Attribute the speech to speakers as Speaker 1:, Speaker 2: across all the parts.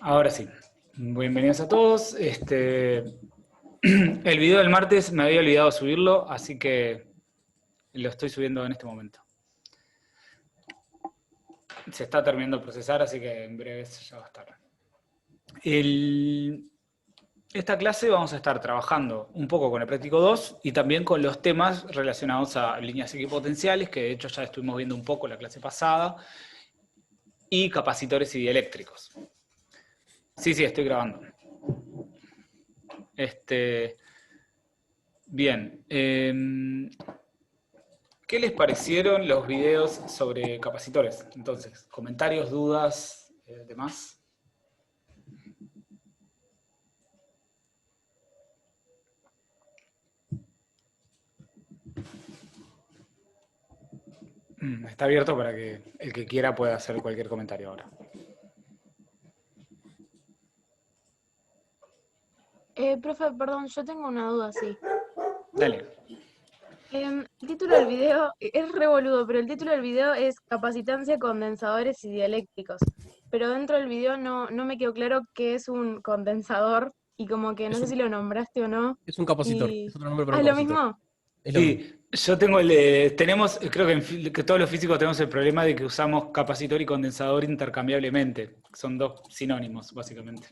Speaker 1: Ahora sí. Bienvenidos a todos. El video del martes me había olvidado subirlo, así que lo estoy subiendo en este momento. Se está terminando de procesar, así que en breve ya va a estar. Esta clase vamos a estar trabajando un poco con el práctico 2 y también con los temas relacionados a líneas equipotenciales, que de hecho ya estuvimos viendo un poco la clase pasada, y capacitores y dieléctricos. Sí, estoy grabando. Bien. ¿Qué les parecieron los videos sobre capacitores? Entonces, comentarios, dudas, demás. Está abierto para que el que quiera pueda hacer cualquier comentario ahora.
Speaker 2: Profe, perdón, yo tengo una duda, sí.
Speaker 1: Dale.
Speaker 2: El título del video es re boludo, pero el título del video es Capacitancia, condensadores y dieléctricos. Pero dentro del video no me quedó claro qué es un condensador y como que no
Speaker 3: Es
Speaker 2: sé si
Speaker 3: un,
Speaker 2: lo nombraste o no.
Speaker 3: es un capacitor,
Speaker 2: Y...
Speaker 3: es otro nombre para
Speaker 2: ¿Ah,
Speaker 3: un
Speaker 2: lo
Speaker 3: capacitor.
Speaker 2: mismo?
Speaker 3: Es lo mismo.
Speaker 1: Sí, yo tengo tenemos, creo que, que todos los físicos tenemos el problema de que usamos capacitor y condensador intercambiablemente. Son dos sinónimos, básicamente.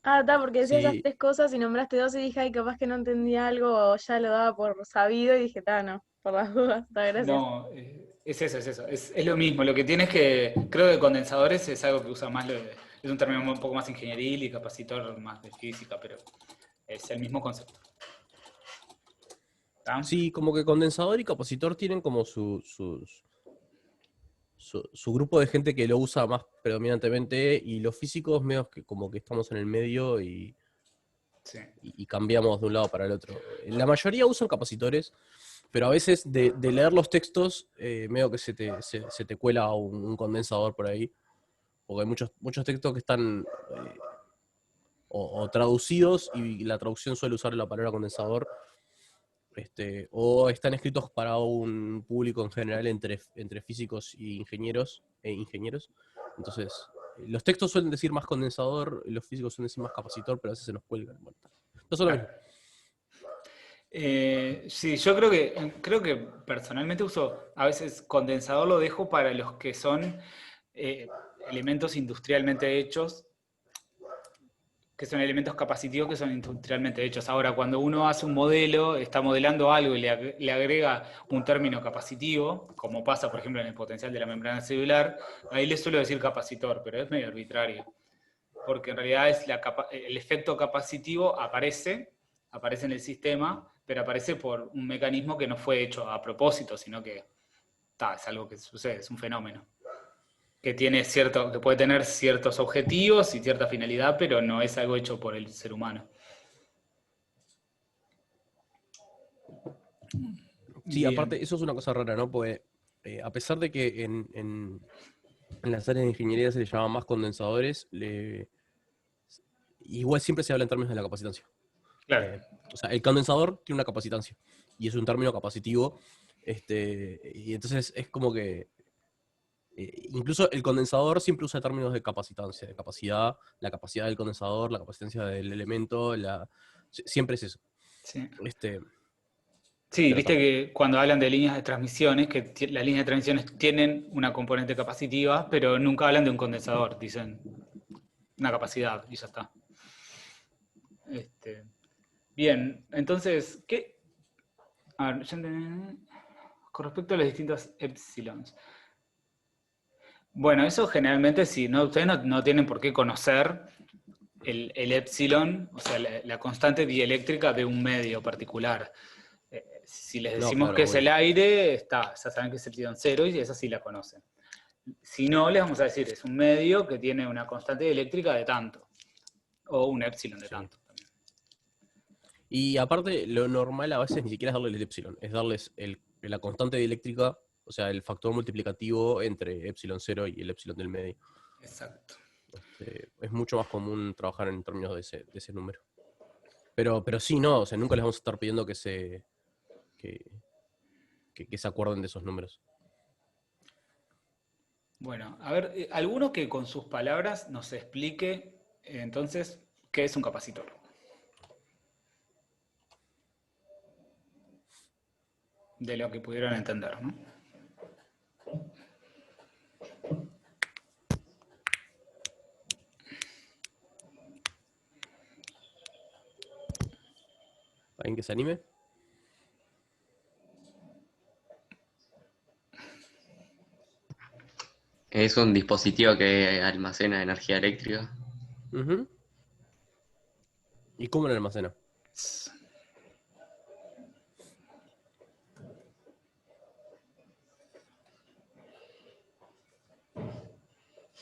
Speaker 2: Ah, está, porque decía esas
Speaker 3: Sí,
Speaker 2: tres cosas y nombraste dos y dije, ay, capaz que no entendía algo o ya lo daba por sabido y dije, está, no, por las dudas, está, gracias.
Speaker 1: No, es eso, es eso. Es lo mismo. Lo que tiene es que, creo que condensadores es algo que usa más, es un término un poco más ingenieril y capacitor más de física, pero es el mismo concepto. ¿Está?
Speaker 3: sí, como que condensador y capacitor tienen como su grupo de gente que lo usa más predominantemente y los físicos medio que como que estamos en el medio
Speaker 1: Sí.
Speaker 3: y cambiamos de un lado para el otro. La mayoría usan capacitores, pero a veces de leer los textos medio que se te cuela un condensador por ahí, porque hay muchos textos que están o traducidos y la traducción suele usar la palabra condensador, o están escritos para un público en general entre físicos e ingenieros. Entonces, los textos suelen decir más condensador, los físicos suelen decir más capacitor, pero a veces se nos cuelgan. Bueno, no solo lo
Speaker 1: Claro.
Speaker 3: mismo.
Speaker 1: Sí, yo creo que personalmente uso, a veces condensador lo dejo para los que son eh, elementos industrialmente hechos, que son elementos capacitivos que son industrialmente hechos. Ahora, cuando uno hace un modelo, está modelando algo y le agrega un término capacitivo, como pasa, por ejemplo, en el potencial de la membrana celular, ahí le suelo decir capacitor, pero es medio arbitrario, porque en realidad es el efecto capacitivo aparece en el sistema, pero aparece por un mecanismo que no fue hecho a propósito, sino que es algo que sucede, es un fenómeno que puede tener ciertos objetivos y cierta finalidad, pero no es algo hecho por el ser humano.
Speaker 3: Sí,
Speaker 1: Bien.
Speaker 3: aparte, eso es una cosa rara, ¿no? Porque a pesar de que en las áreas de ingeniería se le llaman más condensadores, igual siempre se habla en términos de la capacitancia.
Speaker 1: Claro.
Speaker 3: O sea, el condensador tiene una capacitancia y es un término capacitivo. Y entonces es como que incluso el condensador siempre usa términos de capacitancia, de capacidad, la capacidad del condensador, la capacitancia del elemento, siempre es eso.
Speaker 1: Sí.
Speaker 3: Este,
Speaker 1: Sí,
Speaker 3: pero
Speaker 1: viste
Speaker 3: está.
Speaker 1: que cuando hablan de líneas de transmisiones, que las líneas de transmisiones tienen una componente capacitiva, pero nunca hablan de un condensador, dicen una capacidad y ya está. Este, bien, entonces, ¿qué? A ver, con respecto a los distintos epsilons. Bueno, eso generalmente sí, no, ustedes no tienen por qué conocer el epsilon, o sea, la constante dieléctrica de un medio particular. Si les
Speaker 3: No,
Speaker 1: decimos que
Speaker 3: claro,
Speaker 1: es el
Speaker 3: obvio.
Speaker 1: aire, ya saben que es epsilon cero y esa sí la conocen. Si no, les vamos a decir, es un medio que tiene una constante dieléctrica de tanto, o un epsilon de
Speaker 3: Sí.
Speaker 1: tanto.
Speaker 3: Y aparte, lo normal a veces ni siquiera es darle el epsilon, es darles la constante dieléctrica, o sea, el factor multiplicativo entre epsilon cero y el epsilon del medio.
Speaker 1: Exacto.
Speaker 3: Es mucho más común trabajar en términos de ese número. Pero sí, no, o sea, nunca les vamos a estar pidiendo que se acuerden de esos números.
Speaker 1: Bueno, a ver, alguno que con sus palabras nos explique entonces qué es un capacitor. De lo que pudieron entender, ¿no?
Speaker 3: ¿Alguien que se anime?
Speaker 4: Es un dispositivo que almacena energía eléctrica.
Speaker 3: Ujú. ¿Y cómo lo almacena?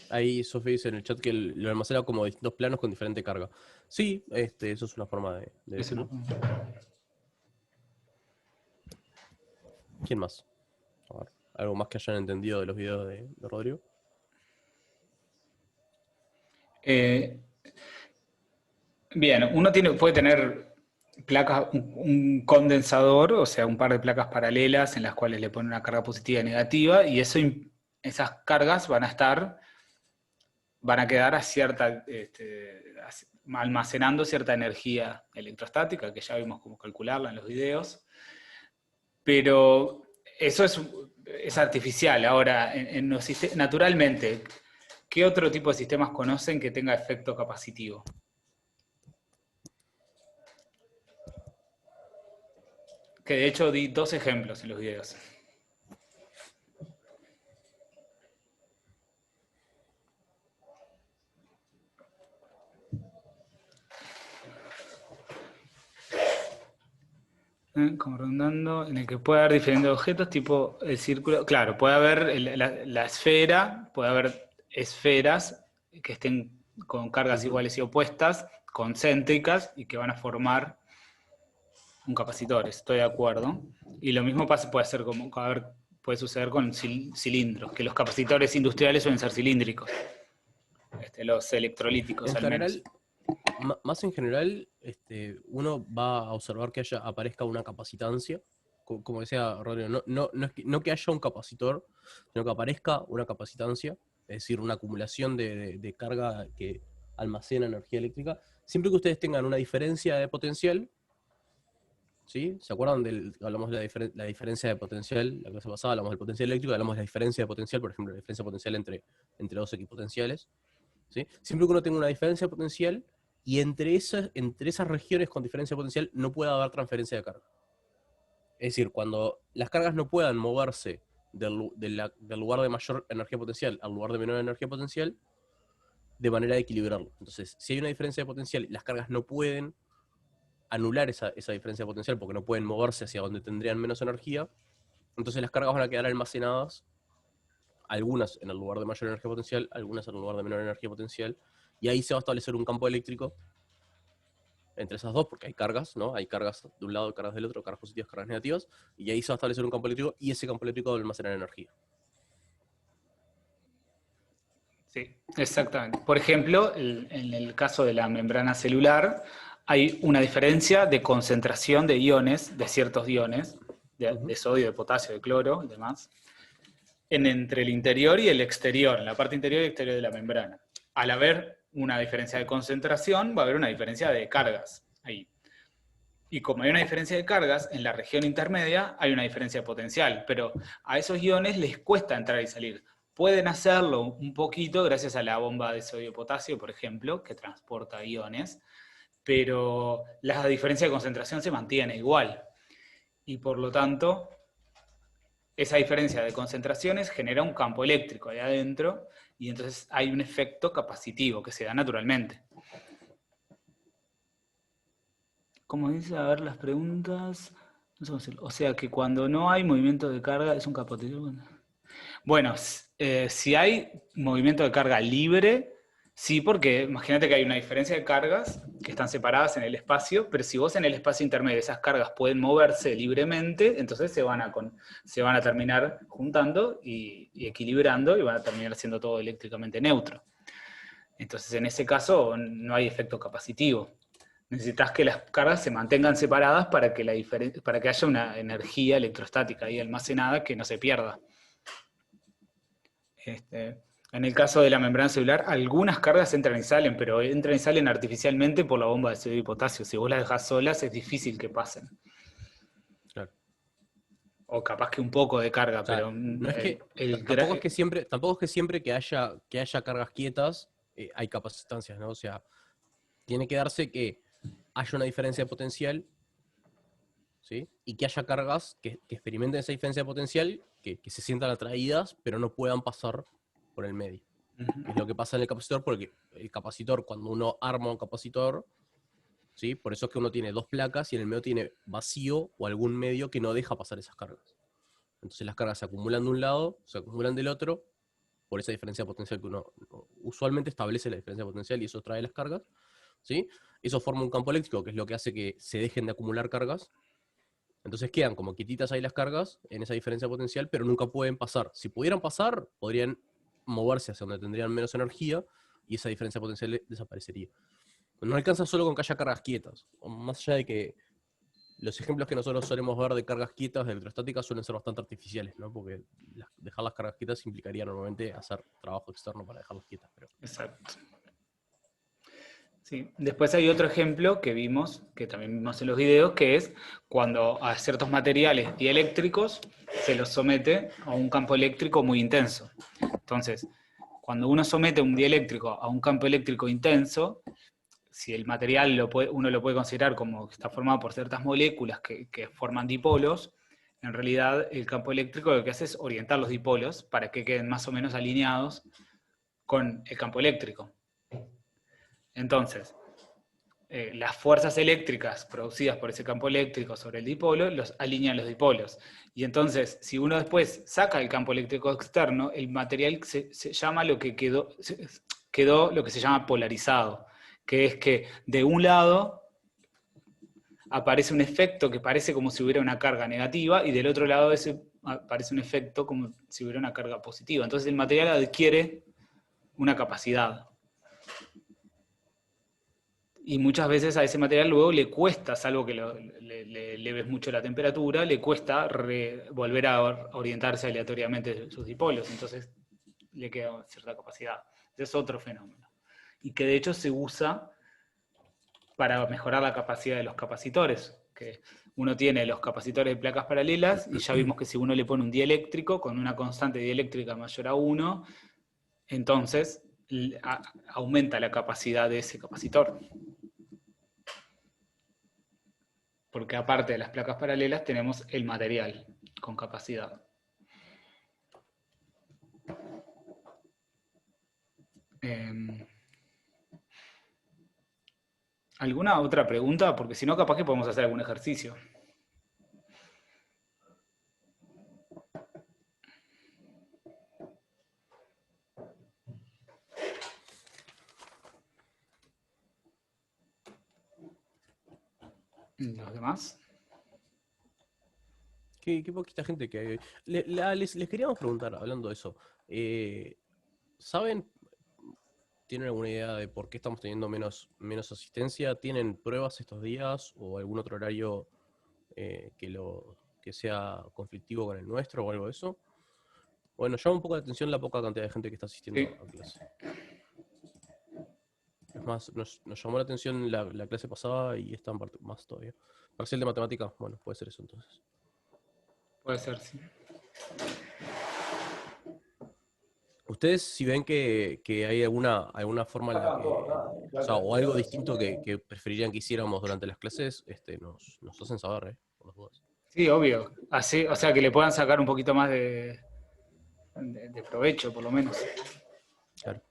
Speaker 3: Ahí Sofía dice en el chat que lo almacena como distintos planos con diferente carga. Sí, eso es una forma de
Speaker 1: Es una-
Speaker 3: decirlo. ¿Quién más? A ver, ¿algo más que hayan entendido de los videos de Rodrigo?
Speaker 1: Eh, Bien, uno puede tener placas, un condensador, o sea, un par de placas paralelas en las cuales le pone una carga positiva y negativa, y esas cargas van a quedar a almacenando cierta energía electrostática, que ya vimos cómo calcularla en los videos, pero eso es artificial. Ahora, naturalmente, ¿qué otro tipo de sistemas conocen que tenga efecto capacitivo? Que de hecho di 2 ejemplos en los videos. Como rondando, en el que puede haber diferentes objetos, tipo el círculo. Claro, puede haber la esfera, puede haber esferas que estén con cargas
Speaker 3: Ujú.
Speaker 1: iguales y opuestas, concéntricas, y que van a formar un capacitor, estoy de acuerdo. Y lo mismo puede suceder con cilindros, que los capacitores industriales suelen ser cilíndricos, los electrolíticos
Speaker 3: En
Speaker 1: al menos.
Speaker 3: general, más en general, uno va a observar que aparezca una capacitancia. Como decía Rodrigo, no que haya un capacitor, sino que aparezca una capacitancia, es decir, una acumulación de carga que almacena energía eléctrica, siempre que ustedes tengan una diferencia de potencial. ¿Sí? ¿Se acuerdan hablamos de la diferencia de potencial? La clase pasada hablamos del potencial eléctrico, hablamos de la diferencia de potencial, por ejemplo, la diferencia de potencial entre dos equipotenciales. ¿Sí? Siempre que uno tenga una diferencia de potencial y entre esas regiones con diferencia de potencial no puede haber transferencia de carga. Es decir, cuando las cargas no puedan moverse del lugar de mayor energía potencial al lugar de menor energía potencial, de manera de equilibrarlo. Entonces, si hay una diferencia de potencial y las cargas no pueden anular esa diferencia de potencial porque no pueden moverse hacia donde tendrían menos energía, entonces las cargas van a quedar almacenadas, algunas en el lugar de mayor energía potencial, algunas en el lugar de menor energía potencial, y ahí se va a establecer un campo eléctrico entre esas dos, porque hay cargas, ¿no? Hay cargas de un lado, cargas del otro, cargas positivas, cargas negativas, y ahí se va a establecer un campo eléctrico, y ese campo eléctrico va a almacenar energía.
Speaker 1: Sí, exactamente. Por ejemplo, en el caso de la membrana celular, hay una diferencia de concentración de iones, de ciertos iones, de sodio, de potasio, de cloro y demás, entre el interior y el exterior, en la parte interior y exterior de la membrana. Al haber una diferencia de concentración, va a haber una diferencia de cargas ahí. Y como hay una diferencia de cargas, en la región intermedia hay una diferencia de potencial, pero a esos iones les cuesta entrar y salir. Pueden hacerlo un poquito gracias a la bomba de sodio-potasio, por ejemplo, que transporta iones, pero la diferencia de concentración se mantiene igual. Y por lo tanto, esa diferencia de concentraciones genera un campo eléctrico ahí adentro, y entonces hay un efecto capacitivo que se da naturalmente. Como dice, a ver las preguntas. No sé cómo decirlo. O sea que cuando no hay movimiento de carga es un capacitor. Bueno, si hay movimiento de carga libre, sí, porque imagínate que hay una diferencia de cargas que están separadas en el espacio, pero si vos en el espacio intermedio esas cargas pueden moverse libremente, entonces se van a terminar juntando y equilibrando y van a terminar siendo todo eléctricamente neutro. Entonces en ese caso no hay efecto capacitivo. Necesitas que las cargas se mantengan separadas para que haya una energía electrostática ahí almacenada que no se pierda. En el caso de la membrana celular, algunas cargas entran y salen, pero entran y salen artificialmente por la bomba de sodio y potasio. Si vos las dejás solas, es difícil que pasen.
Speaker 3: Claro.
Speaker 1: O capaz que un poco de carga,
Speaker 3: O sea,
Speaker 1: pero
Speaker 3: no es que, tampoco es que siempre que haya cargas quietas, hay capacitancias, ¿no? O sea, tiene que darse que haya una diferencia de potencial, ¿sí? Y que haya cargas que experimenten esa diferencia de potencial, que se sientan atraídas, pero no puedan pasar por el medio. Es lo que pasa en el capacitor, porque el capacitor, cuando uno arma un capacitor, ¿sí? Por eso es que uno tiene dos placas y en el medio tiene vacío o algún medio que no deja pasar esas cargas. Entonces las cargas se acumulan de un lado, se acumulan del otro, por esa diferencia de potencial que uno usualmente establece la diferencia de potencial y eso trae las cargas, ¿sí? Eso forma un campo eléctrico, que es lo que hace que se dejen de acumular cargas. Entonces quedan como quietitas ahí las cargas en esa diferencia de potencial, pero nunca pueden pasar. Si pudieran pasar, podrían moverse hacia donde tendrían menos energía y esa diferencia de potencial desaparecería. No alcanza solo con que haya cargas quietas. Más allá de que los ejemplos que nosotros solemos ver de cargas quietas de electrostáticas suelen ser bastante artificiales, ¿no? Porque dejar las cargas quietas implicaría normalmente hacer trabajo externo para dejarlas quietas. Pero...
Speaker 1: Exacto. Sí. Después hay otro ejemplo que vimos, que también vimos en los videos, que es cuando a ciertos materiales dieléctricos se los somete a un campo eléctrico muy intenso. Entonces, cuando uno somete un dieléctrico a un campo eléctrico intenso, si el material uno lo puede considerar como que está formado por ciertas moléculas que forman dipolos, en realidad el campo eléctrico lo que hace es orientar los dipolos para que queden más o menos alineados con el campo eléctrico. Entonces, las fuerzas eléctricas producidas por ese campo eléctrico sobre el dipolo los alinean los dipolos. Y entonces, si uno después saca el campo eléctrico externo, el material se llama lo que quedó lo que se llama polarizado, que es que de un lado aparece un efecto que parece como si hubiera una carga negativa y del otro lado aparece un efecto como si hubiera una carga positiva. Entonces el material adquiere una capacidad. Y muchas veces a ese material luego le cuesta, salvo que le ves mucho la temperatura, le cuesta volver a orientarse aleatoriamente sus dipolos. Entonces le queda cierta capacidad. Ese es otro fenómeno. Y que de hecho se usa para mejorar la capacidad de los capacitores. Que uno tiene los capacitores de placas paralelas y ya vimos que si uno le pone un dieléctrico con una constante dieléctrica mayor a 1, entonces aumenta la capacidad de ese capacitor. Porque aparte de las placas paralelas tenemos el material con capacidad. ¿Alguna otra pregunta? Porque si no, capaz que podemos hacer algún ejercicio. ¿Los demás?
Speaker 3: Qué poquita gente que hay. Les queríamos preguntar, hablando de eso, ¿saben, tienen alguna idea de por qué estamos teniendo menos asistencia? ¿Tienen pruebas estos días o algún otro horario que sea conflictivo con el nuestro o algo de eso? Bueno, llama un poco la atención la poca cantidad de gente que está asistiendo a clase. Es más, nos llamó la atención la clase pasada y esta en parte más todavía. Parcial de matemática, bueno, puede ser eso entonces.
Speaker 1: Puede ser, sí.
Speaker 3: ¿Ustedes si ven que hay alguna forma en la que, o sea, o algo distinto que preferirían que hiciéramos durante las clases, nos hacen saber, por las dudas?
Speaker 1: Sí, obvio. Así, o sea, que le puedan sacar un poquito más de provecho, por lo menos.
Speaker 3: Claro.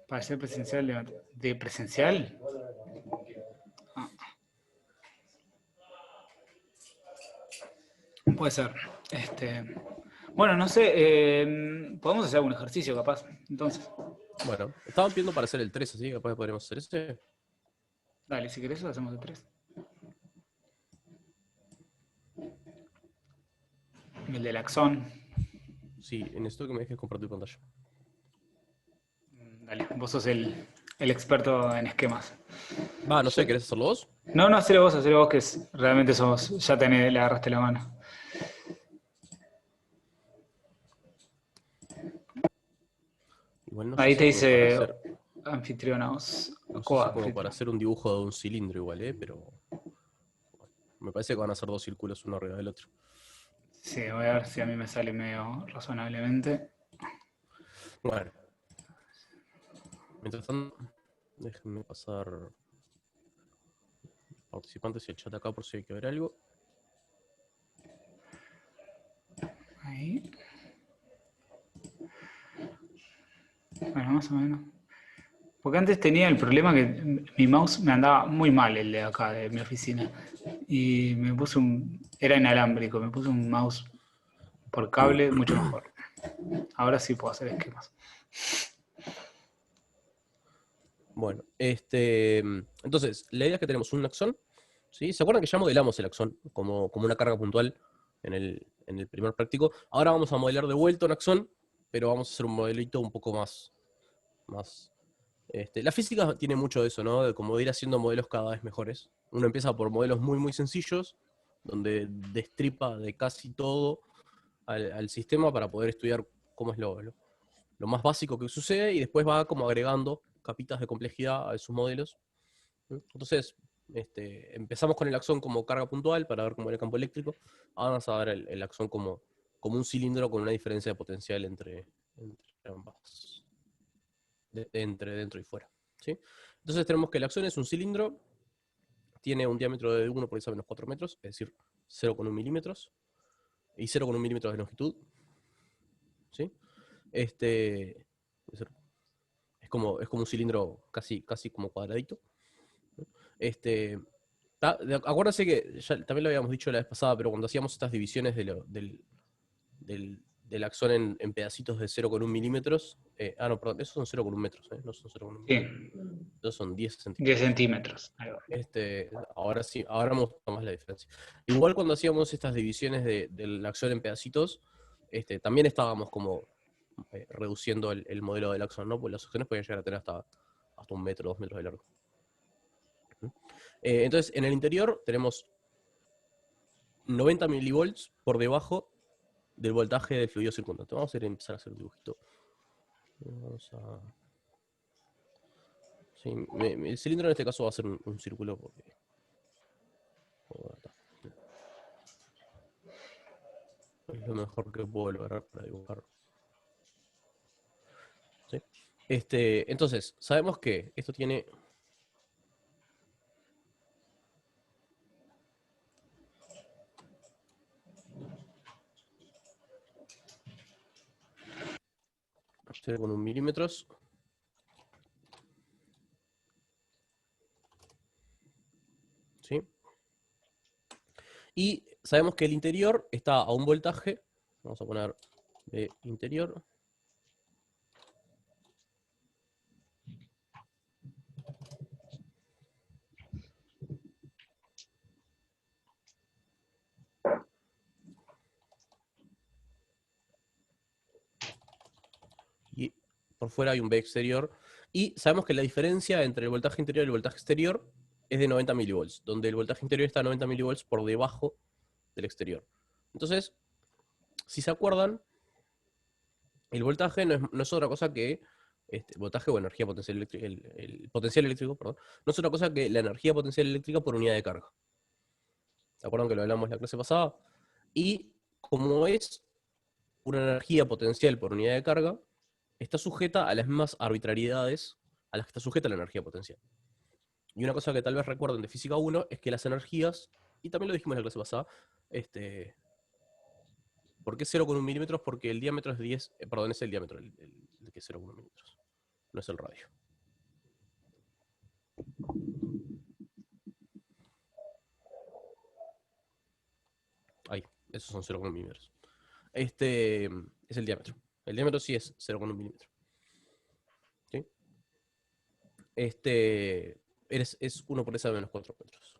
Speaker 1: Para ser presencial, ¿de presencial? Ah. Puede ser. Bueno, no sé, podemos hacer algún ejercicio capaz, entonces.
Speaker 3: Bueno, estaban pidiendo para hacer el 3, así que capaz podríamos hacer ese.
Speaker 1: Dale, si querés, lo hacemos de 3. El del axón.
Speaker 3: Sí, necesito que me dejes compartir pantalla.
Speaker 1: Dale, vos sos el experto en esquemas.
Speaker 3: No sé, ¿querés hacerlo vos?
Speaker 1: No, hacelo vos, que realmente le agarraste la mano.
Speaker 3: no sé
Speaker 1: Ahí
Speaker 3: si
Speaker 1: te
Speaker 3: es como para
Speaker 1: dice
Speaker 3: hacer,
Speaker 1: anfitrionaos,
Speaker 3: no sé si es como
Speaker 1: coanfitrión.
Speaker 3: para hacer un dibujo de un cilindro igual, pero bueno, me parece que van a ser dos círculos uno arriba del otro.
Speaker 1: Sí, voy a ver si a mí me sale medio razonablemente.
Speaker 3: Bueno, mientras tanto, déjenme pasar participantes y el chat acá por si hay que ver algo.
Speaker 1: Ahí. Bueno, más o menos. Porque antes tenía el problema que mi mouse me andaba muy mal, el de acá, de mi oficina. Y me puse era inalámbrico, me puse un mouse por cable mucho mejor. Ahora sí puedo hacer esquemas.
Speaker 3: Bueno, entonces, la idea es que tenemos un axón, ¿sí? ¿Se acuerdan que ya modelamos el axón como una carga puntual en el primer práctico? Ahora vamos a modelar de vuelta un axón, pero vamos a hacer un modelito un poco más. La física tiene mucho de eso, ¿no? De como de ir haciendo modelos cada vez mejores. Uno empieza por modelos muy, muy sencillos, donde destripa de casi todo al sistema para poder estudiar cómo es lo más básico que sucede, y después va como agregando capitas de complejidad a esos modelos. Entonces, empezamos con el axón como carga puntual para ver cómo era el campo eléctrico. Ahora vamos a ver el axón como un cilindro con una diferencia de potencial entre ambas, entre dentro y fuera, ¿sí? Entonces tenemos que el axón es un cilindro, tiene un diámetro de 1 por 10 a menos 4 metros, es decir, 0,1 milímetros, y 0,1 milímetros de longitud, ¿sí? Es como un cilindro casi como cuadradito. Acuérdense que ya también lo habíamos dicho la vez pasada, pero cuando hacíamos estas divisiones del axón en pedacitos de 0,1 milímetros, no, perdón, esos son 0,1 metros, no son 0,1
Speaker 1: Sí,
Speaker 3: milímetros. Esos son 10
Speaker 1: 10
Speaker 3: centímetros.
Speaker 1: centímetros. Ahí va.
Speaker 3: Ahora sí, ahora me gusta más la diferencia. Igual cuando hacíamos estas divisiones del axón en pedacitos, también estábamos como reduciendo el modelo del axón, ¿no? Porque los axones podían llegar a tener hasta 1 metro, 2 metros de largo. Entonces, en el interior tenemos 90 milivolts por debajo del voltaje del fluido circundante. Vamos a empezar a hacer un dibujito. Sí, el cilindro en este caso va a ser un círculo porque... es lo mejor que puedo lograr para dibujar. ¿Sí? Entonces, sabemos que esto tiene... con 1 milímetros. ¿Sí? Y sabemos que el interior está a un voltaje. Vamos a poner de interior. Y por fuera hay un B exterior. Y sabemos que la diferencia entre el voltaje interior y el voltaje exterior es de 90 milivolts, donde el voltaje interior está a 90 milivolts por debajo del exterior. Entonces, si se acuerdan, el voltaje no es otra cosa que voltaje o energía potencial eléctrica, el potencial eléctrico, perdón, no es otra cosa que la energía potencial eléctrica por unidad de carga. ¿Se acuerdan que lo hablamos en la clase pasada? Y como es una energía potencial por unidad de carga, está sujeta a las mismas arbitrariedades a las que está sujeta la energía potencial. Y una cosa que tal vez recuerden de física 1 es que las energías, y también lo dijimos en la clase pasada, ¿por qué 0,1 milímetros? Porque el diámetro es 10, perdón, es el diámetro, el que es 0,1 milímetros, no es el radio. Ahí, esos son 0,1 milímetros. Es el diámetro. El diámetro sí es 0,1 milímetro. ¿Sí? Es 1 por 10 a menos 4 metros.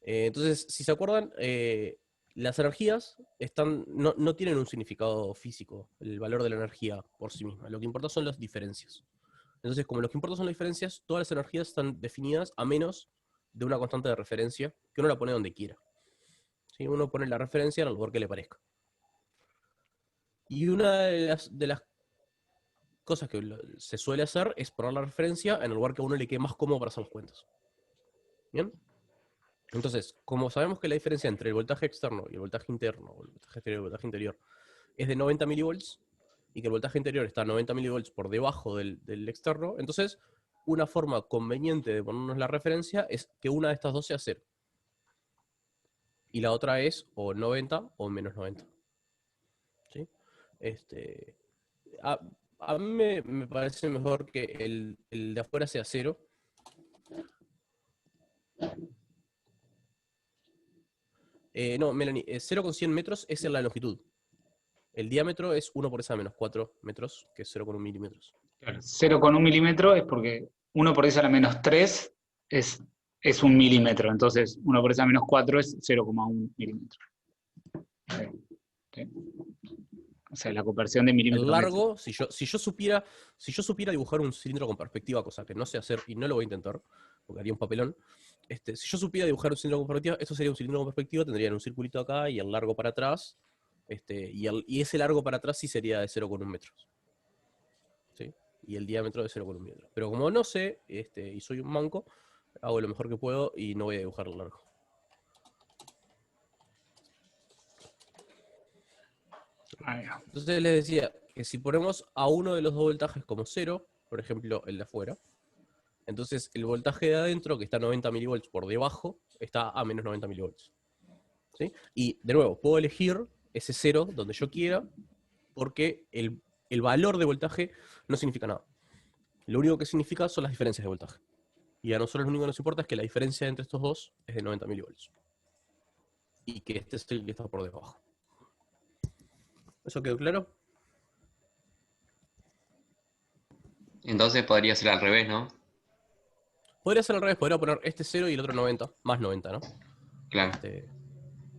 Speaker 3: Entonces, si se acuerdan, las energías no tienen un significado físico, el valor de la energía por sí misma. Lo que importa son las diferencias. Entonces, como lo que importa son las diferencias, todas las energías están definidas a menos de una constante de referencia, que uno la pone donde quiera. ¿Sí? Uno pone la referencia en el lugar que le parezca. Y una de las cosas que se suele hacer es poner la referencia en el lugar que a uno le quede más cómodo para hacer las cuentas. ¿Bien? Entonces, como sabemos que la diferencia entre el voltaje externo y el voltaje interno, o el voltaje exterior y el voltaje interior, es de 90 milivolts, y que el voltaje interior está a 90 milivolts por debajo del externo, entonces una forma conveniente de ponernos la referencia es que una de estas dos sea 0. Y la otra es o 90 o menos 90. ¿Sí? A, a mí me parece mejor que el de afuera sea 0. No, Melanie, 0 con 100 metros es en la longitud. El diámetro es 1 por esa menos 4 metros, que es 0,1 milímetros.
Speaker 1: Claro, 0,1 milímetro es porque 1 por 10 a la menos 3 es 1 milímetro. Entonces, 1 por 10 a la menos 4 es 0,1 milímetro. ¿Sí? O sea, la conversión de milímetro
Speaker 3: El
Speaker 1: a metro.
Speaker 3: largo, si yo supiera dibujar un cilindro con perspectiva, cosa que no sé hacer y no lo voy a intentar, porque haría un papelón. Si yo supiera dibujar un cilindro con perspectiva, esto sería un cilindro con perspectiva, tendrían un circulito acá y el largo para atrás. Y ese largo para atrás sí sería de 0,1 metros. ¿Sí? Y el diámetro de 0,1 metro. Pero como no sé, y soy un manco, hago lo mejor que puedo y no voy a dibujar el largo. Entonces les decía que si ponemos a uno de los dos voltajes como 0, por ejemplo el de afuera, entonces el voltaje de adentro, que está a 90 milivolts por debajo, está a menos 90 milivolts. ¿Sí? Y de nuevo, puedo elegir ese 0 donde yo quiera, porque el valor de voltaje no significa nada. Lo único que significa son las diferencias de voltaje. Y a nosotros lo único que nos importa es que la diferencia entre estos dos es de 90 milivolts. Y que este es el que está por debajo. ¿Eso quedó claro?
Speaker 4: Entonces podría ser al revés, ¿no?
Speaker 3: Podría ser al revés, podría poner este 0 y el otro 90, más 90, ¿no?
Speaker 4: Claro.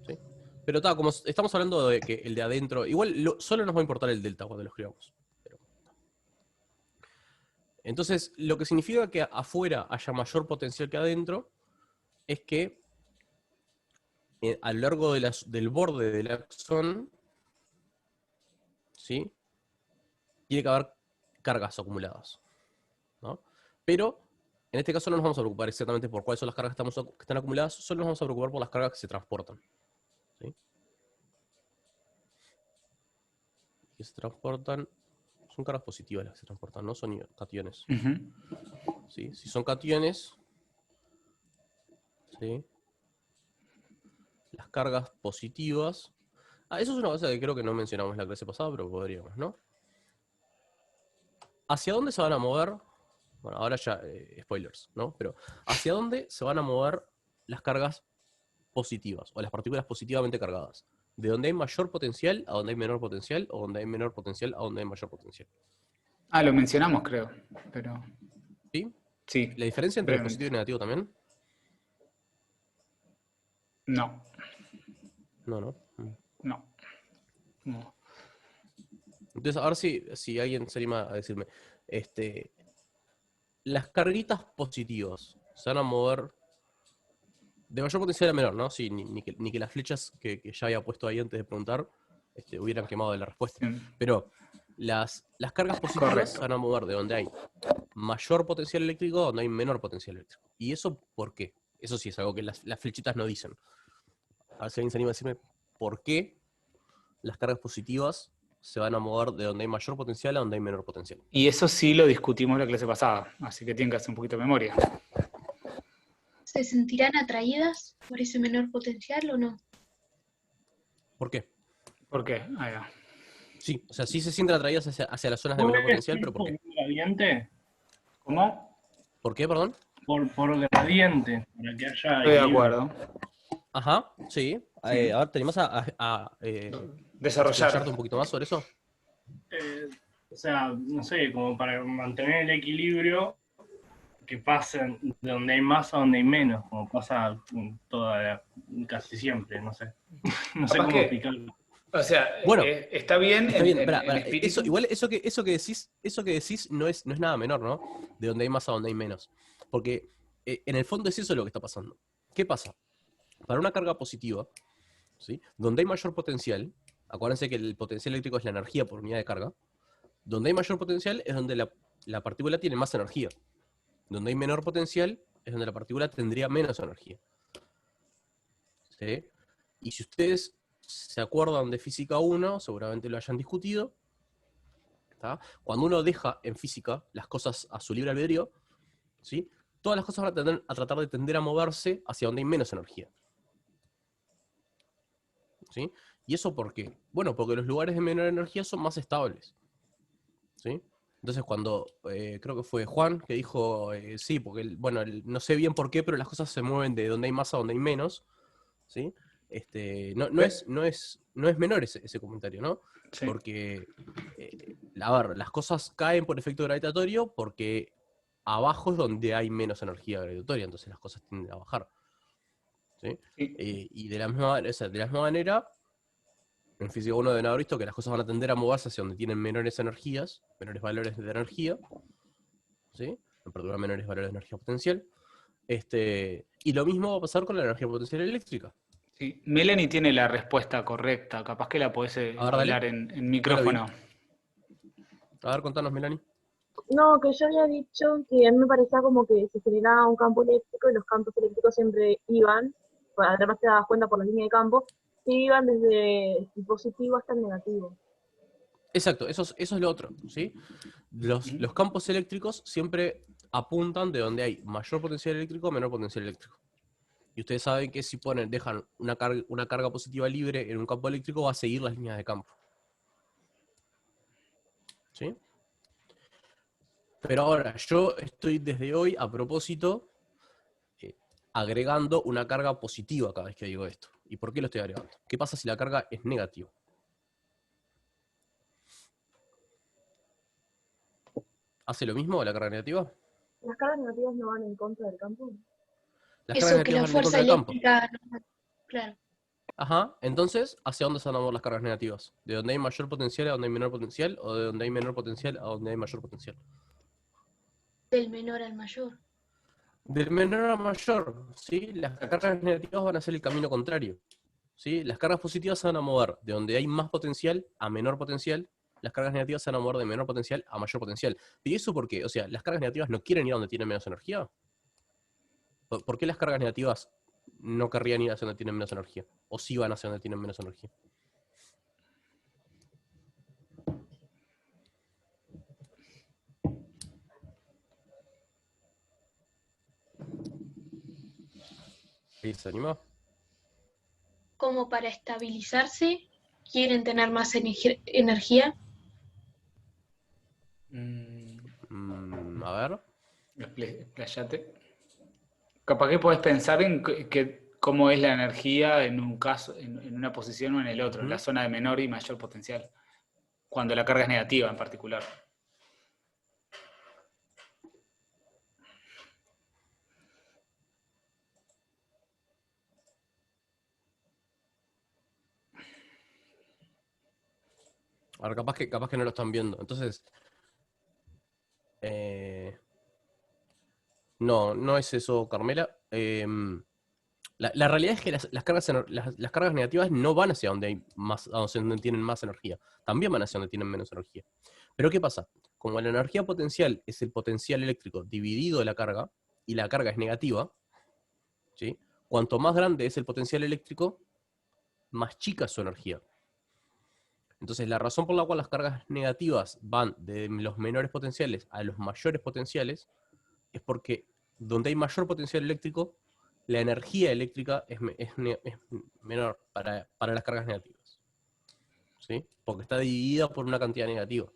Speaker 3: ¿Sí? Pero como estamos hablando de que el de adentro, igual solo nos va a importar el delta cuando lo escribamos. Entonces, lo que significa que afuera haya mayor potencial que adentro es que a lo largo del borde del axón, ¿sí? Tiene que haber cargas acumuladas, ¿no? Pero en este caso no nos vamos a preocupar exactamente por cuáles son las cargas que están acumuladas, solo nos vamos a preocupar por las cargas que se transportan. ¿Sí? Que se transportan, son cargas positivas las que se transportan, no son cationes. ¿Sí? Si son cationes, ¿sí? Las cargas positivas. Eso es una cosa que creo que no mencionamos en la clase pasada, pero podríamos, ¿no? ¿Hacia dónde se van a mover? Bueno, ahora ya, spoilers, ¿no? Pero ¿hacia dónde se van a mover las cargas positivas o las partículas positivamente cargadas? ¿De donde hay mayor potencial a donde hay menor potencial o donde hay menor potencial a donde hay mayor potencial?
Speaker 1: Ah, lo mencionamos, creo. Pero...
Speaker 3: ¿Sí?
Speaker 1: Sí.
Speaker 3: ¿La diferencia entre
Speaker 1: brevemente.
Speaker 3: positivo y negativo también?
Speaker 1: No.
Speaker 3: No.
Speaker 1: No. No.
Speaker 3: Entonces, a ver si alguien se anima a decirme. Las carguitas positivas se van a mover de mayor potencial a menor, ¿no? Sí, ni que las flechas que ya había puesto ahí antes de preguntar hubieran quemado de la respuesta.
Speaker 1: Sí.
Speaker 3: Pero las cargas positivas
Speaker 1: Correcto.
Speaker 3: se van a mover de donde hay mayor potencial eléctrico a donde hay menor potencial eléctrico. ¿Y eso por qué? Eso sí es algo que las flechitas no dicen. A ver si alguien se anima a decirme por qué las cargas positivas se van a mover de donde hay mayor potencial a donde hay menor potencial.
Speaker 1: Y eso sí lo discutimos en la clase pasada, así que tienen que hacer un poquito de memoria.
Speaker 5: ¿Se sentirán atraídas por ese menor potencial o no?
Speaker 3: ¿Por qué?
Speaker 1: ¿Por qué? Ahí va.
Speaker 3: Sí, o sea, sí se sienten atraídas hacia las zonas de menor potencial, pero ¿por qué?
Speaker 6: ¿Por gradiente?
Speaker 1: ¿Cómo?
Speaker 3: ¿Por qué, perdón?
Speaker 6: Por gradiente, para que haya
Speaker 1: Estoy de
Speaker 6: equilibrio.
Speaker 1: acuerdo.
Speaker 3: Ajá, sí. A ver, ¿tenemos a
Speaker 1: Desarrollar.
Speaker 3: explayarte un poquito más sobre eso?
Speaker 6: O sea, no sé, como para mantener el equilibrio, que pasen de donde hay más a donde hay menos, como pasa casi siempre, no sé. No sé
Speaker 1: Capaz
Speaker 6: cómo
Speaker 1: que-
Speaker 6: explicarlo.
Speaker 1: O sea,
Speaker 3: Bueno,
Speaker 1: está bien.
Speaker 3: Está bien,
Speaker 1: en
Speaker 3: pará,
Speaker 1: espíritu.
Speaker 3: igual eso que decís no es nada menor, ¿no? De donde hay más a donde hay menos. Porque en el fondo es eso lo que está pasando. ¿Qué pasa? Para una carga positiva, ¿sí? Donde hay mayor potencial, Acuérdense que el potencial eléctrico es la energía por unidad de carga. Donde hay mayor potencial es donde la partícula tiene más energía. Donde hay menor potencial es donde la partícula tendría menos energía. ¿Sí? Y si ustedes se acuerdan de física 1, seguramente lo hayan discutido. ¿Está? Cuando uno deja en física las cosas a su libre albedrío, ¿sí? Todas las cosas van a tratar de tender a moverse hacia donde hay menos energía. ¿Sí? ¿Y eso por qué? Bueno, porque los lugares de menor energía son más estables. ¿Sí? Entonces cuando, creo que fue Juan que dijo, sí, porque, no sé bien por qué, pero las cosas se mueven de donde hay más a donde hay menos, ¿sí? No es menor ese comentario, ¿no?
Speaker 1: Sí.
Speaker 3: Porque, a ver, las cosas caen por efecto gravitatorio porque abajo es donde hay menos energía gravitatoria, entonces las cosas tienden a bajar. ¿Sí?
Speaker 1: Sí.
Speaker 3: Y de la misma manera, en física 1 deben haber visto que las cosas van a tender a moverse hacia donde tienen menores energías, menores valores de energía, ¿sí? En particular menores valores de energía potencial. Y lo mismo va a pasar con la energía potencial eléctrica.
Speaker 1: Sí. Melanie tiene la respuesta correcta, capaz que la podés
Speaker 3: A ver,
Speaker 1: hablar
Speaker 3: dale.
Speaker 1: en micrófono.
Speaker 3: A ver, contanos, Melanie.
Speaker 2: No, que yo había dicho que a mí me parecía como que se generaba un campo eléctrico y los campos eléctricos siempre iban, bueno, además te dabas cuenta por la línea de campo, que iban desde el positivo hasta el negativo.
Speaker 3: Exacto, eso es lo otro, ¿sí? Los campos eléctricos siempre apuntan de donde hay mayor potencial eléctrico o menor potencial eléctrico. Y ustedes saben que si dejan una carga positiva libre en un campo eléctrico, va a seguir las líneas de campo. ¿Sí? Pero ahora, yo estoy desde hoy, a propósito, agregando una carga positiva cada vez que digo esto. ¿Y por qué lo estoy agregando? ¿Qué pasa si la carga es negativa? ¿Hace lo mismo la carga negativa?
Speaker 2: Las cargas negativas no van en contra del campo.
Speaker 3: Las cargas
Speaker 5: Eso que
Speaker 3: negativas
Speaker 5: la
Speaker 3: van en
Speaker 5: fuerza
Speaker 3: contra del campo.
Speaker 5: eléctrica, claro,
Speaker 3: Ajá, entonces, ¿hacia dónde se van a mover las cargas negativas? ¿De donde hay mayor potencial a donde hay menor potencial? ¿O de donde hay menor potencial a donde hay mayor potencial?
Speaker 5: del menor al mayor.
Speaker 3: Del menor a mayor, ¿sí? Las cargas negativas van a hacer el camino contrario, ¿sí? Las cargas positivas se van a mover de donde hay más potencial a menor potencial, las cargas negativas se van a mover de menor potencial a mayor potencial. ¿Y eso por qué? O sea, ¿las cargas negativas no quieren ir a donde tienen menos energía? ¿Por qué las cargas negativas no querrían ir hacia donde tienen menos energía? ¿O sí van hacia donde tienen menos energía? ¿Se anima?
Speaker 5: Como para estabilizarse, quieren tener más energía.
Speaker 3: A ver.
Speaker 1: Expláyate. Capaz que podés pensar en cómo es la energía en un caso, en una posición o en el otro, en la zona de menor y mayor potencial, cuando la carga es negativa en particular.
Speaker 3: Ahora, capaz que no lo están viendo. Entonces, no es eso, Carmela. La realidad es que las cargas negativas no van hacia donde hay más, hacia donde tienen más energía. También van hacia donde tienen menos energía. Pero ¿qué pasa? Como la energía potencial es el potencial eléctrico dividido de la carga, y la carga es negativa, ¿sí? Cuanto más grande es el potencial eléctrico, más chica es su energía. Entonces, la razón por la cual las cargas negativas van de los menores potenciales a los mayores potenciales es porque donde hay mayor potencial eléctrico, la energía eléctrica es menor para las cargas negativas. ¿Sí? Porque está dividida por una cantidad negativa.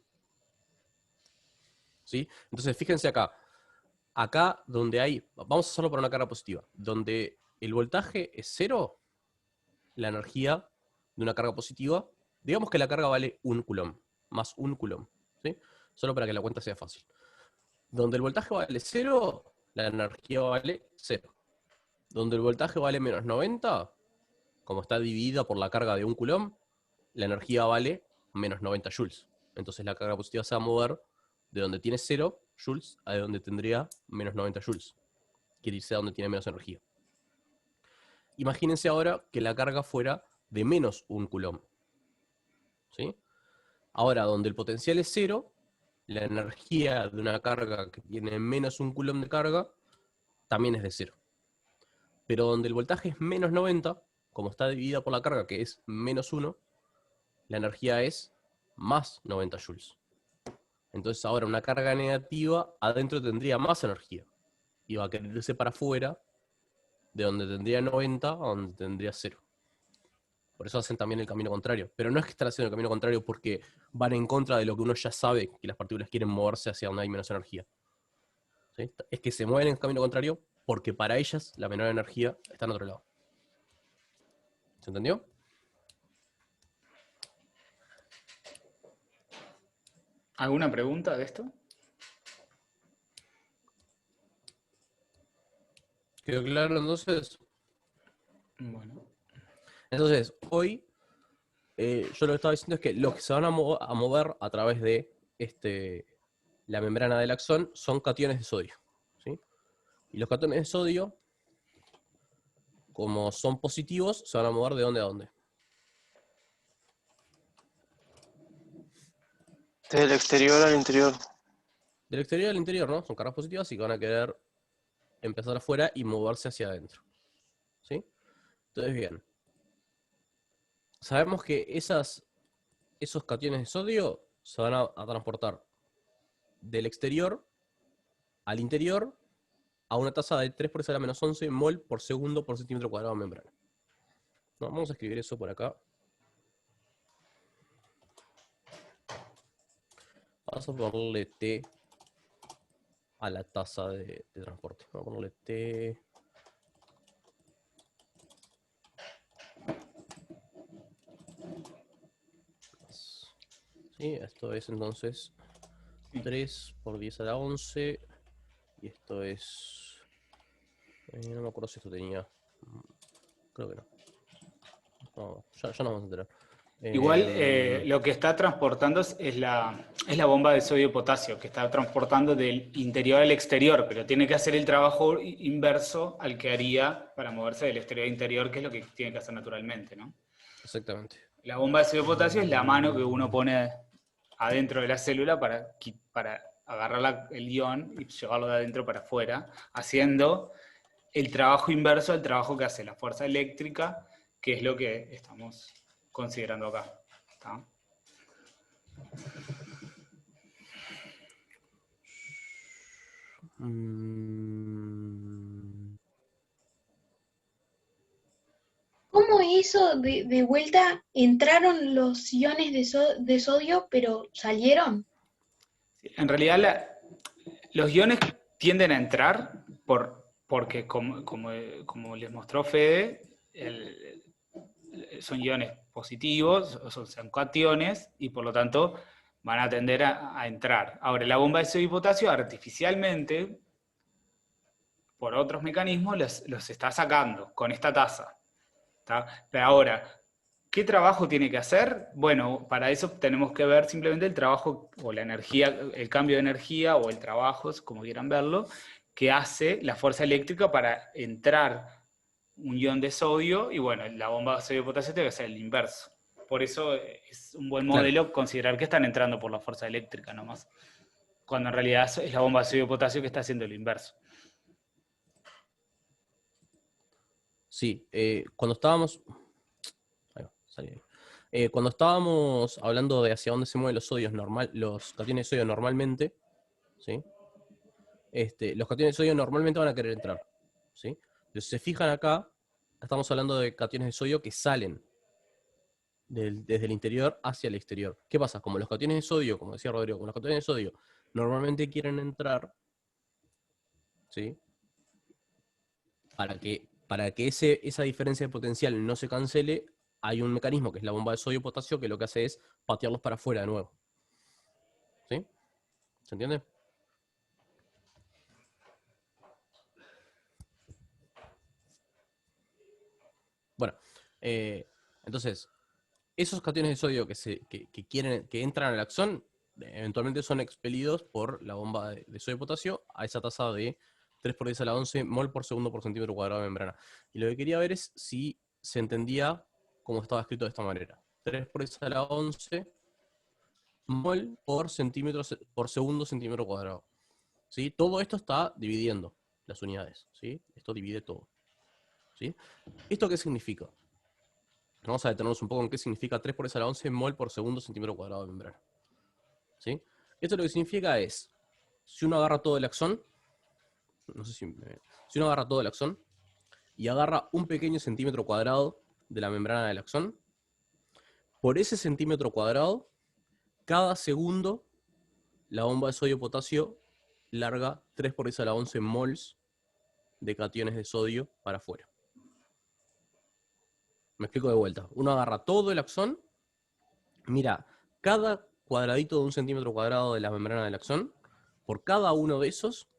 Speaker 3: ¿Sí? Entonces, fíjense acá. Acá donde hay, vamos a hacerlo por una carga positiva, donde el voltaje es 0, la energía de una carga positiva, digamos que la carga vale 1 coulomb, más 1 coulomb, ¿sí? Solo para que la cuenta sea fácil. Donde el voltaje vale 0, la energía vale 0. Donde el voltaje vale menos 90, como está dividida por la carga de 1 coulomb, la energía vale menos 90 joules. Entonces la carga positiva se va a mover de donde tiene 0 joules a donde tendría menos 90 joules. Quiere irse a donde tiene menos energía. Imagínense ahora que la carga fuera de menos 1 coulomb. ¿sí? Ahora, donde el potencial es 0, la energía de una carga que tiene menos un coulomb de carga también es de 0. Pero donde el voltaje es menos 90, como está dividida por la carga que es menos 1, la energía es más 90 joules. Entonces ahora una carga negativa adentro tendría más energía. Y va a querer irse para afuera, de donde tendría 90 a donde tendría 0. Por eso hacen también el camino contrario. Pero no es que están haciendo el camino contrario porque van en contra de lo que uno ya sabe, que las partículas quieren moverse hacia donde hay menos energía. ¿Sí? Es que se mueven en el camino contrario porque para ellas la menor energía está en otro lado. ¿Se entendió?
Speaker 1: ¿Alguna pregunta de esto?
Speaker 3: ¿Quedó claro entonces?
Speaker 1: Bueno.
Speaker 3: Entonces, hoy yo lo que estaba diciendo es que los que se van a mover a través de la membrana del axón son cationes de sodio. ¿Sí? Y los cationes de sodio, como son positivos, se van a mover de dónde a dónde.
Speaker 7: Del exterior al interior.
Speaker 3: Del exterior al interior, ¿no? Son cargas positivas y que van a querer empezar afuera y moverse hacia adentro. ¿Sí? Entonces, bien. Sabemos que esos cationes de sodio se van a transportar del exterior al interior a una tasa de 3 por 10 a la menos 11 mol por segundo por centímetro cuadrado de membrana. No, vamos a escribir eso por acá. Vamos a ponerle T a la tasa de transporte. Vamos a ponerle T. Sí, esto es entonces 3 por 10 a la 11. Y esto es... no me acuerdo si esto tenía... Creo que no. No, ya nos vamos a enterar.
Speaker 1: Igual lo que está transportando es la bomba de sodio-potasio, que está transportando del interior al exterior, pero tiene que hacer el trabajo inverso al que haría para moverse del exterior al interior, que es lo que tiene que hacer naturalmente, ¿no?
Speaker 3: Exactamente.
Speaker 1: La bomba de sodio-potasio es la mano que uno pone adentro de la célula para agarrar el ion y llevarlo de adentro para afuera, haciendo el trabajo inverso al trabajo que hace la fuerza eléctrica, que es lo que estamos considerando acá. ¿Está?
Speaker 5: ¿Cómo eso de vuelta entraron los iones de sodio, pero salieron?
Speaker 1: En realidad los iones tienden a entrar porque como les mostró Fede, son iones positivos, son cationes, y por lo tanto van a tender a entrar. Ahora, la bomba de sodio y potasio artificialmente, por otros mecanismos, los está sacando con esta tasa. ¿Tá? Pero ahora, ¿qué trabajo tiene que hacer? Bueno, para eso tenemos que ver simplemente el trabajo o la energía, el cambio de energía o el trabajo, como quieran verlo, que hace la fuerza eléctrica para entrar un ion de sodio, y bueno, la bomba de sodio-potasio debe ser el inverso. Por eso es un buen modelo considerar que están entrando por la fuerza eléctrica nomás, cuando en realidad es la bomba de sodio-potasio que está haciendo lo inverso.
Speaker 3: Sí, cuando estábamos... Ahí va, salí ahí. Cuando estábamos hablando de hacia dónde se mueven los sodios los cationes de sodio normalmente, ¿sí? Los cationes de sodio normalmente van a querer entrar, ¿sí? Entonces, si se fijan acá, estamos hablando de cationes de sodio que salen desde el interior hacia el exterior. ¿Qué pasa? Como los cationes de sodio, como decía Rodrigo, como los cationes de sodio normalmente quieren entrar, ¿sí? Para que esa diferencia de potencial no se cancele, hay un mecanismo que es la bomba de sodio-potasio que lo que hace es patearlos para afuera de nuevo. ¿Sí? ¿Se entiende? Bueno, entonces, esos cationes de sodio que entran al axón, eventualmente son expelidos por la bomba de sodio-potasio a esa tasa de 3 por 10 a la 11 mol por segundo por centímetro cuadrado de membrana. Y lo que quería ver es si se entendía cómo estaba escrito de esta manera. 3 por 10 a la 11 mol por segundo centímetro cuadrado. ¿Sí? Todo esto está dividiendo las unidades. ¿Sí? Esto divide todo. ¿Sí? ¿Esto qué significa? Vamos a detenernos un poco en qué significa 3 por 10 a la 11 mol por segundo centímetro cuadrado de membrana. ¿Sí? Esto lo que significa es, si uno agarra todo el axón, no sé si uno agarra todo el axón y agarra un pequeño centímetro cuadrado de la membrana del axón, por ese centímetro cuadrado, cada segundo la bomba de sodio-potasio larga 3 por 10 a la 11 mols de cationes de sodio para afuera. Me explico de vuelta. Uno agarra todo el axón, mira, cada cuadradito de un centímetro cuadrado de la membrana del axón, por cada uno de esos,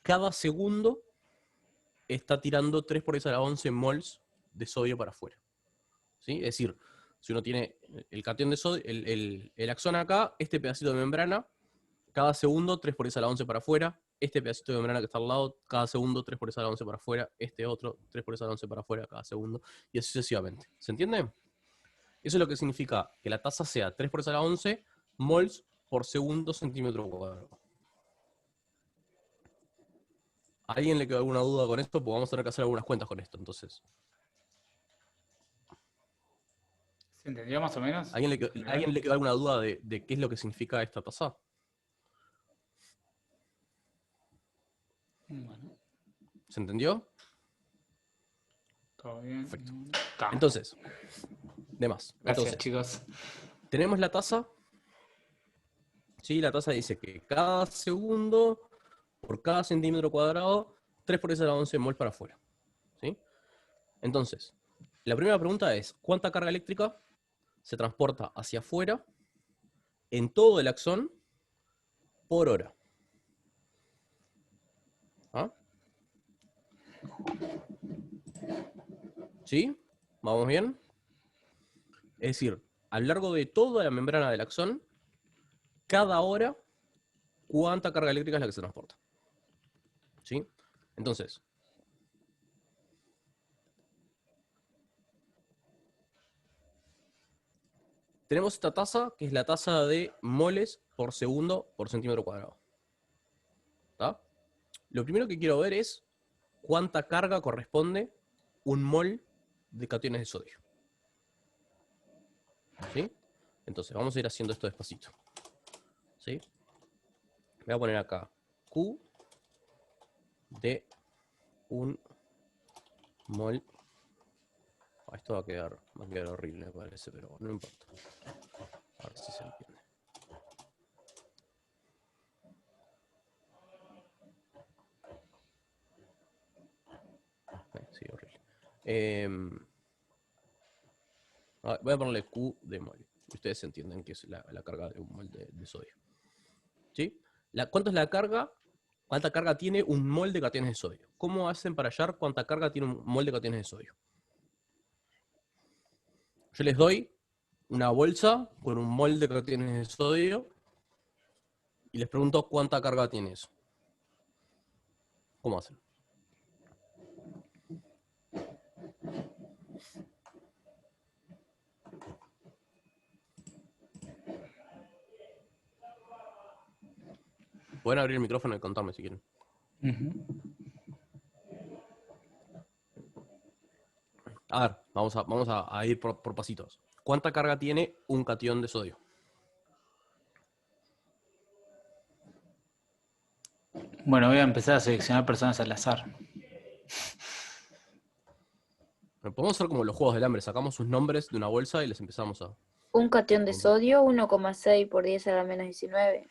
Speaker 3: cada segundo está tirando 3 por 10 a la 11 mols de sodio para afuera. ¿Sí? Es decir, si uno tiene el catión de sodio, el axón acá, este pedacito de membrana, cada segundo 3 por 10 a la 11 para afuera, este pedacito de membrana que está al lado, cada segundo 3 por 10 a la 11 para afuera, este otro 3 por 10 a la 11 para afuera cada segundo, y así sucesivamente. ¿Se entiende? Eso es lo que significa que la tasa sea 3 por 10 a la 11 mols por segundo centímetro cuadrado. ¿A alguien le quedó alguna duda con esto? Porque vamos a tener que hacer algunas cuentas con esto, entonces.
Speaker 1: ¿Se entendió más o menos?
Speaker 3: ¿A alguien le quedó alguna duda de qué es lo que significa esta tasa?
Speaker 1: Bueno,
Speaker 3: ¿Se entendió?
Speaker 1: todo bien.
Speaker 3: Perfecto.
Speaker 1: Está.
Speaker 3: Entonces, de más.
Speaker 1: Gracias,
Speaker 3: Entonces,
Speaker 1: chicos.
Speaker 3: tenemos la tasa. Sí, la tasa dice que cada segundo, por cada centímetro cuadrado, 3 por 10 a la 11 mol para afuera. ¿Sí? Entonces, la primera pregunta es, ¿cuánta carga eléctrica se transporta hacia afuera en todo el axón por hora? ¿Ah? ¿Sí? ¿Vamos bien? Es decir, a lo largo de toda la membrana del axón, cada hora, ¿cuánta carga eléctrica es la que se transporta? ¿Sí? Entonces, tenemos esta tasa, que es la tasa de moles por segundo por centímetro cuadrado. ¿Está? Lo primero que quiero ver es cuánta carga corresponde un mol de cationes de sodio. ¿Sí? Entonces, vamos a ir haciendo esto despacito. ¿Sí? Voy a poner acá Q de un mol. Esto va a quedar horrible, me parece, pero no importa. A ver si se entiende. Sí, horrible. Voy a ponerle Q de mol. Ustedes entienden que es la carga de un mol de sodio. ¿Sí? ¿Cuánto es la carga? ¿Cuánta carga tiene un mol de cationes de sodio? ¿Cómo hacen para hallar cuánta carga tiene un mol de cationes de sodio? Yo les doy una bolsa con un mol de cationes de sodio y les pregunto cuánta carga tiene eso. ¿Cómo hacen? Pueden abrir el micrófono y contarme si quieren. A ver, vamos a ir por pasitos. ¿Cuánta carga tiene un catión de sodio?
Speaker 1: Bueno, voy a empezar a seleccionar personas al azar.
Speaker 3: Podemos hacer como los juegos del hambre. Sacamos sus nombres de una bolsa y les empezamos a...
Speaker 8: Un catión de sodio, 1,6 por 10 a la menos 19.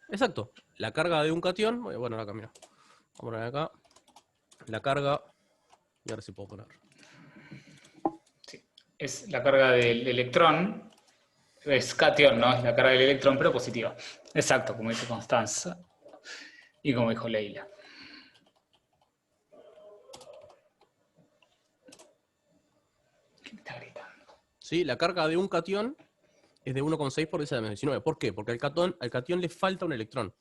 Speaker 3: Exacto. La carga de un catión... Bueno, acá, mira. Vamos a poner acá. La carga... Y ahora sí puedo poner.
Speaker 1: Sí. Es la carga del electrón. Es catión, ¿no? Es la carga del electrón, pero positiva. Exacto, como dice Constanza. Y como dijo Leila. ¿Quién está gritando?
Speaker 3: Sí, la carga de un catión es de 1,6 por 10 a la menos 19. ¿Por qué? Porque al catión le falta un electrón.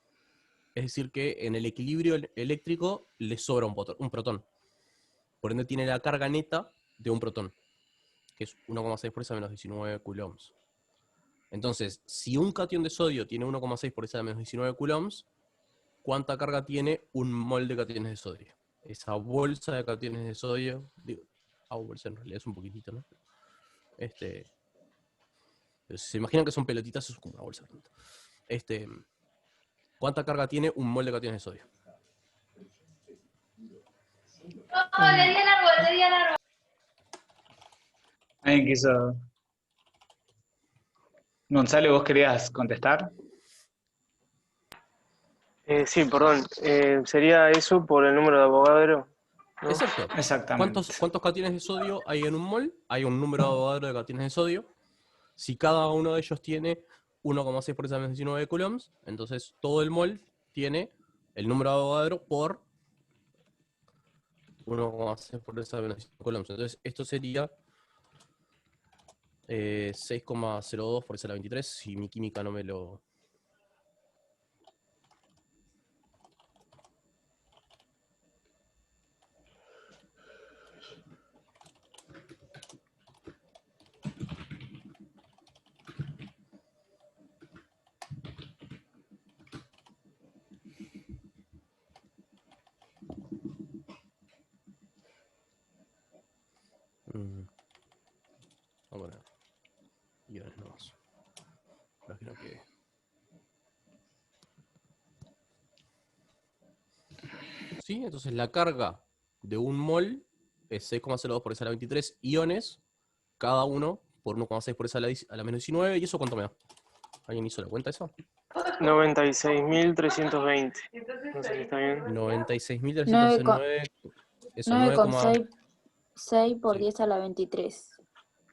Speaker 3: Es decir, que en el equilibrio eléctrico le sobra un protón. Por ende tiene la carga neta de un protón. que es 1,6 por 10 a menos 19 coulombs. Entonces, si un catión de sodio tiene 1,6 por 10 a la menos 19 coulombs, ¿cuánta carga tiene un mol de cationes de sodio? Esa bolsa de cationes de sodio, digo, bolsa en realidad es un poquitito, ¿no? Pero si se imaginan que son pelotitas, eso es como una bolsa. ¿Cuánta carga tiene un mol de cationes de sodio?
Speaker 1: ¿Alguien quiso? Gonzalo, ¿vos querías contestar?
Speaker 7: Sí, perdón. Sería eso por el número de Avogadro, ¿no?
Speaker 3: Exacto.
Speaker 1: Exactamente.
Speaker 3: ¿Cuántos cationes de sodio hay en un mol? Hay un número de Avogadro de cationes de sodio. Si cada uno de ellos tiene 1,6 por 10 a la menos 19 coulombs, entonces todo el mol tiene el número de Avogadro por 1,6 por 10 a la menos 19 coulombs. Entonces esto sería 6,02 por 10 a la 23, si mi química no me lo... Vamos a poner iones nomás. Imagino que... ¿Sí? Entonces la carga de un mol es 6,02 por 10 a la 23 iones, cada uno por 1,6 por 10 a la menos 19, ¿y eso cuánto me da? ¿Alguien hizo la cuenta eso?
Speaker 7: 96.320. No sé si está bien.
Speaker 3: 96.309, eso,
Speaker 8: 9,6 por
Speaker 3: sí.
Speaker 8: 10 a la 23.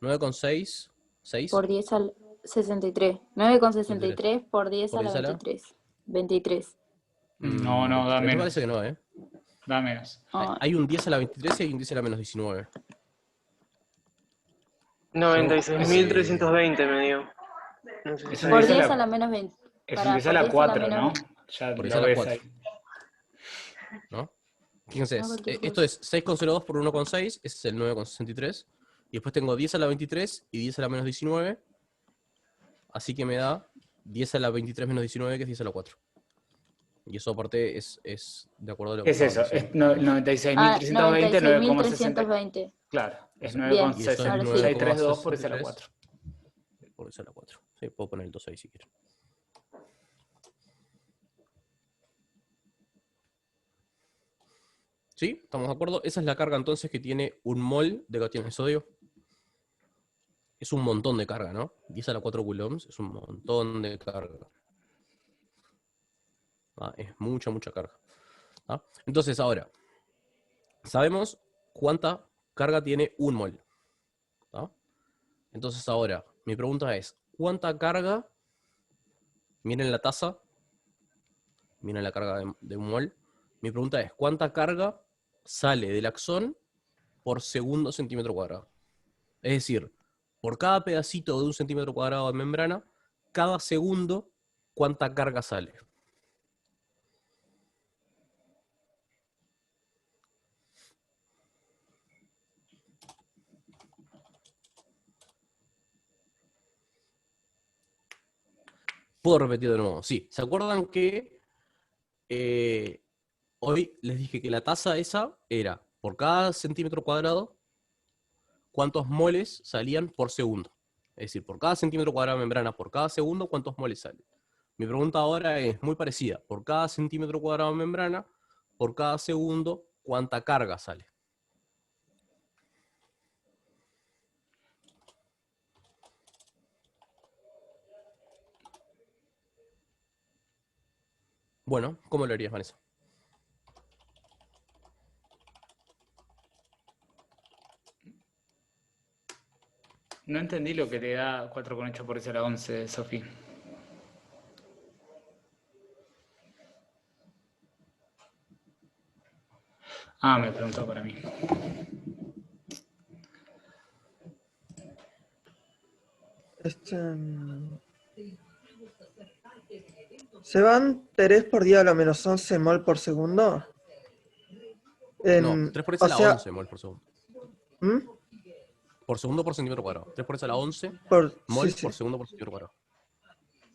Speaker 3: 9,6, 6,
Speaker 8: Por 10 al 63. 9,63 por 10
Speaker 3: por
Speaker 8: a la
Speaker 3: 10 a la...
Speaker 8: 23. 23.
Speaker 1: No, da
Speaker 3: 23. Me
Speaker 1: menos.
Speaker 3: parece que no, ¿eh?
Speaker 1: Da menos.
Speaker 3: Hay un 10 a la 23 y hay un 10 a la menos 19.
Speaker 7: 96.320 me dio. No sé si
Speaker 1: Es
Speaker 7: está
Speaker 1: un
Speaker 8: Por
Speaker 1: 10
Speaker 8: 10 a la menos 20.
Speaker 1: Es un 10 a la 4, ¿no? Ya
Speaker 3: Por 10
Speaker 1: lo
Speaker 3: a la
Speaker 1: ves
Speaker 3: 4.
Speaker 1: ahí.
Speaker 3: ¿No? Fíjense,
Speaker 8: No, cualquier
Speaker 3: esto
Speaker 8: cosa.
Speaker 3: es 6,02 por 1,6, ese es el 9,63. Y después tengo 10 a la 23 y 10 a la menos 19. Así que me da 10 a la 23 menos 19, que es 10 a la 4. Y eso aparte es de acuerdo a lo
Speaker 1: ¿Qué
Speaker 3: que
Speaker 1: es eso?
Speaker 3: estaba
Speaker 1: Es
Speaker 3: diciendo.
Speaker 1: 96.320, 9,60.
Speaker 8: 96.320.
Speaker 1: Claro, es
Speaker 8: Bien,
Speaker 3: Y eso es
Speaker 8: ahora sí.
Speaker 1: 9,632 por 10 a la
Speaker 3: 9,63
Speaker 1: 4.
Speaker 3: por 10 a la 4. Sí, puedo poner el 2 ahí si quiero. ¿Sí? ¿Estamos de acuerdo? Esa es la carga entonces que tiene un mol de cationes de sodio. Es un montón de carga, ¿no? 10 a la 4 coulombs es un montón de carga. Es mucha carga. ¿Ah? Entonces ahora, sabemos cuánta carga tiene un mol. ¿Ah? Entonces ahora, mi pregunta es, ¿cuánta carga? Miren la tasa. Miren la carga de un mol. Mi pregunta es, ¿cuánta carga sale del axón por segundo centímetro cuadrado? Es decir, por cada pedacito de 1 centímetro cuadrado de membrana, cada segundo, ¿cuánta carga sale? Puedo repetir de nuevo. Sí, ¿se acuerdan que hoy les dije que la tasa esa era por cada centímetro cuadrado cuántos moles salían por segundo? Es decir, por cada centímetro cuadrado de membrana, por cada segundo, ¿cuántos moles salen? Mi pregunta ahora es muy parecida. Por cada centímetro cuadrado de membrana, por cada segundo, ¿cuánta carga sale? Bueno, ¿cómo lo harías, Vanessa?
Speaker 1: No entendí lo que te da 4,8 por 10 a la 11, Sofi. Me preguntó para mí.
Speaker 9: ¿Se van 3 por 10 a la menos 11 mol por segundo?
Speaker 3: No, 3 por 10 a la 11 mol por segundo.
Speaker 9: ¿Mm?
Speaker 3: Por segundo por centímetro cuadrado. 3 por 10 a la 11
Speaker 9: Por,
Speaker 3: mol
Speaker 9: sí,
Speaker 3: por
Speaker 9: sí.
Speaker 3: segundo por centímetro cuadrado.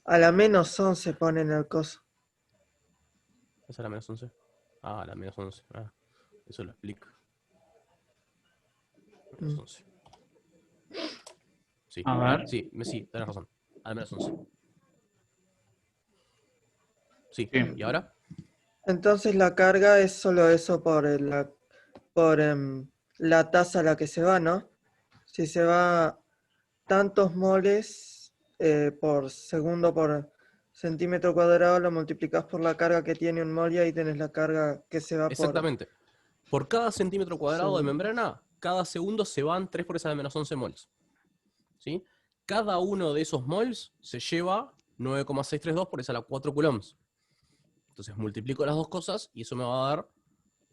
Speaker 9: A la -11 ponen el coso.
Speaker 3: ¿Esa es la menos 11? Ah, la menos 11. Ah, eso lo explica. Menos
Speaker 9: Mm.
Speaker 3: 11. Sí,
Speaker 1: A ver.
Speaker 3: sí, sí, tenés razón. A la menos 11. Sí,
Speaker 1: Sí.
Speaker 3: ¿y ahora?
Speaker 9: Entonces la carga es solo eso por la tasa a la que se va, ¿no? Si se va tantos moles por segundo por centímetro cuadrado, lo multiplicas por la carga que tiene un mol y ahí tenés la carga que se va por
Speaker 3: Exactamente. Por cada centímetro cuadrado de
Speaker 9: segundo.
Speaker 3: membrana, cada segundo se van 3 por esa de menos 11 mols. ¿Sí? Cada uno de esos mols se lleva 9,632 por esa a la 4 coulombs. Entonces multiplico las dos cosas y eso me va a dar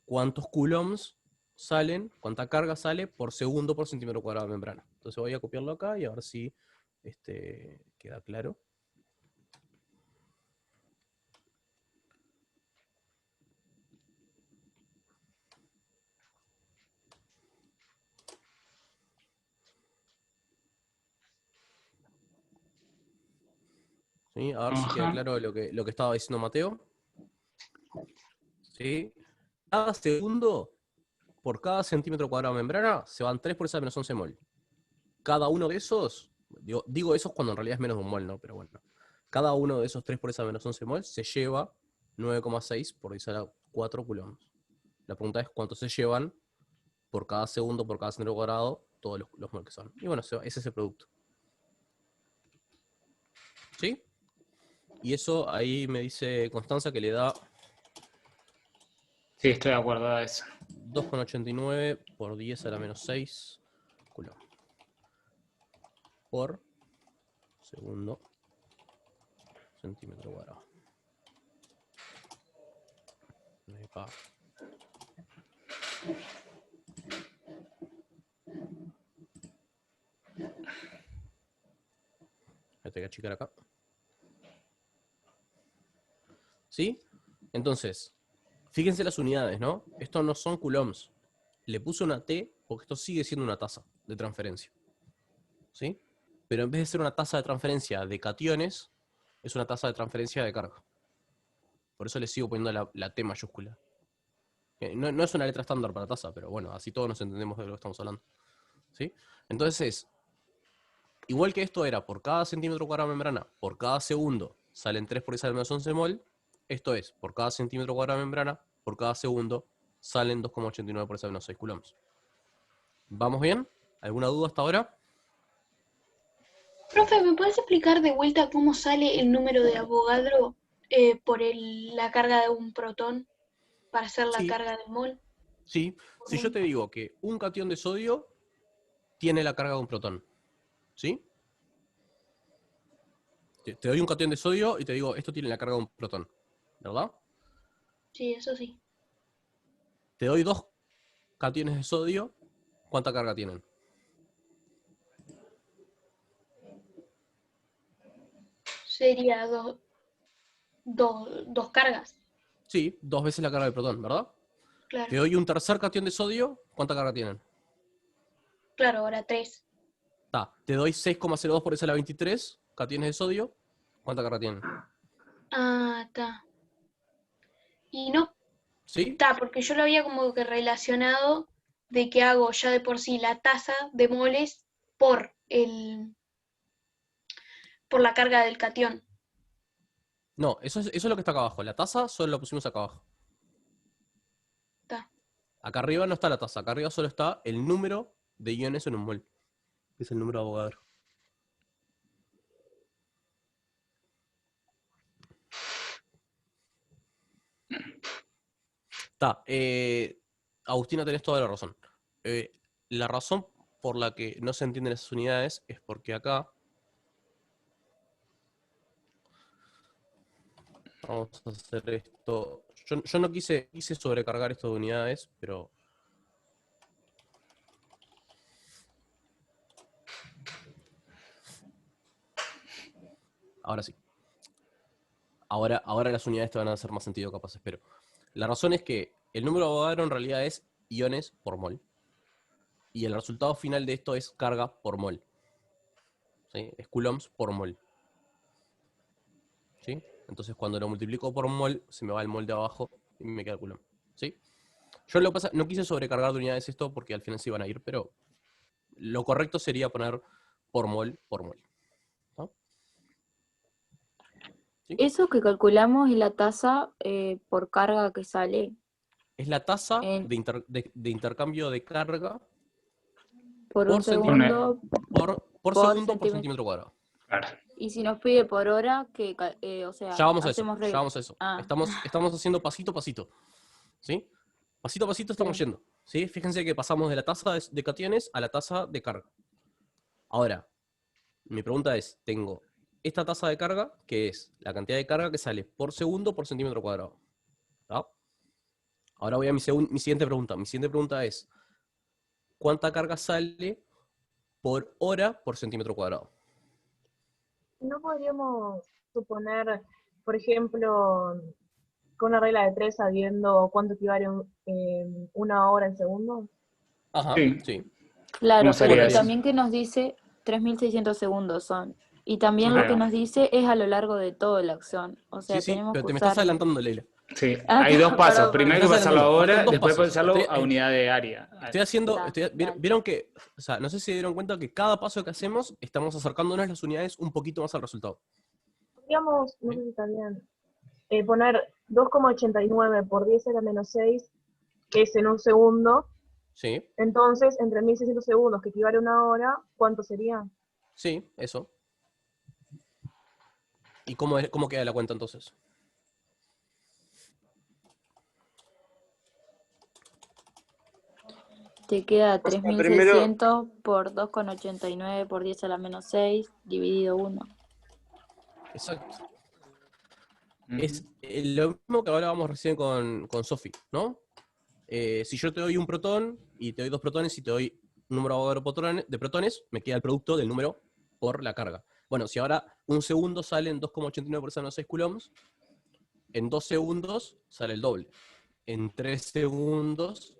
Speaker 3: cuántos coulombs salen, cuánta carga sale por segundo por centímetro cuadrado de membrana. Entonces voy a copiarlo acá y a ver si queda claro. ¿Sí? A ver si queda
Speaker 1: Ajá.
Speaker 3: claro lo que estaba diciendo Mateo. ¿Sí? Cada segundo, por cada centímetro cuadrado de membrana, se van 3 por esa menos 11 mol. Cada uno de esos, digo esos cuando en realidad es menos de un mol, ¿no? Pero bueno. Cada uno de esos 3 por esa menos 11 mol se lleva 9,6 por 10 a la 4 coulombs. La pregunta es cuánto se llevan por cada segundo, por cada centímetro cuadrado, todos los mol que son. Y bueno, ese es el producto. ¿Sí? Y eso ahí me dice Constanza que le da
Speaker 1: Sí, estoy de acuerdo a eso.
Speaker 3: 2,89 por 10 a la menos 6 coulomb. Por segundo centímetro cuadrado. Epa. Voy a achicar acá. ¿Sí? Entonces, fíjense las unidades, ¿no? Estos no son coulombs. Le puse una T porque esto sigue siendo una tasa de transferencia. ¿Sí? Pero en vez de ser una tasa de transferencia de cationes, es una tasa de transferencia de carga. Por eso le sigo poniendo la T mayúscula. No es una letra estándar para tasa, pero bueno, así todos nos entendemos de lo que estamos hablando. ¿Sí? Entonces, igual que esto era por cada centímetro cuadrado de membrana, por cada segundo salen 3 por esa de menos 11 mol, esto es, por cada centímetro cuadrado de membrana, por cada segundo salen 2,89 por esa de menos 6 coulombs. ¿Vamos bien? ¿Alguna duda hasta ahora?
Speaker 5: Profe, ¿me puedes explicar de vuelta cómo sale el número de Avogadro por la carga de un protón para hacer la
Speaker 3: Sí,
Speaker 5: carga del mol?
Speaker 3: sí. Si yo te digo que un catión de sodio tiene la carga de un protón, ¿sí? Te doy un catión de sodio y te digo, esto tiene la carga de un protón, ¿verdad?
Speaker 5: Sí, eso sí.
Speaker 3: Te doy 2 cationes de sodio, ¿cuánta carga tienen?
Speaker 5: Sería dos cargas,
Speaker 3: Sí, 2 veces la carga del protón, ¿verdad?
Speaker 5: claro.
Speaker 3: Te doy un tercer catión de sodio, ¿cuánta carga tienen?
Speaker 5: Claro, ahora 3.
Speaker 3: Te doy 6,02 por esa a la 23 cationes de sodio, ¿cuánta carga tienen?
Speaker 5: Ah, está. Y no,
Speaker 3: ¿Sí?
Speaker 5: está, porque yo lo había como que relacionado de que hago ya de por sí la tasa de moles por por la carga del catión.
Speaker 3: No, eso es lo que está acá abajo. La tasa solo la pusimos acá abajo.
Speaker 5: Está.
Speaker 3: Acá arriba no está la tasa, acá arriba solo está el número de iones en un mol. Que es el número de Avogadro. Está. Agustina, tenés toda la razón. La razón por la que no se entienden esas unidades es porque acá. Vamos a hacer esto. Yo no quise sobrecargar esto de unidades, pero. Ahora sí. Ahora las unidades te van a hacer más sentido, capaz, espero. La razón es que el número de Avogadro en realidad es iones por mol. Y el resultado final de esto es carga por mol. ¿Sí? Es coulombs por mol. ¿Sí? Entonces cuando lo multiplico por mol, se me va el mol de abajo y me queda el coulomb. ¿Sí? Yo lo que pasa, no quise sobrecargar de unidades esto porque al final se iban a ir, pero lo correcto sería poner por mol, ¿no? ¿Sí?
Speaker 8: Eso que calculamos es la tasa por carga que sale
Speaker 3: Es la tasa
Speaker 8: en-
Speaker 3: de intercambio de carga
Speaker 8: por un
Speaker 3: por centímetro,
Speaker 8: segundo
Speaker 3: por
Speaker 8: por
Speaker 3: segundo por
Speaker 8: centímetro.
Speaker 3: centímetro cuadrado.
Speaker 1: Claro.
Speaker 8: Y si nos pide por hora, o sea,
Speaker 3: Ya vamos a eso,
Speaker 8: hacemos
Speaker 3: ya vamos a eso.
Speaker 8: Ah,
Speaker 3: Estamos haciendo pasito a pasito. ¿Sí? Pasito a pasito estamos
Speaker 8: sí.
Speaker 3: yendo. ¿Sí? Fíjense que pasamos de la tasa de cationes a la tasa de carga. Ahora, mi pregunta es, tengo esta tasa de carga, que es la cantidad de carga que sale por segundo por centímetro cuadrado. ¿Tá? Ahora voy a mi siguiente pregunta. Mi siguiente pregunta es, ¿cuánta carga sale por hora por centímetro cuadrado?
Speaker 10: ¿No podríamos suponer, por ejemplo, con una regla de 3 sabiendo cuánto equivale una hora en segundos?
Speaker 3: Ajá,
Speaker 1: Sí.
Speaker 3: sí.
Speaker 8: Claro,
Speaker 1: ¿Cómo sería
Speaker 8: pero
Speaker 1: eso?
Speaker 8: también que nos dice 3600 segundos son. Y también
Speaker 1: Ahí
Speaker 8: lo que
Speaker 1: va.
Speaker 8: nos dice es a lo largo de toda la acción. O sea,
Speaker 3: Sí, sí,
Speaker 8: tenemos
Speaker 3: pero
Speaker 8: que
Speaker 3: te me estás
Speaker 8: usar...
Speaker 3: adelantando, Leila.
Speaker 1: Sí,
Speaker 8: Ah,
Speaker 1: hay dos pasos.
Speaker 8: perdón,
Speaker 1: Primero hay
Speaker 3: Me
Speaker 1: que
Speaker 3: estás
Speaker 1: pasarlo
Speaker 3: adelantando.
Speaker 1: ahora,
Speaker 3: Faltan dos
Speaker 1: después
Speaker 3: pasos.
Speaker 1: pasarlo a unidad de área.
Speaker 3: Estoy haciendo,
Speaker 8: Ta, dale.
Speaker 3: vieron que, o sea, no sé si se dieron cuenta que cada paso que hacemos estamos acercándonos las unidades un poquito más al resultado.
Speaker 10: Podríamos, no sé si está bien, poner 2,89 por 10 a la menos 6, que es en un segundo.
Speaker 3: Sí,
Speaker 10: Entonces, entre 1600 segundos, que equivale a una hora, ¿cuánto sería?
Speaker 3: sí, eso. ¿Y cómo queda la cuenta entonces?
Speaker 8: Te queda
Speaker 7: O sea,
Speaker 8: 3600 por 2,89 por 10 a la menos 6 dividido 1.
Speaker 3: Exacto.
Speaker 1: Ujú.
Speaker 3: Es lo mismo que hablábamos recién con Sofi, ¿no? Si yo te doy un protón y te doy dos protones y te doy un número Avogadro de protones, me queda el producto del número por la carga. Bueno, si ahora un segundo salen 2,89 por 10 a la menos 6 coulombs, en 2 segundos sale el doble. En 3 segundos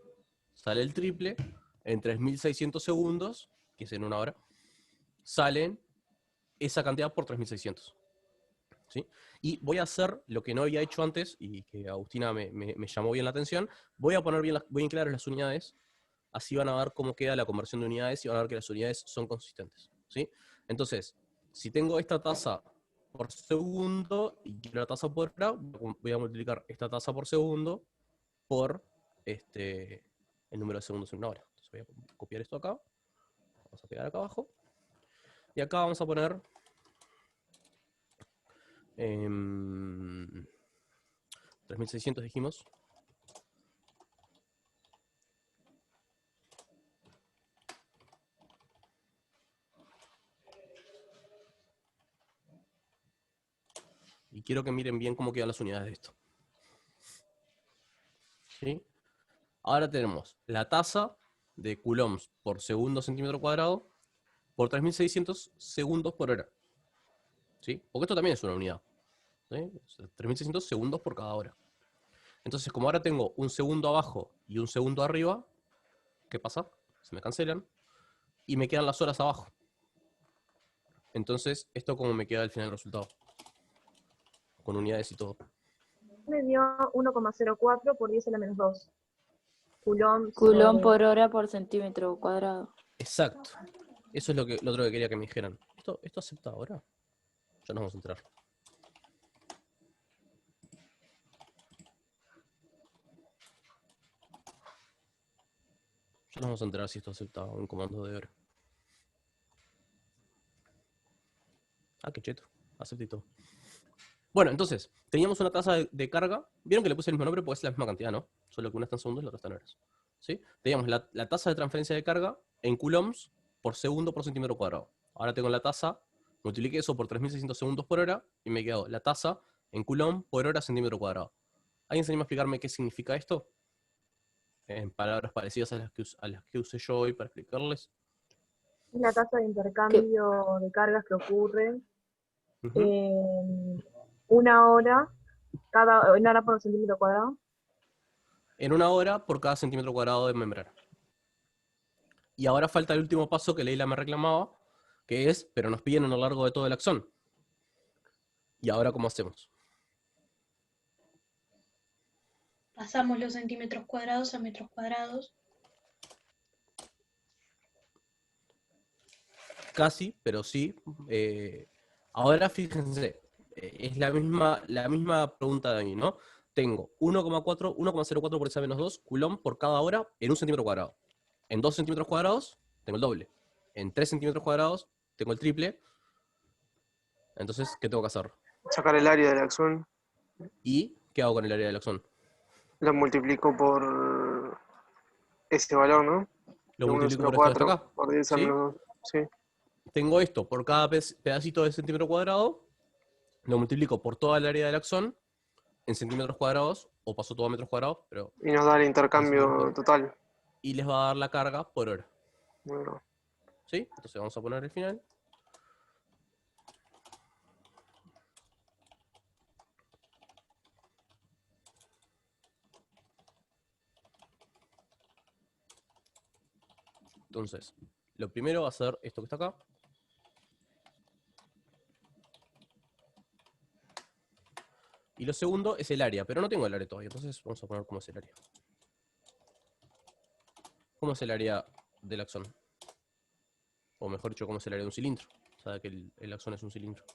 Speaker 3: sale el triple. En 3600 segundos, que es en una hora, salen esa cantidad por 3600. ¿Sí? Y voy a hacer lo que no había hecho antes y que Agustina me llamó bien la atención. Voy a poner bien claras las unidades. Así van a ver cómo queda la conversión de unidades y van a ver que las unidades son consistentes. ¿Sí? Entonces, si tengo esta tasa por segundo y quiero la tasa por hora, voy a multiplicar esta tasa por segundo por el número de segundos en una hora. Entonces voy a copiar esto acá. Vamos a pegar acá abajo. Y acá vamos a poner 3600 dijimos. Y quiero que miren bien cómo quedan las unidades de esto. ¿Sí? Ahora tenemos la tasa de coulombs por segundo centímetro cuadrado por 3600 segundos por hora. ¿Sí? Porque esto también es una unidad. ¿Sí? 3600 segundos por cada hora. Entonces, como ahora tengo un segundo abajo y un segundo arriba, ¿qué pasa? Se me cancelan y me quedan las horas abajo. Entonces, ¿esto cómo me queda al final del resultado? Con unidades y todo.
Speaker 10: Me dio 1,04 por 10 a la menos 2. Coulomb
Speaker 8: Coulomb por hora por centímetro cuadrado.
Speaker 3: Exacto. Eso es lo otro que quería que me dijeran. ¿Esto acepta ahora? Ya nos vamos a enterar. Ya nos vamos a enterar si esto acepta un comando de hora. Ah, qué cheto. Acepté todo. Bueno, entonces, teníamos una tasa de carga. Vieron que le puse el mismo nombre porque es la misma cantidad, ¿no? Solo que una está en segundos y la otra está en horas. ¿Sí? Teníamos la tasa de transferencia de carga en coulombs por segundo por centímetro cuadrado. Ahora tengo la tasa, multipliqué eso por 3600 segundos por hora y me quedó la tasa en coulomb por hora centímetro cuadrado. ¿Alguien se anima a explicarme qué significa esto? En palabras parecidas a las que usé yo hoy para explicarles.
Speaker 10: Es la tasa de intercambio de cargas que ocurre en una hora, en hora por centímetro cuadrado.
Speaker 3: En una hora por cada centímetro cuadrado de membrana. Y ahora falta el último paso que Leila me reclamaba, que es, pero nos piden a lo largo de todo el axón. ¿Y ahora cómo hacemos?
Speaker 5: Pasamos los centímetros cuadrados a metros cuadrados.
Speaker 3: Casi, pero sí. Ahora fíjense, es la misma pregunta de mí, ¿no? Tengo 1,04 por esa menos 2 coulomb por cada hora en 1 centímetro cuadrado. En 2 centímetros cuadrados tengo el doble. En 3 centímetros cuadrados tengo el triple. Entonces, ¿qué tengo que hacer?
Speaker 7: Sacar el área del axón,
Speaker 3: ¿Y qué hago con el área del axón?
Speaker 7: lo multiplico por ese valor, ¿no?
Speaker 3: Lo
Speaker 7: De
Speaker 3: multiplico por esto de
Speaker 7: 1,04
Speaker 3: acá.
Speaker 7: por 10 a
Speaker 3: ¿Sí?
Speaker 7: menos 2. Sí.
Speaker 3: Tengo esto por cada pedacito de centímetro cuadrado. Lo multiplico por toda el área del axón en centímetros cuadrados, o paso todo a metros cuadrados, pero
Speaker 7: Y nos da el
Speaker 3: en
Speaker 7: intercambio
Speaker 3: centímetros
Speaker 7: total.
Speaker 3: y les va a dar la carga por hora.
Speaker 7: Bueno,
Speaker 3: ¿Sí? Entonces vamos a poner el final. Entonces, lo primero va a ser esto que está acá. Y lo segundo es el área, pero no tengo el área todavía, entonces vamos a poner cómo es el área. ¿Cómo es el área del axón? O mejor dicho, ¿cómo es el área de un cilindro? Sabe que el axón es un cilindro.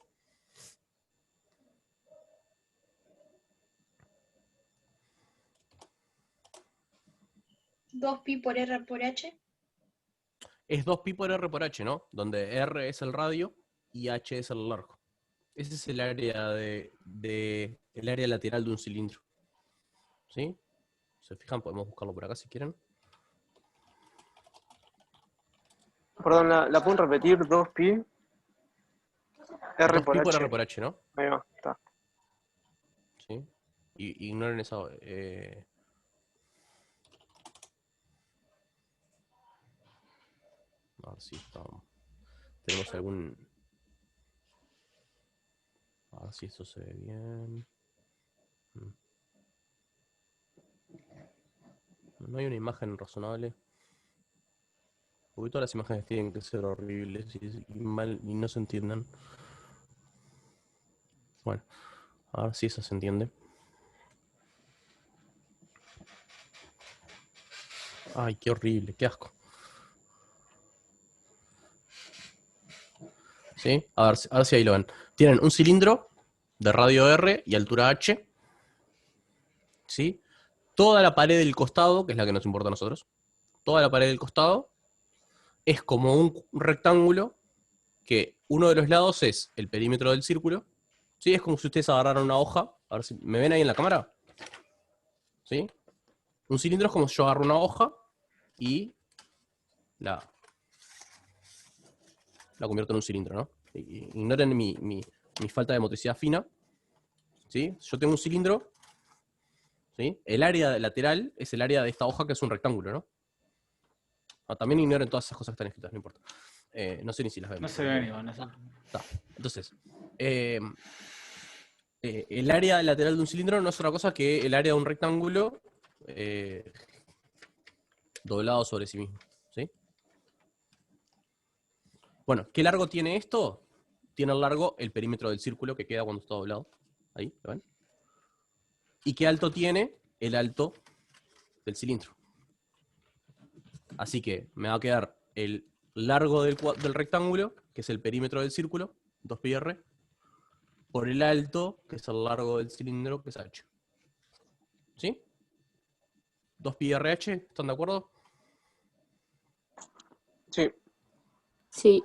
Speaker 5: ¿2 pi por R por H?
Speaker 3: Es 2pi por R por H, ¿no? Donde R es el radio y H es el largo. Ese es el área el área lateral de un cilindro. ¿Sí? ¿Se fijan? Podemos buscarlo por acá si quieren.
Speaker 7: perdón, ¿la pueden repetir? 2pi R por
Speaker 3: 2pi por
Speaker 7: H.
Speaker 3: R por H, ¿no?
Speaker 7: Ahí va, está.
Speaker 3: ¿Sí? Ignoren esa... A ver si tenemos algún... A ver si esto se ve bien. No hay una imagen razonable. Porque todas las imágenes tienen que ser horribles y no se entiendan. Bueno, a ver si eso se entiende. Ay, qué horrible, qué asco. ¿Sí? A ver si ahí lo ven. Tienen un cilindro de radio R y altura H. ¿Sí? Toda la pared del costado, que es la que nos importa a nosotros, toda la pared del costado es como un rectángulo que uno de los lados es el perímetro del círculo. ¿Sí? Es como si ustedes agarraran una hoja. A ver si me ven ahí en la cámara. ¿Sí? Un cilindro es como si yo agarro una hoja y la convierto en un cilindro, ¿no? Ignoren mi falta de motricidad fina. ¿Sí? Yo tengo un cilindro. ¿Sí? El área lateral es el área de esta hoja que es un rectángulo, ¿no? También ignoren todas esas cosas que están escritas, no importa. No sé ni si las ven.
Speaker 1: No se ven, Iván.
Speaker 3: Entonces, el área lateral de un cilindro no es otra cosa que el área de un rectángulo doblado sobre sí mismo. ¿Sí? Bueno, ¿qué largo tiene esto? Tiene el largo el perímetro del círculo que queda cuando está doblado. Ahí, ¿lo ven? ¿Y qué alto tiene? El alto del cilindro. Así que me va a quedar el largo del rectángulo, que es el perímetro del círculo, 2πr, por el alto, que es el largo del cilindro, que es h. ¿Sí? 2πrh, ¿están de acuerdo?
Speaker 7: Sí.
Speaker 8: Sí.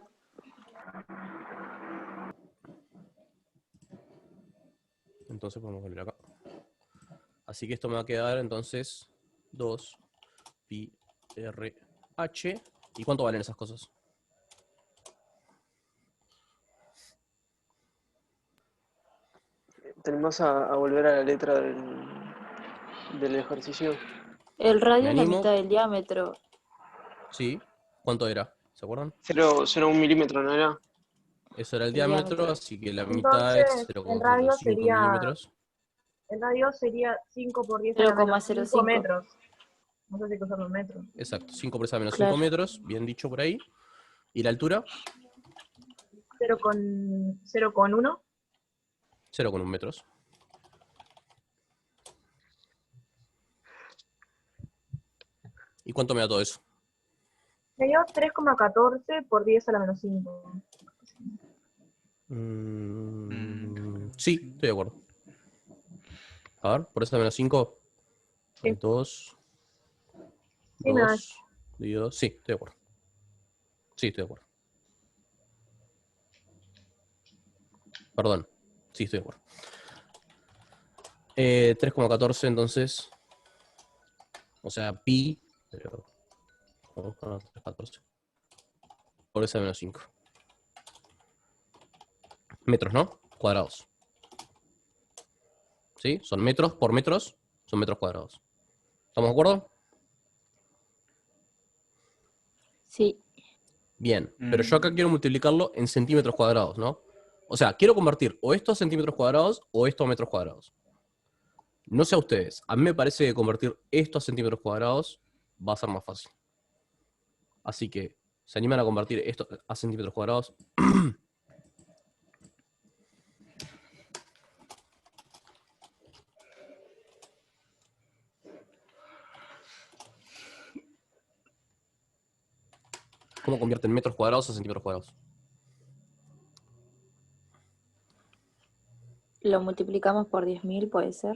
Speaker 3: Entonces podemos volver acá. Así que esto me va a quedar entonces 2πrh. ¿Y cuánto valen esas cosas?
Speaker 7: Tenemos a volver a la letra del ejercicio.
Speaker 8: El radio
Speaker 3: ¿Me
Speaker 8: es la
Speaker 3: animo?
Speaker 8: mitad del diámetro.
Speaker 3: Sí. ¿Cuánto era? ¿Se acuerdan?
Speaker 7: 0,1 milímetro, ¿no era?
Speaker 3: Eso era el
Speaker 8: El
Speaker 3: diámetro,
Speaker 8: diámetro.
Speaker 3: así que la mitad es
Speaker 10: Entonces, el radio
Speaker 3: 0,05 milímetros.
Speaker 10: el radio sería 5 por 10 a la menos 5
Speaker 8: 0,05.
Speaker 10: metros. No sé si hay que usarlo en metro.
Speaker 3: Exacto, 5 por 10 a la menos
Speaker 8: Claro.
Speaker 3: 5 metros, bien dicho por ahí. ¿Y la altura?
Speaker 10: 0,1.
Speaker 3: 0,1 metros. ¿Y cuánto me da todo eso?
Speaker 10: Me dio 3,14 por 10 a la menos 5.
Speaker 3: Sí, estoy de acuerdo. A ver, por eso menos 5.
Speaker 10: Sí.
Speaker 3: 2.
Speaker 10: Sí, me da.
Speaker 3: 2. Dividido 2. Sí, estoy de acuerdo. Sí, estoy de acuerdo. Perdón. Sí, estoy de acuerdo. 3,14 entonces. O sea, pi. Pero. 3,14. Por esa menos 5. Metros, ¿no? Cuadrados. ¿Sí? Son metros por metros. Son metros cuadrados. ¿Estamos de acuerdo?
Speaker 8: Sí.
Speaker 3: Bien. Pero yo acá quiero multiplicarlo en centímetros cuadrados, ¿no? O sea, quiero convertir o esto a centímetros cuadrados o esto a metros cuadrados. No sé a ustedes. A mí me parece que convertir esto a centímetros cuadrados va a ser más fácil. Así que, ¿se animan a convertir esto a centímetros cuadrados? ¿Cómo convierten metros cuadrados a centímetros cuadrados?
Speaker 8: Lo multiplicamos por 10.000, ¿puede ser?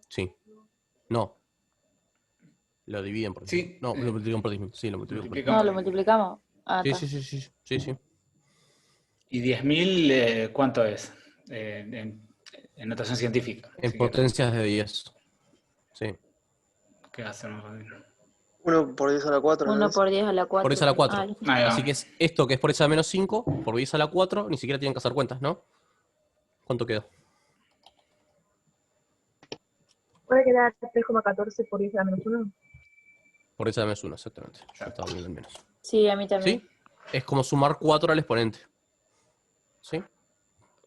Speaker 3: Sí. No. Lo dividen por 10.000.
Speaker 1: Sí.
Speaker 3: No, lo multiplican por 10.000. Sí, lo multiplican por 10.000.
Speaker 8: No, lo multiplicamos. Ah,
Speaker 3: Sí,
Speaker 8: está.
Speaker 3: sí.
Speaker 1: ¿Y 10.000 cuánto es? En notación científica.
Speaker 3: En
Speaker 1: si quieres.
Speaker 3: potencias de 10. Sí.
Speaker 1: ¿Qué hacemos?
Speaker 7: 1 por 10 a la 4,
Speaker 8: 1 por 10 a la 4.
Speaker 3: Por 10 a la 4.
Speaker 1: Ahí va.
Speaker 3: Así que es esto que es por 10 a la menos 5, por 10 a la 4, ni siquiera tienen que hacer cuentas, ¿no? ¿Cuánto quedó?
Speaker 10: ¿Puede quedar 3,14 por 10 a la menos 1?
Speaker 3: Por 10 a la menos 1, exactamente. Yo estaba viendo el menos.
Speaker 8: Sí, a mí también.
Speaker 3: ¿Sí? Es como sumar 4 al exponente. ¿Sí?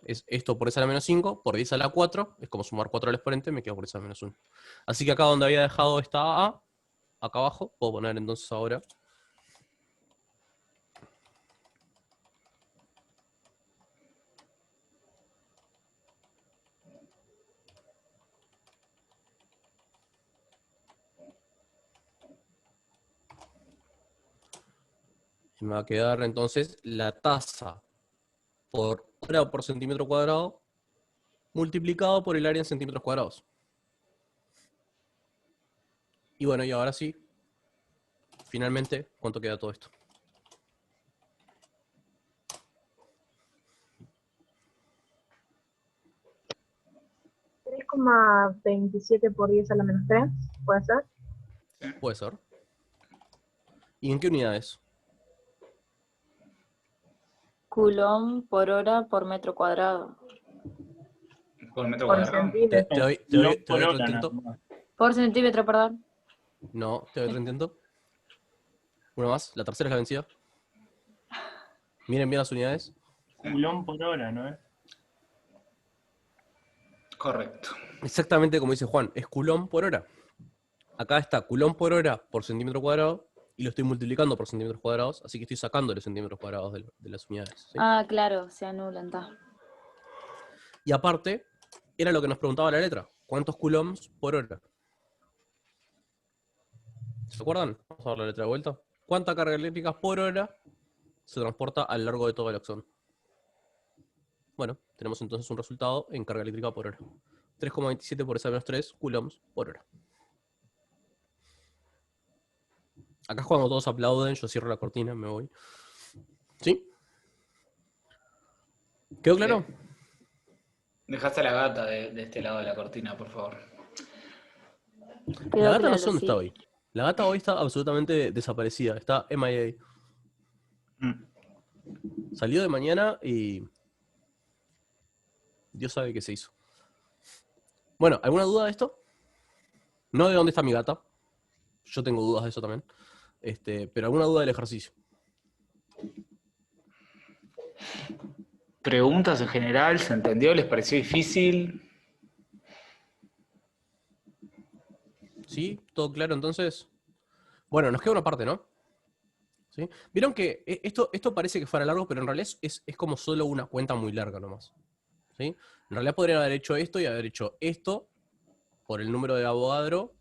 Speaker 3: Es esto por 10 a la menos 5, por 10 a la 4, es como sumar 4 al exponente, me quedo por 10 a la menos 1. Así que acá donde había dejado esta A, acá abajo, puedo poner entonces ahora. Y me va a quedar entonces la tasa por hora por centímetro cuadrado multiplicado por el área en centímetros cuadrados. Y bueno, y ahora sí, finalmente, ¿cuánto queda todo esto?
Speaker 10: ¿3,27 por 10 a la menos 3? ¿Puede ser?
Speaker 3: Puede ser. ¿Y en qué unidades?
Speaker 8: Coulomb por hora por metro cuadrado.
Speaker 1: Por metro
Speaker 10: Por
Speaker 1: cuadrado.
Speaker 10: centímetro.
Speaker 3: ¿Te doy
Speaker 6: No
Speaker 3: otro
Speaker 6: por hora,
Speaker 3: intento?
Speaker 6: nada más.
Speaker 8: Por centímetro, perdón.
Speaker 3: No, te doy otro intento. Una más, la tercera es la vencida. Miren bien las unidades.
Speaker 6: Coulomb por hora, ¿no es?
Speaker 1: Correcto.
Speaker 3: Exactamente como dice Juan, es Coulomb por hora. Acá está Coulomb por hora por centímetro cuadrado y lo estoy multiplicando por centímetros cuadrados, así que estoy sacando los centímetros cuadrados de las unidades. ¿Sí?
Speaker 8: Ah, claro, se anulan, está.
Speaker 3: Y aparte, era lo que nos preguntaba la letra. ¿Cuántos coulombs por hora? ¿Se acuerdan? Vamos a ver la letra de vuelta. ¿Cuánta carga eléctrica por hora se transporta a lo largo de todo el axón? Bueno, tenemos entonces un resultado en carga eléctrica por hora. 3,27 por esa menos 3 coulombs por hora. Acá cuando todos aplauden, yo cierro la cortina, me voy. ¿Sí? ¿Quedó claro?
Speaker 1: Dejaste a la gata de este lado de la cortina, por favor.
Speaker 8: Quedó
Speaker 3: La gata
Speaker 8: claro,
Speaker 3: no sé dónde
Speaker 8: sí.
Speaker 3: está hoy. La gata hoy está absolutamente desaparecida. Está MIA. Salió de mañana y Dios sabe qué se hizo. Bueno, ¿alguna duda de esto? No de dónde está mi gata. Yo tengo dudas de eso también. Pero ¿alguna duda del ejercicio?
Speaker 1: Preguntas en general, ¿se entendió? ¿Les pareció difícil?
Speaker 3: ¿Sí? ¿Todo claro entonces? Bueno, nos queda una parte, ¿no? ¿Sí? Vieron que esto parece que fuera largo, pero en realidad es como solo una cuenta muy larga nomás. ¿Sí? En realidad podrían haber hecho esto y haber hecho esto por el número de Avogadro,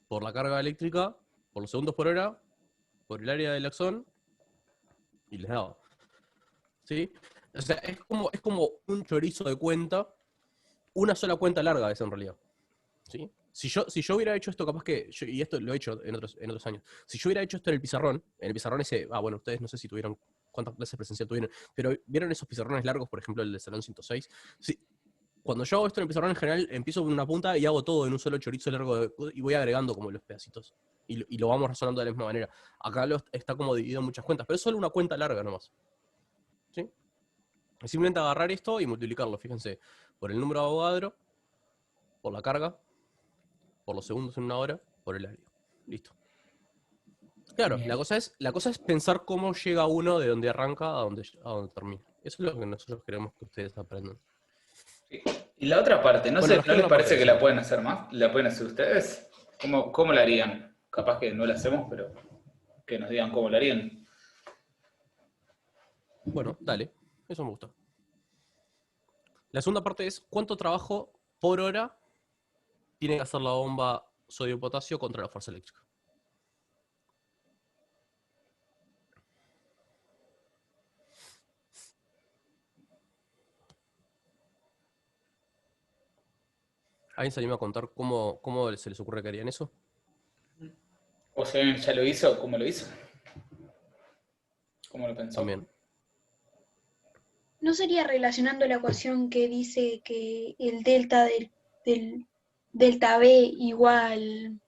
Speaker 3: por la carga eléctrica, por los segundos por hora, por el área del axón, y les daba. ¿Sí? O sea, es como un chorizo de cuenta, una sola cuenta larga es en realidad. ¿Sí? Si yo hubiera hecho esto, capaz que, y esto lo he hecho en otros años, si yo hubiera hecho esto en el pizarrón ese, bueno, ustedes no sé si tuvieron, cuántas clases presencial tuvieron, pero ¿vieron esos pizarrones largos, por ejemplo, el del Salón 106? Sí. Cuando yo hago esto en el pizarrón, en general, empiezo con una punta y hago todo en un solo chorizo largo y voy agregando como los pedacitos. Y lo vamos razonando de la misma manera. Acá está como dividido en muchas cuentas, pero es solo una cuenta larga nomás. ¿Sí? Es simplemente agarrar esto y multiplicarlo, fíjense, por el número de Avogadro, por la carga, por los segundos en una hora, por el área. Listo. Claro,
Speaker 1: Bien.
Speaker 3: la cosa es pensar cómo llega uno de donde arranca a donde termina. Eso es lo que nosotros queremos que ustedes aprendan.
Speaker 1: Sí. Y la otra parte, no
Speaker 3: Bueno,
Speaker 1: sé,
Speaker 3: nos
Speaker 1: ¿no
Speaker 3: queda
Speaker 1: les
Speaker 3: una parte
Speaker 1: parece
Speaker 3: de
Speaker 1: que
Speaker 3: eso.
Speaker 1: la pueden hacer más? ¿La pueden hacer ustedes? ¿Cómo la harían? Capaz que no la hacemos, pero que nos digan cómo la harían.
Speaker 3: Bueno, dale. Eso me gusta. La segunda parte es cuánto trabajo por hora tiene que hacer la bomba sodio-potasio contra la fuerza eléctrica. ¿Alguien se anima a contar cómo se les ocurre que harían eso?
Speaker 1: ¿O sea, ya lo hizo? ¿Cómo lo hizo? ¿Cómo lo pensó?
Speaker 3: También.
Speaker 5: ¿No sería relacionando la ecuación que dice que el delta del delta B igual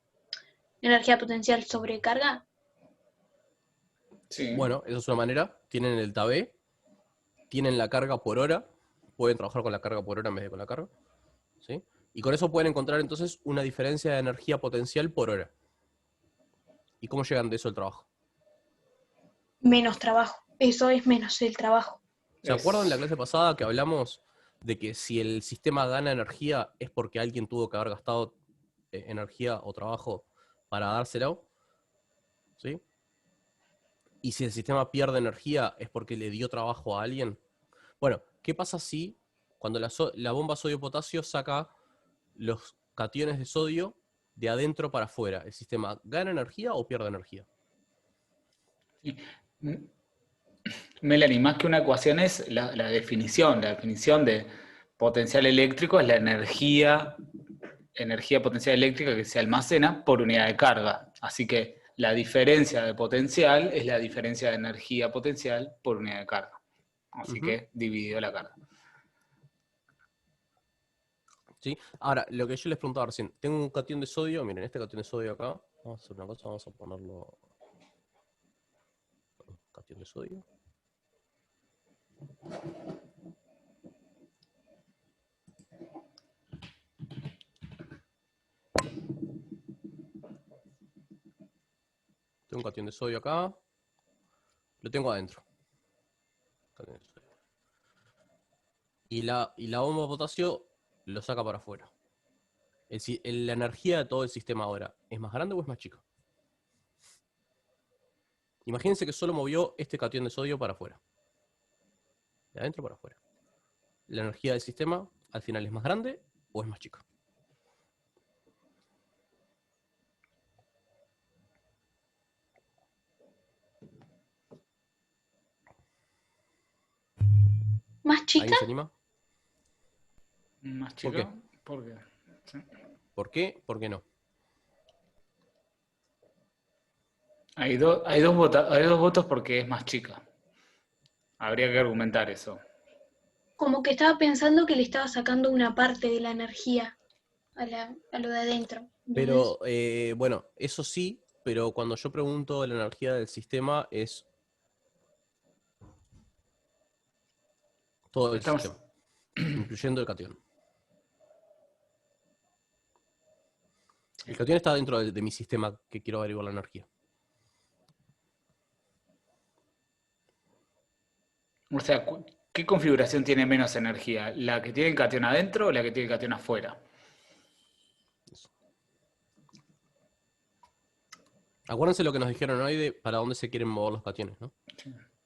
Speaker 5: energía potencial sobre carga?
Speaker 1: Sí.
Speaker 3: Bueno, esa es una manera. Tienen el tabé, tienen la carga por hora, pueden trabajar con la carga por hora en vez de con la carga. ¿Sí? Y con eso pueden encontrar entonces una diferencia de energía potencial por hora. ¿Y cómo llegan de eso al trabajo?
Speaker 5: Menos trabajo. Eso es menos el trabajo.
Speaker 3: ¿Se acuerdan en la clase pasada que hablamos de que si el sistema gana energía es porque alguien tuvo que haber gastado energía o trabajo para dárselo? ¿Sí? Y si el sistema pierde energía es porque le dio trabajo a alguien. Bueno, ¿qué pasa si cuando la bomba sodio-potasio saca los cationes de sodio de adentro para afuera? ¿El sistema gana energía o pierde energía?
Speaker 1: Sí. Melanie, más que una ecuación es la definición. La definición de potencial eléctrico es la energía potencial eléctrica que se almacena por unidad de carga. Así que la diferencia de potencial es la diferencia de energía potencial por unidad de carga. Así que dividido la carga.
Speaker 3: ¿Sí? Ahora, lo que yo les preguntaba recién, tengo un catión de sodio, miren, este catión de sodio acá, vamos a hacer una cosa, vamos a ponerlo, catión de sodio. Tengo un catión de sodio acá, lo tengo adentro. Y la bomba de potasio lo saca para afuera. La energía de todo el sistema ahora, ¿es más grande o es más chica? Imagínense que solo movió este catión de sodio para afuera. De adentro para afuera. ¿La energía del sistema al final es más grande o es más chica?
Speaker 5: ¿Más chica?
Speaker 3: ¿Alguien se anima?
Speaker 1: ¿Más
Speaker 3: ¿Por
Speaker 1: chica?
Speaker 3: qué?
Speaker 1: ¿Por qué? Sí.
Speaker 3: ¿Por qué? ¿Por qué no?
Speaker 1: Hay dos votos porque es más chica. Habría que argumentar eso.
Speaker 5: Como que estaba pensando que le estaba sacando una parte de la energía a lo de adentro.
Speaker 3: Pero, bueno, eso sí, pero cuando yo pregunto la energía del sistema es todo el sistema, incluyendo el catión. El catión está dentro de mi sistema que quiero averiguar la energía.
Speaker 1: O sea, ¿qué configuración tiene menos energía? ¿La que tiene el catión adentro o la que tiene el catión afuera?
Speaker 3: Acuérdense lo que nos dijeron hoy de para dónde se quieren mover los cationes, ¿no?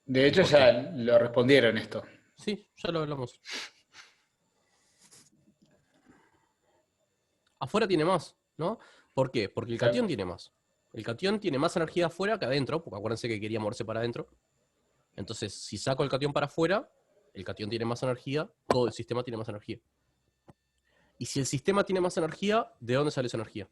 Speaker 1: De hecho,
Speaker 3: ¿Por
Speaker 1: ya
Speaker 3: qué?
Speaker 1: lo respondieron esto.
Speaker 3: Sí, ya lo hablamos. Afuera tiene más, ¿no? ¿Por qué? Porque el
Speaker 1: Claro.
Speaker 3: catión tiene más. El catión tiene más energía afuera que adentro, porque acuérdense que quería moverse para adentro. Entonces, si saco el catión para afuera, el catión tiene más energía, todo el sistema tiene más energía. Y si el sistema tiene más energía, ¿de dónde sale esa energía?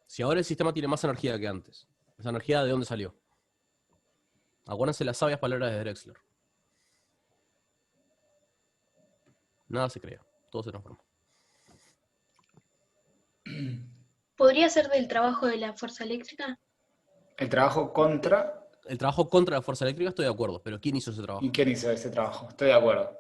Speaker 3: Si ahora el sistema tiene más energía que antes, ¿esa energía de dónde salió? Acuérdense las sabias palabras de Drexler. Nada se crea, todo se transforma.
Speaker 5: ¿Podría ser del trabajo de la fuerza eléctrica?
Speaker 1: El trabajo contra...
Speaker 3: El trabajo contra la fuerza eléctrica estoy de acuerdo, pero ¿quién hizo ese trabajo?
Speaker 1: ¿Y quién hizo ese trabajo? Estoy de acuerdo.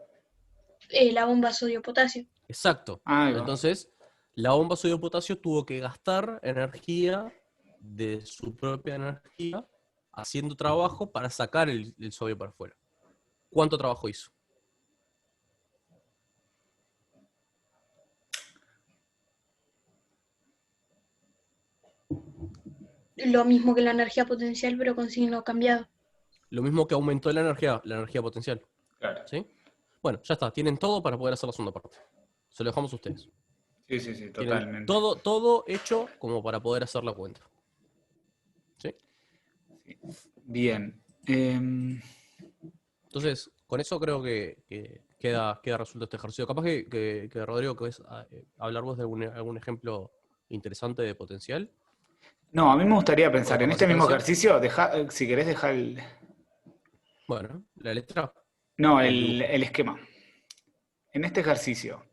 Speaker 5: La bomba sodio-potasio.
Speaker 3: Exacto.
Speaker 1: Ahí va.
Speaker 3: Entonces, la bomba sodio-potasio tuvo que gastar energía de su propia energía haciendo trabajo para sacar el sodio para afuera. ¿Cuánto trabajo hizo?
Speaker 5: Lo mismo que la energía potencial, pero con signo cambiado.
Speaker 3: Lo mismo que aumentó la energía potencial.
Speaker 1: Claro.
Speaker 3: ¿Sí? Bueno, ya está. Tienen todo para poder hacer la segunda parte. Se lo dejamos a ustedes.
Speaker 1: Sí, sí, sí,
Speaker 3: Tienen
Speaker 1: totalmente.
Speaker 3: todo hecho como para poder hacer la cuenta. ¿Sí?
Speaker 1: Bien.
Speaker 3: Entonces, con eso creo que queda resuelto este ejercicio. Capaz que Rodrigo, que ves hablar vos de algún ejemplo interesante de potencial.
Speaker 1: No, a mí me gustaría pensar
Speaker 3: ¿O
Speaker 1: en este mismo
Speaker 3: capacitancia?
Speaker 1: ejercicio, si querés dejar el...
Speaker 3: Bueno, la letra
Speaker 1: No,
Speaker 3: o el
Speaker 1: el
Speaker 3: dibujo.
Speaker 1: esquema. En este ejercicio,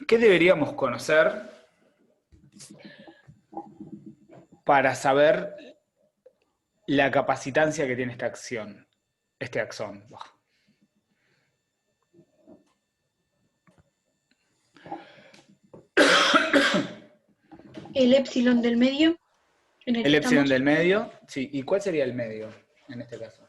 Speaker 1: ¿qué deberíamos conocer para saber la capacitancia que tiene esta acción? Este axón.
Speaker 5: El epsilon del medio, en el
Speaker 1: El
Speaker 5: que
Speaker 1: epsilon
Speaker 5: estamos.
Speaker 1: del medio, sí. ¿Y cuál sería el medio en este caso?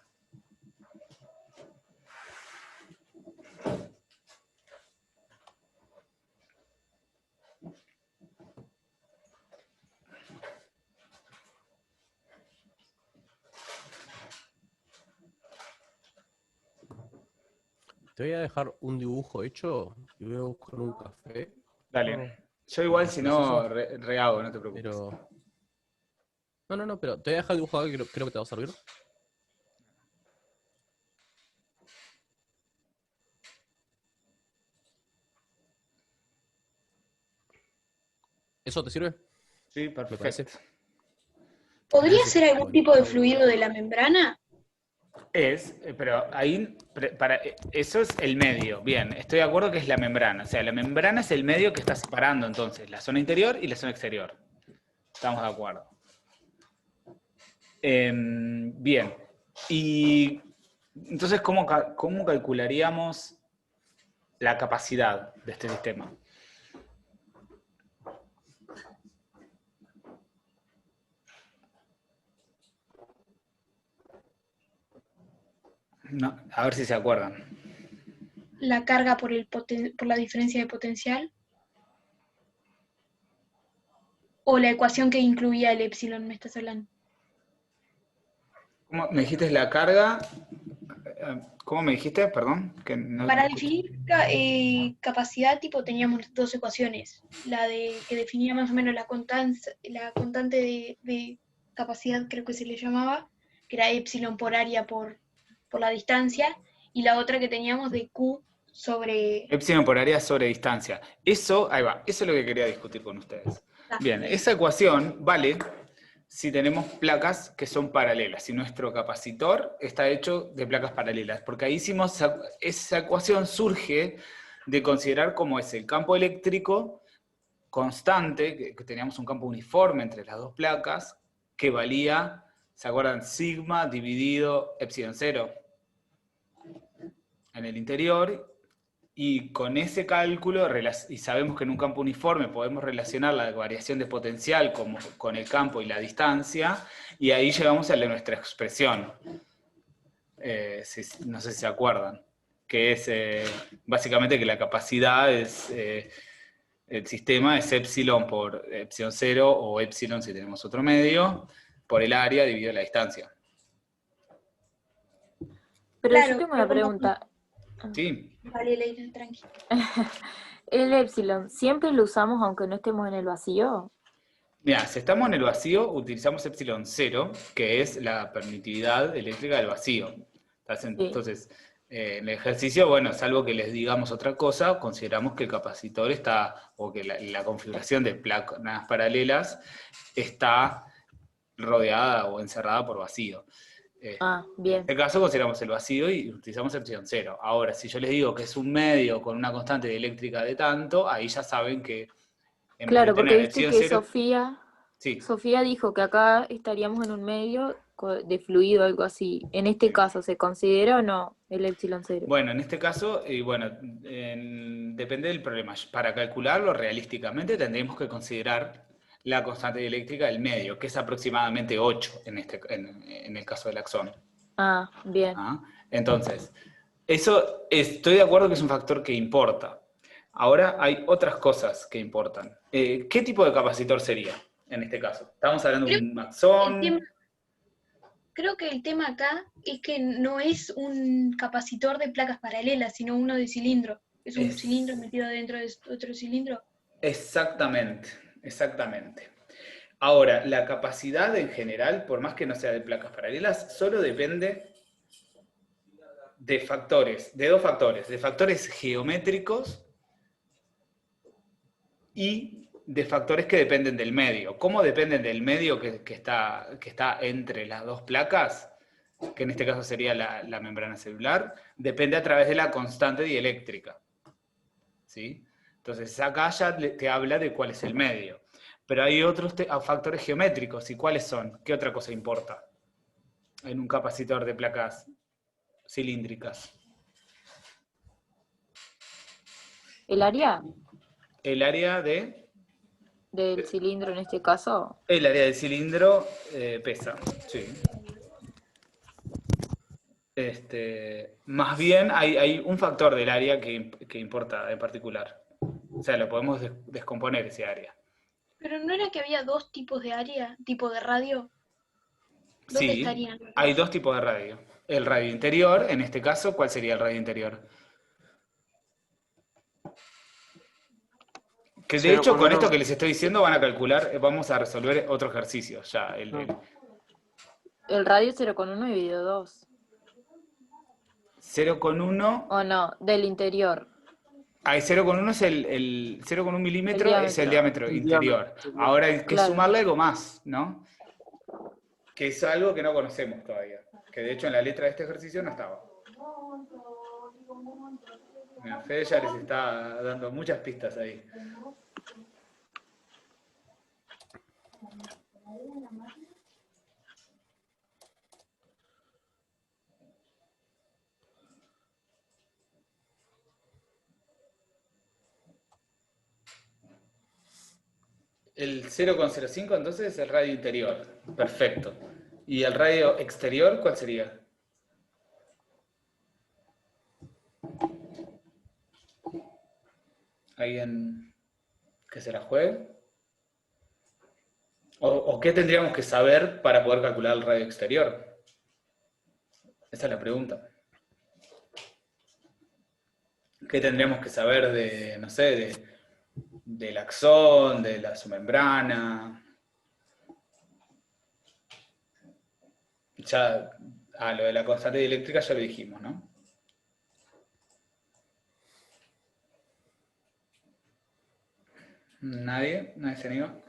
Speaker 3: Te voy a dejar un dibujo hecho y voy a buscar un café.
Speaker 1: Dale. Yo igual, si no,
Speaker 3: Proceso,
Speaker 1: rehago, no te preocupes.
Speaker 3: pero... No, pero te voy a dejar el dibujo acá que creo que te va a servir. ¿Eso te sirve?
Speaker 1: Sí,
Speaker 3: ¿Me parece?
Speaker 1: perfecto.
Speaker 5: ¿Podría
Speaker 3: Parece.
Speaker 5: ser algún
Speaker 3: Bueno,
Speaker 5: tipo de fluido de la membrana?
Speaker 1: Pero ahí, eso es el medio. Bien, estoy de acuerdo que es la membrana. O sea, la membrana es el medio que está separando entonces la zona interior y la zona exterior. Estamos de acuerdo. Bien. Y entonces, ¿cómo calcularíamos la capacidad de este sistema? No, a ver si se acuerdan.
Speaker 5: La carga por la diferencia de potencial. O la ecuación que incluía el epsilon, me estás hablando.
Speaker 1: ¿Cómo me dijiste la carga? ¿Cómo me dijiste? Perdón. Que no
Speaker 5: Para
Speaker 1: escuché.
Speaker 5: definir capacidad, tipo, teníamos dos ecuaciones. La que definía más o menos la constante de capacidad, creo que se le llamaba, que era epsilon por área por la distancia, y la otra que teníamos de Q sobre...
Speaker 1: Epsilon por área sobre distancia. Eso, ahí va, eso es lo que quería discutir con ustedes. Bien, esa ecuación vale si tenemos placas que son paralelas, si nuestro capacitor está hecho de placas paralelas, porque ahí hicimos, esa ecuación surge de considerar cómo es el campo eléctrico constante, que teníamos un campo uniforme entre las dos placas, que valía, ¿se acuerdan? Sigma dividido epsilon 0 en el interior, y con ese cálculo, y sabemos que en un campo uniforme podemos relacionar la variación de potencial con el campo y la distancia, y ahí llegamos a nuestra expresión. No sé si se acuerdan, que es básicamente que la capacidad es, el sistema es epsilon por epsilon 0 o epsilon si tenemos otro medio, por el área dividido la distancia.
Speaker 8: Pero
Speaker 5: Claro,
Speaker 8: yo tengo una
Speaker 5: pero como-
Speaker 8: pregunta.
Speaker 1: ¿Sí?
Speaker 5: Vale, Leila, tranqui.
Speaker 8: ¿El epsilon siempre lo usamos aunque no estemos en el vacío?
Speaker 1: Mira, si estamos en el vacío, utilizamos epsilon 0, que es la permitividad eléctrica del vacío. Entonces, en el ejercicio, bueno, salvo que les digamos otra cosa, consideramos que el capacitor está, o que la configuración de placas paralelas está rodeada o encerrada por vacío. En
Speaker 8: Bien.
Speaker 1: este caso consideramos el vacío y utilizamos epsilon 0. Ahora, si yo les digo que es un medio con una constante eléctrica de tanto, ahí ya saben que en vez de
Speaker 8: Claro, porque
Speaker 1: tener
Speaker 8: viste
Speaker 1: epsilon
Speaker 8: que
Speaker 1: 0, sí.
Speaker 8: Sofía dijo que acá estaríamos en un medio de fluido, algo así. En este caso, ¿se considera o no el epsilon 0?
Speaker 1: Bueno, en este caso, depende del problema. Para calcularlo realísticamente tendríamos que considerar la constante eléctrica del medio, que es aproximadamente 8 en el caso del axón.
Speaker 8: Bien.
Speaker 1: Entonces, eso estoy de acuerdo que es un factor que importa. Ahora hay otras cosas que importan. ¿Qué tipo de capacitor sería en este caso? Estamos hablando de un axón.
Speaker 5: Creo que el tema acá es que no es un capacitor de placas paralelas, sino uno de cilindro. Es un cilindro metido dentro de otro cilindro.
Speaker 1: Exactamente, exactamente. Ahora, la capacidad en general, por más que no sea de placas paralelas, solo depende de dos factores, de factores geométricos y de factores que dependen del medio. ¿Cómo dependen del medio que está entre las dos placas? Que en este caso sería la membrana celular, depende a través de la constante dieléctrica. ¿Sí? Entonces acá ya te habla de cuál es el medio. Pero hay otros factores geométricos. ¿Y cuáles son? ¿Qué otra cosa importa en un capacitor de placas cilíndricas?
Speaker 8: ¿El área
Speaker 1: El área
Speaker 8: del cilindro en este caso?
Speaker 1: El área del cilindro pesa, sí. Más bien hay un factor del área que importa en particular. O sea, lo podemos descomponer ese área.
Speaker 5: Pero ¿no era que había dos tipos de área, tipo de radio? ¿Dónde
Speaker 1: Sí,
Speaker 5: estarían?
Speaker 1: hay dos tipos de radio. El radio interior, en este caso, ¿cuál sería el radio interior? Que de hecho, con esto que les estoy diciendo, van a calcular, vamos a resolver otro ejercicio. Ya,
Speaker 8: El radio es 0,1 dividido 2.
Speaker 1: 0,1.
Speaker 8: ¿O no? Del interior.
Speaker 1: 0,1 es el 0,1 milímetro, es el diámetro interior. Ahora hay que sumarle algo más, ¿no? Que es algo que no conocemos todavía. Que de hecho en la letra de este ejercicio no estaba. Mira, Fede ya les está dando muchas pistas ahí. El 0,05 entonces es el radio interior. Perfecto. ¿Y el radio exterior cuál sería? ¿Alguien que se la juegue? ¿O qué tendríamos que saber para poder calcular el radio exterior? Esa es la pregunta. ¿Qué tendríamos que saber de, no sé, del axón, de su membrana? Ya, lo de la constante dieléctrica ya lo dijimos, ¿no? ¿Nadie? ¿Nadie se anima?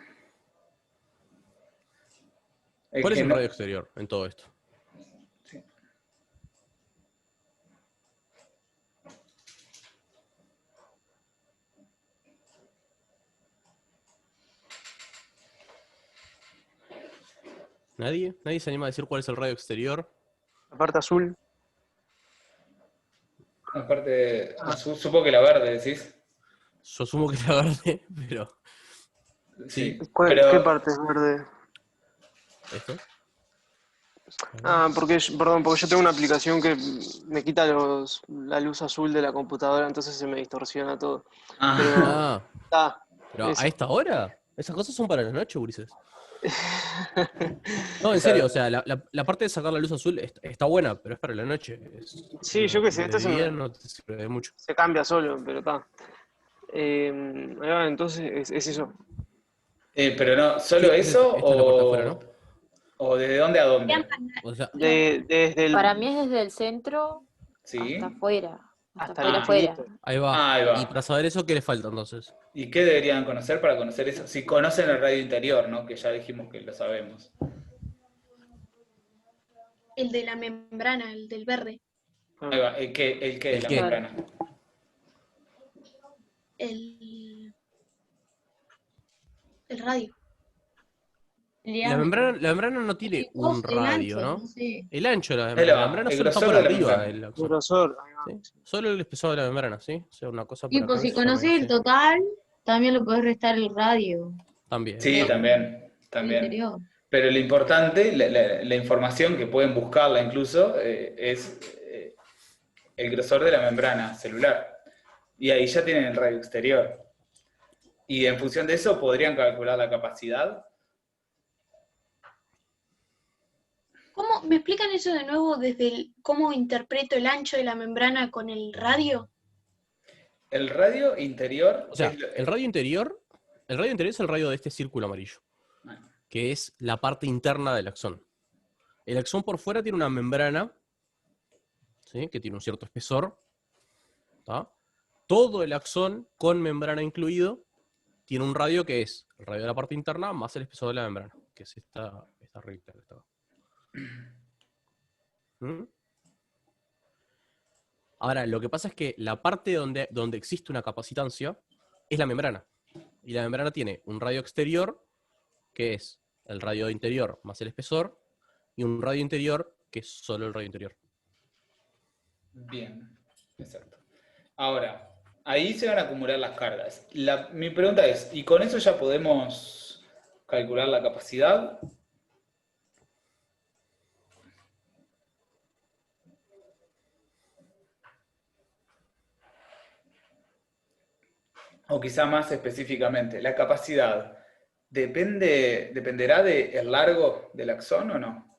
Speaker 3: ¿Cuál es el radio exterior en todo esto?
Speaker 1: Sí.
Speaker 3: ¿Nadie? ¿Nadie se anima a decir cuál es el radio exterior?
Speaker 7: La parte azul.
Speaker 1: Aparte, supongo que la verde, decís.
Speaker 3: Yo asumo que es la verde, pero...
Speaker 1: Sí,
Speaker 7: ¿Qué parte es verde?
Speaker 3: ¿Esto?
Speaker 7: Perdón, porque yo tengo una aplicación que me quita la luz azul de la computadora, entonces se me distorsiona todo.
Speaker 3: Ah, pero
Speaker 7: Eso.
Speaker 3: a esta hora, esas cosas son para la noche, Ulises. No, en serio, o sea, la parte de sacar la luz azul está buena, pero es para la noche.
Speaker 7: Sí, yo qué sé,
Speaker 3: de día no te sirve de mucho.
Speaker 7: se cambia solo, pero está. Entonces es eso.
Speaker 1: Pero no, ¿solo
Speaker 3: Sí,
Speaker 1: eso
Speaker 3: esta es la parte de afuera, ¿no?
Speaker 1: o desde dónde a dónde?
Speaker 3: O sea,
Speaker 7: Desde el...
Speaker 8: Para mí es desde el centro
Speaker 1: Sí.
Speaker 8: hasta afuera.
Speaker 7: Hasta
Speaker 8: Hasta
Speaker 7: el
Speaker 8: afuera.
Speaker 7: infinito.
Speaker 3: ahí va.
Speaker 1: Ah, ahí va.
Speaker 3: Y para saber eso, ¿qué le falta entonces?
Speaker 1: ¿Y qué deberían conocer para conocer eso? Si conocen el radio interior, ¿no? Que ya dijimos que lo sabemos.
Speaker 5: El de la membrana, el del verde.
Speaker 1: Ahí va, el que de la
Speaker 3: qué?
Speaker 1: membrana.
Speaker 5: El radio.
Speaker 3: La membrana no tiene un radio, ¿no? El ancho de la
Speaker 1: Ahí va,
Speaker 3: membrana
Speaker 1: el
Speaker 3: solo está
Speaker 1: grosor
Speaker 3: por
Speaker 1: de la
Speaker 3: arriba
Speaker 1: membrana.
Speaker 3: del
Speaker 7: El
Speaker 3: axón.
Speaker 7: grosor.
Speaker 3: ¿Sí? Solo el espesor de la membrana, ¿sí? O sea, una cosa
Speaker 11: Y
Speaker 3: por
Speaker 11: pues
Speaker 3: acá
Speaker 11: si
Speaker 3: que se llama
Speaker 11: conoces el
Speaker 3: así.
Speaker 11: total, también lo puedes restar el radio.
Speaker 3: También.
Speaker 1: Sí, también.
Speaker 11: El interior.
Speaker 1: Pero lo importante, la información que pueden buscarla incluso, es el grosor de la membrana celular. Y ahí ya tienen el radio exterior. Y en función de eso podrían calcular la capacidad.
Speaker 5: ¿Cómo? ¿Me explican eso de nuevo desde cómo interpreto el ancho de la membrana con el radio?
Speaker 1: El radio interior...
Speaker 3: O sea, el radio interior es el radio de este círculo amarillo, que es la parte interna del axón. El axón por fuera tiene una membrana, ¿sí? Que tiene un cierto espesor. ¿Tá? Todo el axón, con membrana incluido, tiene un radio que es el radio de la parte interna más el espesor de la membrana, que es esta recta que está acá. ¿Mm? Ahora, lo que pasa es que la parte donde existe una capacitancia es la membrana. Y la membrana tiene un radio exterior, que es el radio interior más el espesor, y un radio interior, que es solo el radio interior.
Speaker 1: Bien, exacto. Ahora, ahí se van a acumular las cargas. Mi pregunta es, ¿y con eso ya podemos calcular la capacidad? O quizá más específicamente, ¿la capacidad dependerá del largo del axón o no?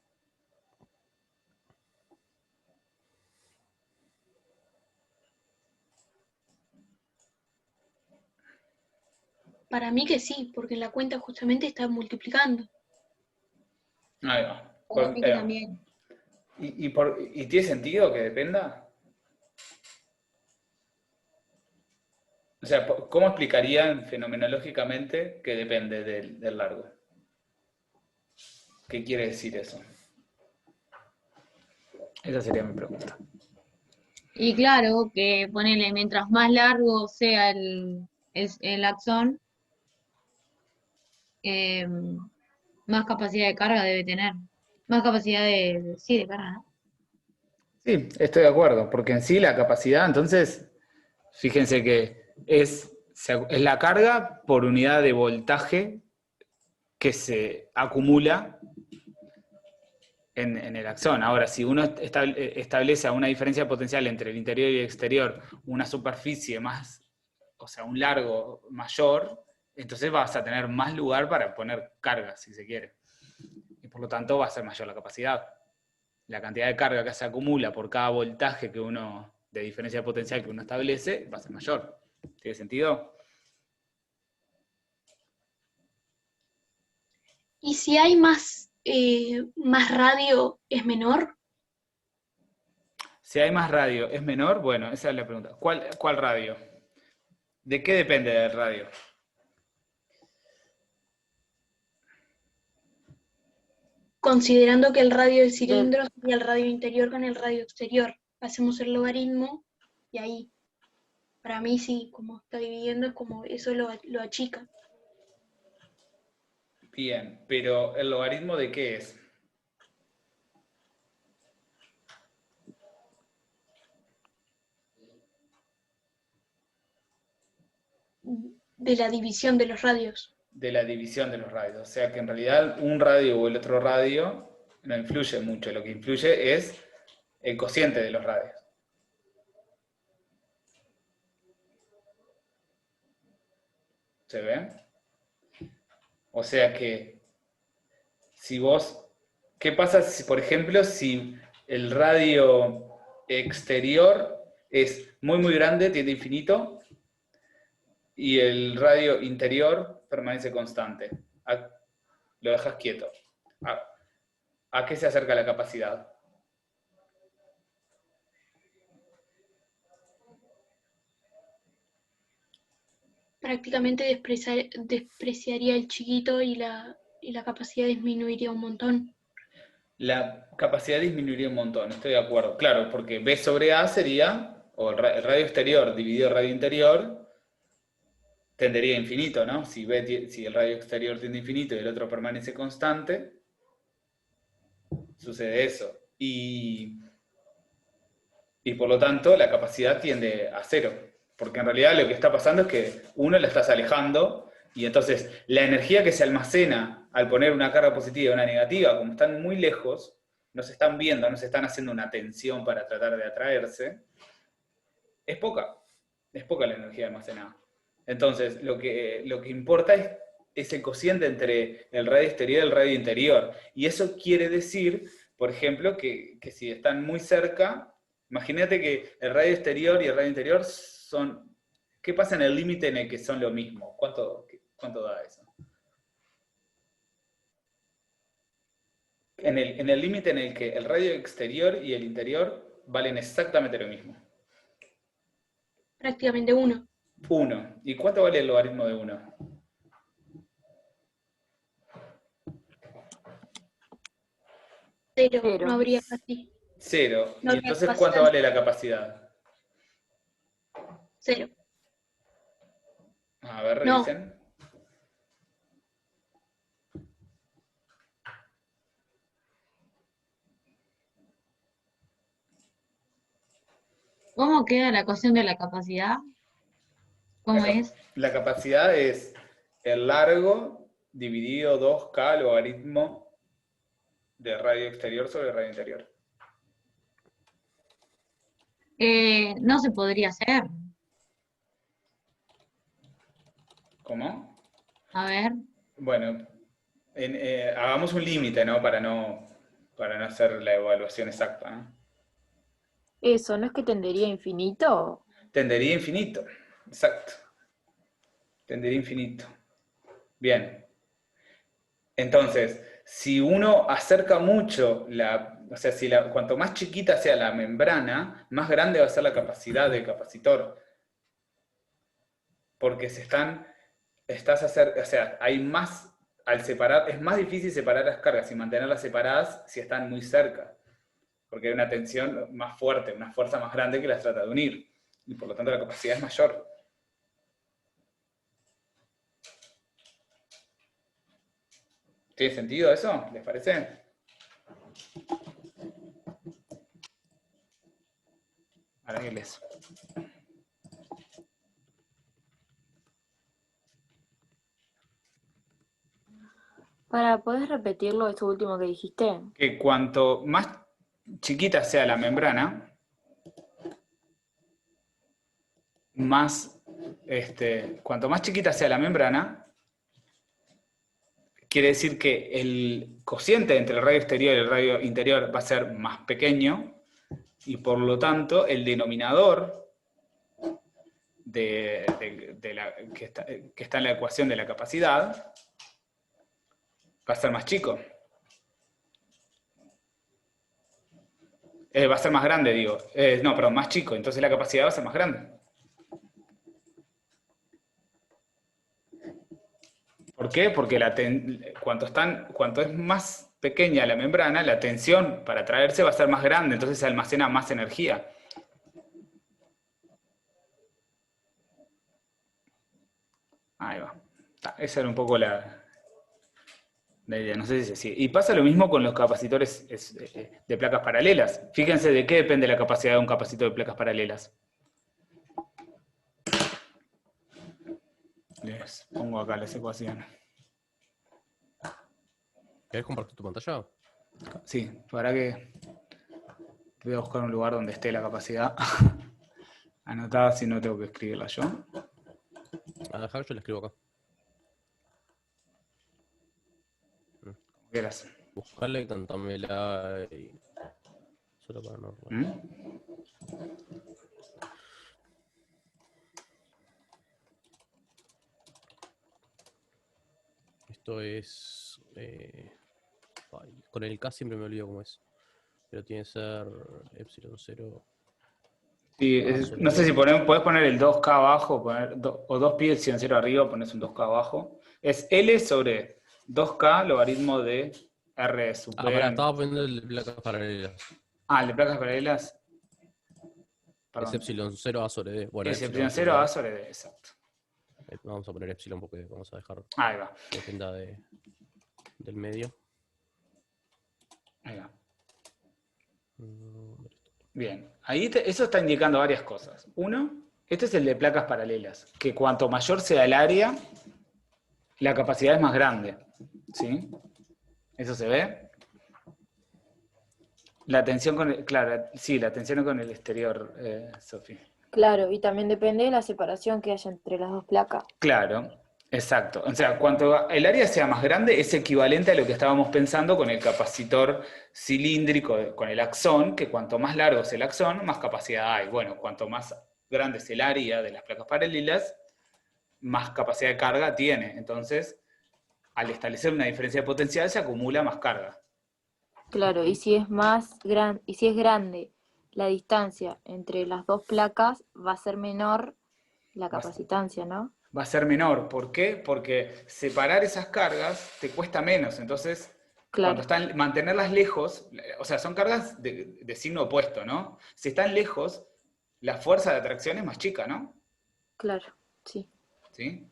Speaker 5: Para mí que sí, porque en la cuenta justamente está multiplicando.
Speaker 1: Ahí va.
Speaker 11: Para mí que también.
Speaker 1: ¿Y tiene sentido que dependa? O sea, ¿cómo explicarían fenomenológicamente que depende del largo? ¿Qué quiere decir eso? Esa sería mi pregunta.
Speaker 11: Y claro, que ponele, mientras más largo sea el axón, más capacidad de carga debe tener. Más capacidad de carga, ¿no?
Speaker 1: Sí, estoy de acuerdo, porque en sí la capacidad, entonces, fíjense que es la carga por unidad de voltaje que se acumula en el axón. Ahora, si uno establece una diferencia potencial entre el interior y el exterior, una superficie más, o sea, un largo mayor, entonces vas a tener más lugar para poner carga, si se quiere. Y por lo tanto va a ser mayor la capacidad. La cantidad de carga que se acumula por cada voltaje de diferencia potencial que uno establece, va a ser mayor. ¿Tiene sentido?
Speaker 5: ¿Y si hay más radio, es menor?
Speaker 1: Si hay más radio, ¿es menor? Bueno, esa es la pregunta. ¿Cuál radio? ¿De qué depende del radio?
Speaker 5: Considerando que el radio del cilindro sería el radio interior con el radio exterior. Hacemos el logaritmo y ahí, para mí sí, como está dividiendo, es como eso lo achica.
Speaker 1: Bien, pero ¿el logaritmo de qué es?
Speaker 5: De la división de los radios.
Speaker 1: De la división de los radios. O sea que en realidad un radio o el otro radio No influye mucho, lo que influye es el cociente de los radios. ¿Se ve? O sea que, si vos, ¿qué pasa si, por ejemplo, si el radio exterior es muy, muy grande, tiende a infinito, y el radio interior permanece constante? Lo dejas quieto. ¿A qué se acerca la capacidad?
Speaker 5: Prácticamente despreciaría el chiquito y la capacidad disminuiría un montón.
Speaker 1: La capacidad disminuiría un montón, estoy de acuerdo. Claro, porque B sobre A sería, o el radio exterior dividido radio interior, tendería a infinito, ¿no? Si el radio exterior tiende a infinito y el otro permanece constante, sucede eso. Y por lo tanto la capacidad tiende a cero. Porque en realidad lo que está pasando es que uno la estás alejando y entonces la energía que se almacena al poner una carga positiva y una negativa, como están muy lejos, no se están viendo, no se están haciendo una tensión para tratar de atraerse, es poca la energía almacenada. Entonces lo que importa es ese cociente entre el radio exterior y el radio interior. Y eso quiere decir, por ejemplo, que si están muy cerca, imagínate que el radio exterior y el radio interior son... ¿Qué pasa en el límite en el que son lo mismo? ¿Cuánto da eso? En el límite en el que el radio exterior y el interior valen exactamente lo mismo.
Speaker 5: Prácticamente 1.
Speaker 1: 1. ¿Y cuánto vale el logaritmo de 1?
Speaker 5: 0.
Speaker 8: Cero.
Speaker 5: No habría casi.
Speaker 1: 0.
Speaker 5: No
Speaker 1: ¿Y
Speaker 5: habría
Speaker 1: entonces
Speaker 5: capacidad.
Speaker 1: cuánto vale la capacidad?
Speaker 5: 0.
Speaker 1: A ver,
Speaker 5: No.
Speaker 1: revisen.
Speaker 11: ¿Cómo queda la ecuación de la capacidad? ¿Cómo es?
Speaker 1: La capacidad es el largo dividido 2K logaritmo de radio exterior sobre radio interior.
Speaker 11: No se podría hacer.
Speaker 1: ¿Cómo?
Speaker 11: A ver.
Speaker 1: Bueno, hagamos un límite, ¿no? Para no hacer la evaluación exacta, ¿no?
Speaker 8: Eso, ¿no es que tendería a infinito?
Speaker 1: Tendería a infinito, exacto. Tendería a infinito. Bien. Entonces, si uno acerca mucho cuanto más chiquita sea la membrana, más grande va a ser la capacidad del capacitor. Porque hay más, al separar, es más difícil separar las cargas y mantenerlas separadas si están muy cerca. Porque hay una tensión más fuerte, una fuerza más grande que las trata de unir. Y por lo tanto la capacidad es mayor. ¿Tiene sentido eso? ¿Les parece? Arregles.
Speaker 8: ¿Podés repetirlo, esto último que dijiste?
Speaker 1: Que cuanto más chiquita sea la membrana, cuanto más chiquita sea la membrana, quiere decir que el cociente entre el radio exterior y el radio interior va a ser más pequeño y por lo tanto el denominador que está en la ecuación de la capacidad va a ser más chico. Va a ser más grande, digo. Más chico. Entonces la capacidad va a ser más grande. ¿Por qué? Porque cuanto es más pequeña la membrana, la tensión para atraerse va a ser más grande, entonces se almacena más energía. Ahí va. Esa era un poco la idea, no sé si es así. Y pasa lo mismo con los capacitores de placas paralelas. Fíjense de qué depende la capacidad de un capacitor de placas paralelas. Les pongo acá las ecuaciones.
Speaker 3: ¿Querés compartir tu pantalla?
Speaker 1: Sí, para que voy a buscar un lugar donde esté la capacidad anotada, si no tengo que escribirla yo.
Speaker 3: A dejar, yo la escribo acá.
Speaker 1: Como quieras.
Speaker 3: Buscarle y cantámela y... Solo para no...
Speaker 1: ¿Mm?
Speaker 3: Esto es... con el K siempre me olvido cómo es. Pero tiene que ser epsilon 0.
Speaker 1: Sí, no sé si podés poner el 2K abajo, o 2pi epsilon 0 arriba, pones un 2K abajo. Es L sobre 2K logaritmo de R
Speaker 3: Ah,
Speaker 1: super.
Speaker 3: pará, estaba poniendo el de placas paralelas.
Speaker 1: Ah, el de placas paralelas.
Speaker 3: Es
Speaker 1: Perdón.
Speaker 3: epsilon 0 A sobre D. Bueno,
Speaker 1: Es epsilon 0 A sobre D, exacto.
Speaker 3: Vamos a poner epsilon porque vamos a dejar
Speaker 1: Ahí va.
Speaker 3: que dependa del medio.
Speaker 1: Ahí va. Bien, ahí eso está indicando varias cosas. Uno, este es el de placas paralelas, que cuanto mayor sea el área, la capacidad es más grande. ¿Sí? ¿Eso se ve? La tensión con el, claro, sí, la tensión con el exterior, Sofía.
Speaker 8: Claro, y también depende de la separación que haya entre las dos placas.
Speaker 1: Claro, exacto. O sea, cuanto el área sea más grande, es equivalente a lo que estábamos pensando con el capacitor cilíndrico, con el axón, que cuanto más largo es el axón, más capacidad hay. Bueno, cuanto más grande es el área de las placas paralelas, más capacidad de carga tiene. Entonces, al establecer una diferencia de potencial, se acumula más carga.
Speaker 8: Claro, y si es y si es grande la distancia entre las dos placas, va a ser menor la capacitancia, ¿no?
Speaker 1: Va a ser menor. ¿Por qué? Porque separar esas cargas te cuesta menos. Entonces, cuando
Speaker 8: Claro,
Speaker 1: mantenerlas lejos, o sea, son cargas de signo opuesto, ¿no? Si están lejos, la fuerza de atracción es más chica, ¿no?
Speaker 8: claro, sí.
Speaker 1: ¿Sí?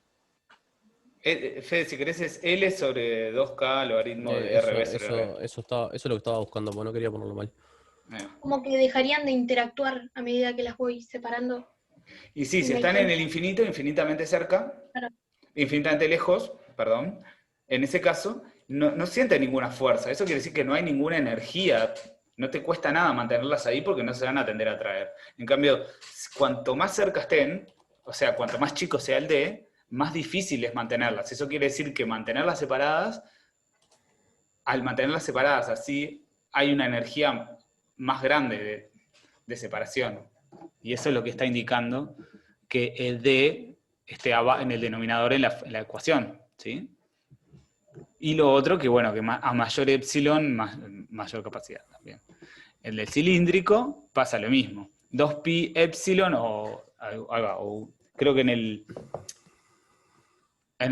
Speaker 1: Fede, si querés, es L sobre 2K logaritmo de RB sobre R.
Speaker 3: Eso es lo que estaba buscando, porque no quería ponerlo mal.
Speaker 5: Como que dejarían de interactuar a medida que las voy separando.
Speaker 1: Y sí, si
Speaker 5: Me
Speaker 1: están en
Speaker 5: cuenta.
Speaker 1: el infinito, infinitamente cerca,
Speaker 5: Claro.
Speaker 1: infinitamente lejos, perdón, en ese caso, no siente ninguna fuerza. Eso quiere decir que no hay ninguna energía. No te cuesta nada mantenerlas ahí porque no se van a tender a traer. En cambio, cuanto más cerca estén, o sea, cuanto más chico sea el D, más difícil es mantenerlas. Eso quiere decir que mantenerlas separadas, al mantenerlas separadas así, hay una energía más grande de separación. Y eso es lo que está indicando que el D esté en el denominador en la ecuación, ¿sí? Y lo otro, que bueno, que a mayor epsilon, mayor capacidad también. El del cilíndrico pasa lo mismo. 2pi epsilon o creo que en el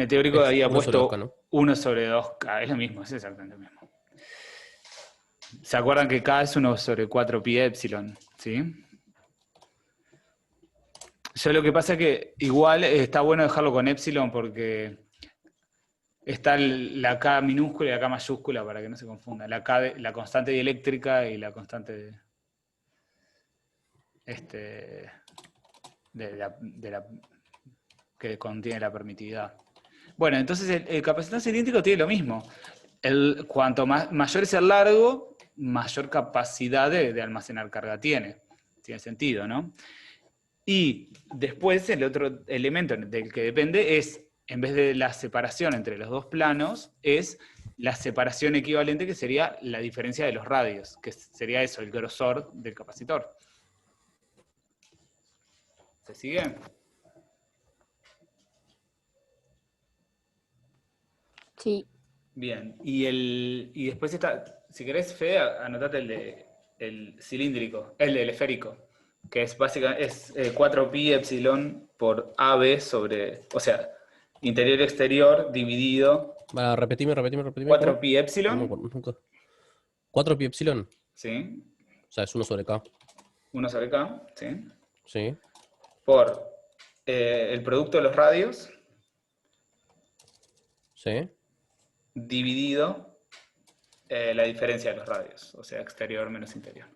Speaker 1: teórico había
Speaker 3: 1 sobre 2K,
Speaker 1: puesto
Speaker 3: ¿no?
Speaker 1: 1 sobre 2K. Es lo mismo, es exactamente lo mismo. ¿Se acuerdan que K es 1 sobre 4pi epsilon? ¿Sí? Yo lo que pasa es que igual está bueno dejarlo con epsilon porque está la K minúscula y la K mayúscula para que no se confunda. La K la constante dieléctrica y la constante que contiene la permitividad. Bueno, entonces el capacitante cilíndrico tiene lo mismo. Cuanto mayor es el largo, mayor capacidad de almacenar carga tiene. Tiene sentido, ¿no? Y después el otro elemento del que depende es, en vez de la separación entre los dos planos, es la separación equivalente, que sería la diferencia de los radios, que sería eso, el grosor del capacitor. ¿Se sigue?
Speaker 8: Sí.
Speaker 1: Bien. Y después está, si querés, Fede, anotate el cilíndrico, el del esférico, que es básicamente 4pi epsilon por AB sobre, o sea, interior-exterior dividido.
Speaker 3: Para, repetime.
Speaker 1: 4pi epsilon.
Speaker 3: 4pi epsilon.
Speaker 1: Sí.
Speaker 3: O sea, es 1 sobre K.
Speaker 1: 1 sobre K, sí.
Speaker 3: Sí.
Speaker 1: Por el producto de los radios.
Speaker 3: Sí.
Speaker 1: Dividido la diferencia de los radios, o sea, exterior menos interior.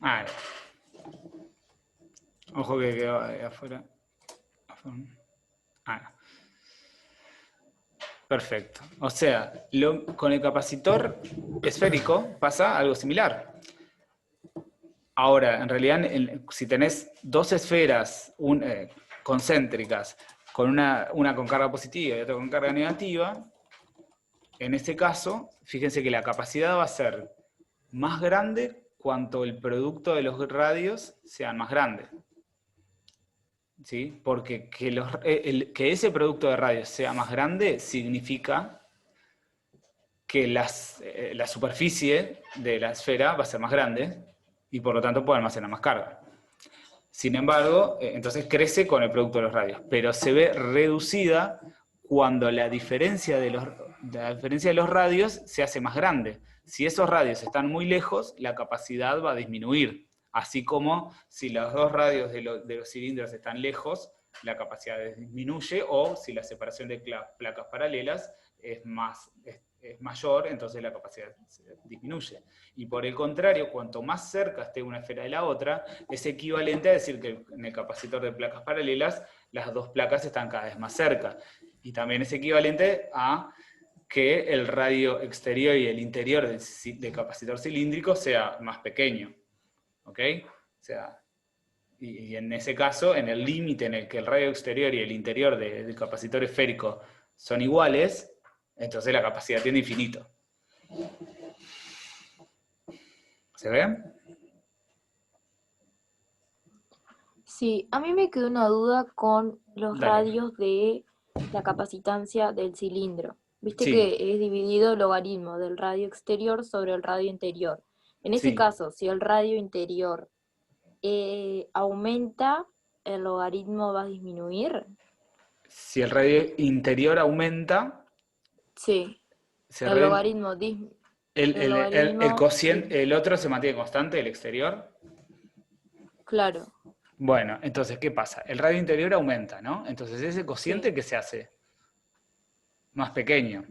Speaker 1: Ah, ojo que quedó ahí afuera. Ah, no. Perfecto. O sea, con el capacitor esférico pasa algo similar. Ahora, en realidad, si tenés dos esferas concéntricas, con una con carga positiva y otra con carga negativa, en ese caso, fíjense que la capacidad va a ser más grande cuanto el producto de los radios sean más grandes. ¿Sí? Porque que ese producto de radios sea más grande significa que la superficie de la esfera va a ser más grande y por lo tanto puede almacenar más carga. Sin embargo, entonces crece con el producto de los radios, pero se ve reducida cuando la diferencia de los radios se hace más grande. Si esos radios están muy lejos, la capacidad va a disminuir. Así como si los dos radios de los cilindros están lejos, la capacidad disminuye, o si la separación de placas paralelas es mayor, entonces la capacidad disminuye. Y por el contrario, cuanto más cerca esté una esfera de la otra, es equivalente a decir que en el capacitor de placas paralelas, las dos placas están cada vez más cerca. Y también es equivalente a que el radio exterior y el interior del capacitor cilíndrico sea más pequeño. ¿Ok? O sea, y en ese caso, en el límite en el que el radio exterior y el interior del capacitor esférico son iguales, entonces la capacidad tiende a infinito. ¿Se ve?
Speaker 8: Sí, a mí me quedó una duda con los
Speaker 1: Dale.
Speaker 8: radios de la capacitancia del cilindro. Viste
Speaker 1: Sí.
Speaker 8: que es dividido el logaritmo del radio exterior sobre el radio interior. En ese
Speaker 1: Sí.
Speaker 8: caso, si el radio interior aumenta, ¿el logaritmo va a disminuir?
Speaker 1: Si el radio interior aumenta,
Speaker 8: Sí,
Speaker 1: se
Speaker 8: el logaritmo disminuye.
Speaker 1: el cociente, el otro se mantiene constante, el exterior.
Speaker 8: Claro,
Speaker 1: Bueno, entonces, ¿qué pasa? El radio interior aumenta, ¿no? Entonces, ese cociente, ¿qué se hace? Más pequeño.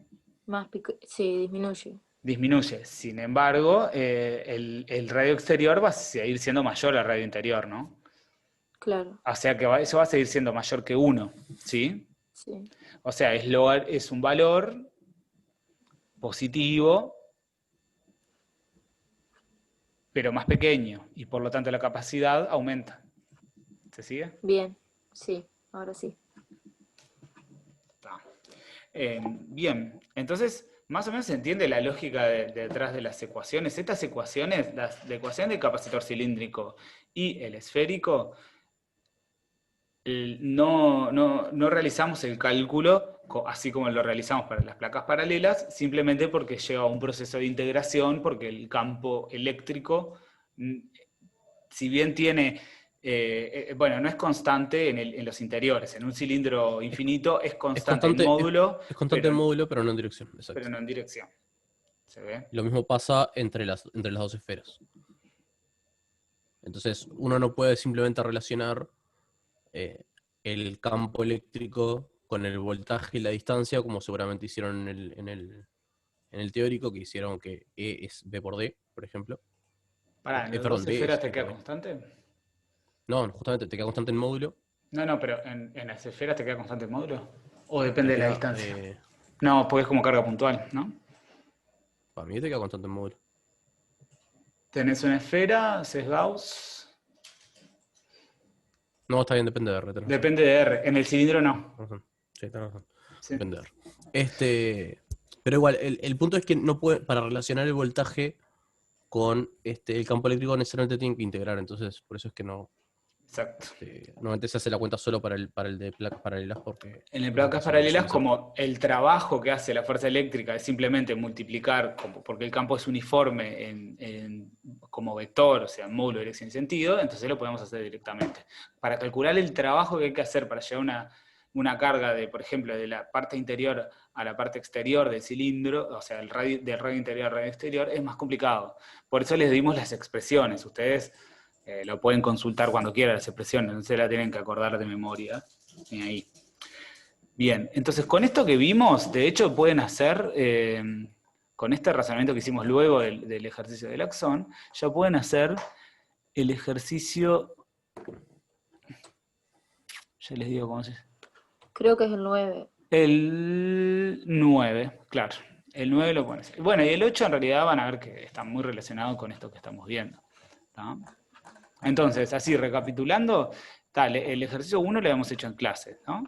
Speaker 8: sí, disminuye.
Speaker 1: Disminuye. Sin embargo, el radio exterior va a seguir siendo mayor al radio interior, ¿no?
Speaker 8: Claro,
Speaker 1: O sea que eso va a seguir siendo mayor que 1, ¿sí?
Speaker 8: sí.
Speaker 1: O sea, es un valor positivo, pero más pequeño, y por lo tanto la capacidad aumenta. ¿Se sigue?
Speaker 8: Bien, sí, ahora sí.
Speaker 1: Bien, entonces, más o menos se entiende la lógica detrás de las ecuaciones. Estas ecuaciones, la ecuación del capacitor cilíndrico y el esférico, no realizamos el cálculo así como lo realizamos para las placas paralelas, simplemente porque lleva un proceso de integración, porque el campo eléctrico, si bien tiene... bueno, no es constante en los interiores. En un cilindro infinito es constante en módulo.
Speaker 3: Es constante en módulo, pero no en dirección. Exacto.
Speaker 1: Pero no en dirección. ¿Se ve?
Speaker 3: Lo mismo pasa entre las dos esferas. Entonces, uno no puede simplemente relacionar el campo eléctrico con el voltaje y la distancia, como seguramente hicieron en el teórico, que hicieron que E es B por D, por ejemplo.
Speaker 1: Pará, ¿en las dos esferas te queda constante?
Speaker 3: No, justamente te queda constante en módulo.
Speaker 1: No, pero ¿en las esferas te queda constante el módulo? ¿O depende de la distancia? No, porque es como carga puntual, ¿no?
Speaker 3: Para mí te queda constante en módulo.
Speaker 1: Tenés una esfera, haces Gauss.
Speaker 3: No, está bien, depende de R.
Speaker 1: Depende de R. En el cilindro no.
Speaker 3: Sí, tenés razón. Sí. Depende de R. Pero igual, el punto es que no puede, para relacionar el voltaje con el campo eléctrico necesariamente tienen que integrar, entonces por eso es que no.
Speaker 1: Exacto.
Speaker 3: Normalmente se hace la cuenta solo para el de placas paralelas porque...
Speaker 1: En el placas paralelas, como el trabajo que hace la fuerza eléctrica es simplemente multiplicar, porque el campo es uniforme como vector, o sea, en módulo, dirección y sentido, entonces lo podemos hacer directamente. Para calcular el trabajo que hay que hacer para llevar una carga por ejemplo, de la parte interior a la parte exterior del cilindro, o sea, del radio interior al radio exterior, es más complicado. Por eso les dimos las expresiones. Ustedes lo pueden consultar cuando quieran las expresiones, no se la tienen que acordar de memoria. Ni ahí. Bien, entonces con esto que vimos, de hecho pueden hacer, con este razonamiento que hicimos luego del ejercicio del axón, ya pueden hacer el ejercicio, ya les digo cómo se dice.
Speaker 8: Creo que es el 9.
Speaker 1: El 9, claro. El 9 lo pones. Bueno, y el 8 en realidad van a ver que está muy relacionado con esto que estamos viendo. ¿Tá? Entonces, así recapitulando, tal, el ejercicio 1 lo hemos hecho en clase, ¿no?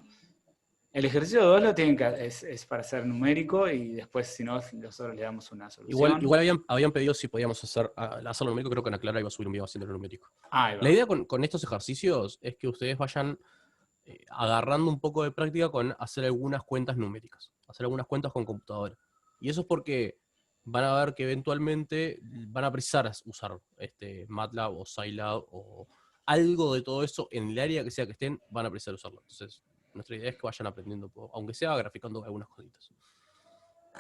Speaker 1: El ejercicio 2 lo tienen que, es para hacer numérico y después, si no, nosotros le damos una solución.
Speaker 3: Igual habían pedido si podíamos hacerlo numérico, creo que Ana Clara iba a subir un video haciendo numérico.
Speaker 1: Ahí va.
Speaker 3: La idea con estos ejercicios es que ustedes vayan agarrando un poco de práctica con hacer algunas cuentas numéricas, hacer algunas cuentas con computadora. Y eso es porque van a ver que eventualmente van a precisar usar MATLAB o Scilab o algo de todo eso en el área que sea que estén, van a precisar usarlo. Entonces, nuestra idea es que vayan aprendiendo, aunque sea graficando algunas cositas.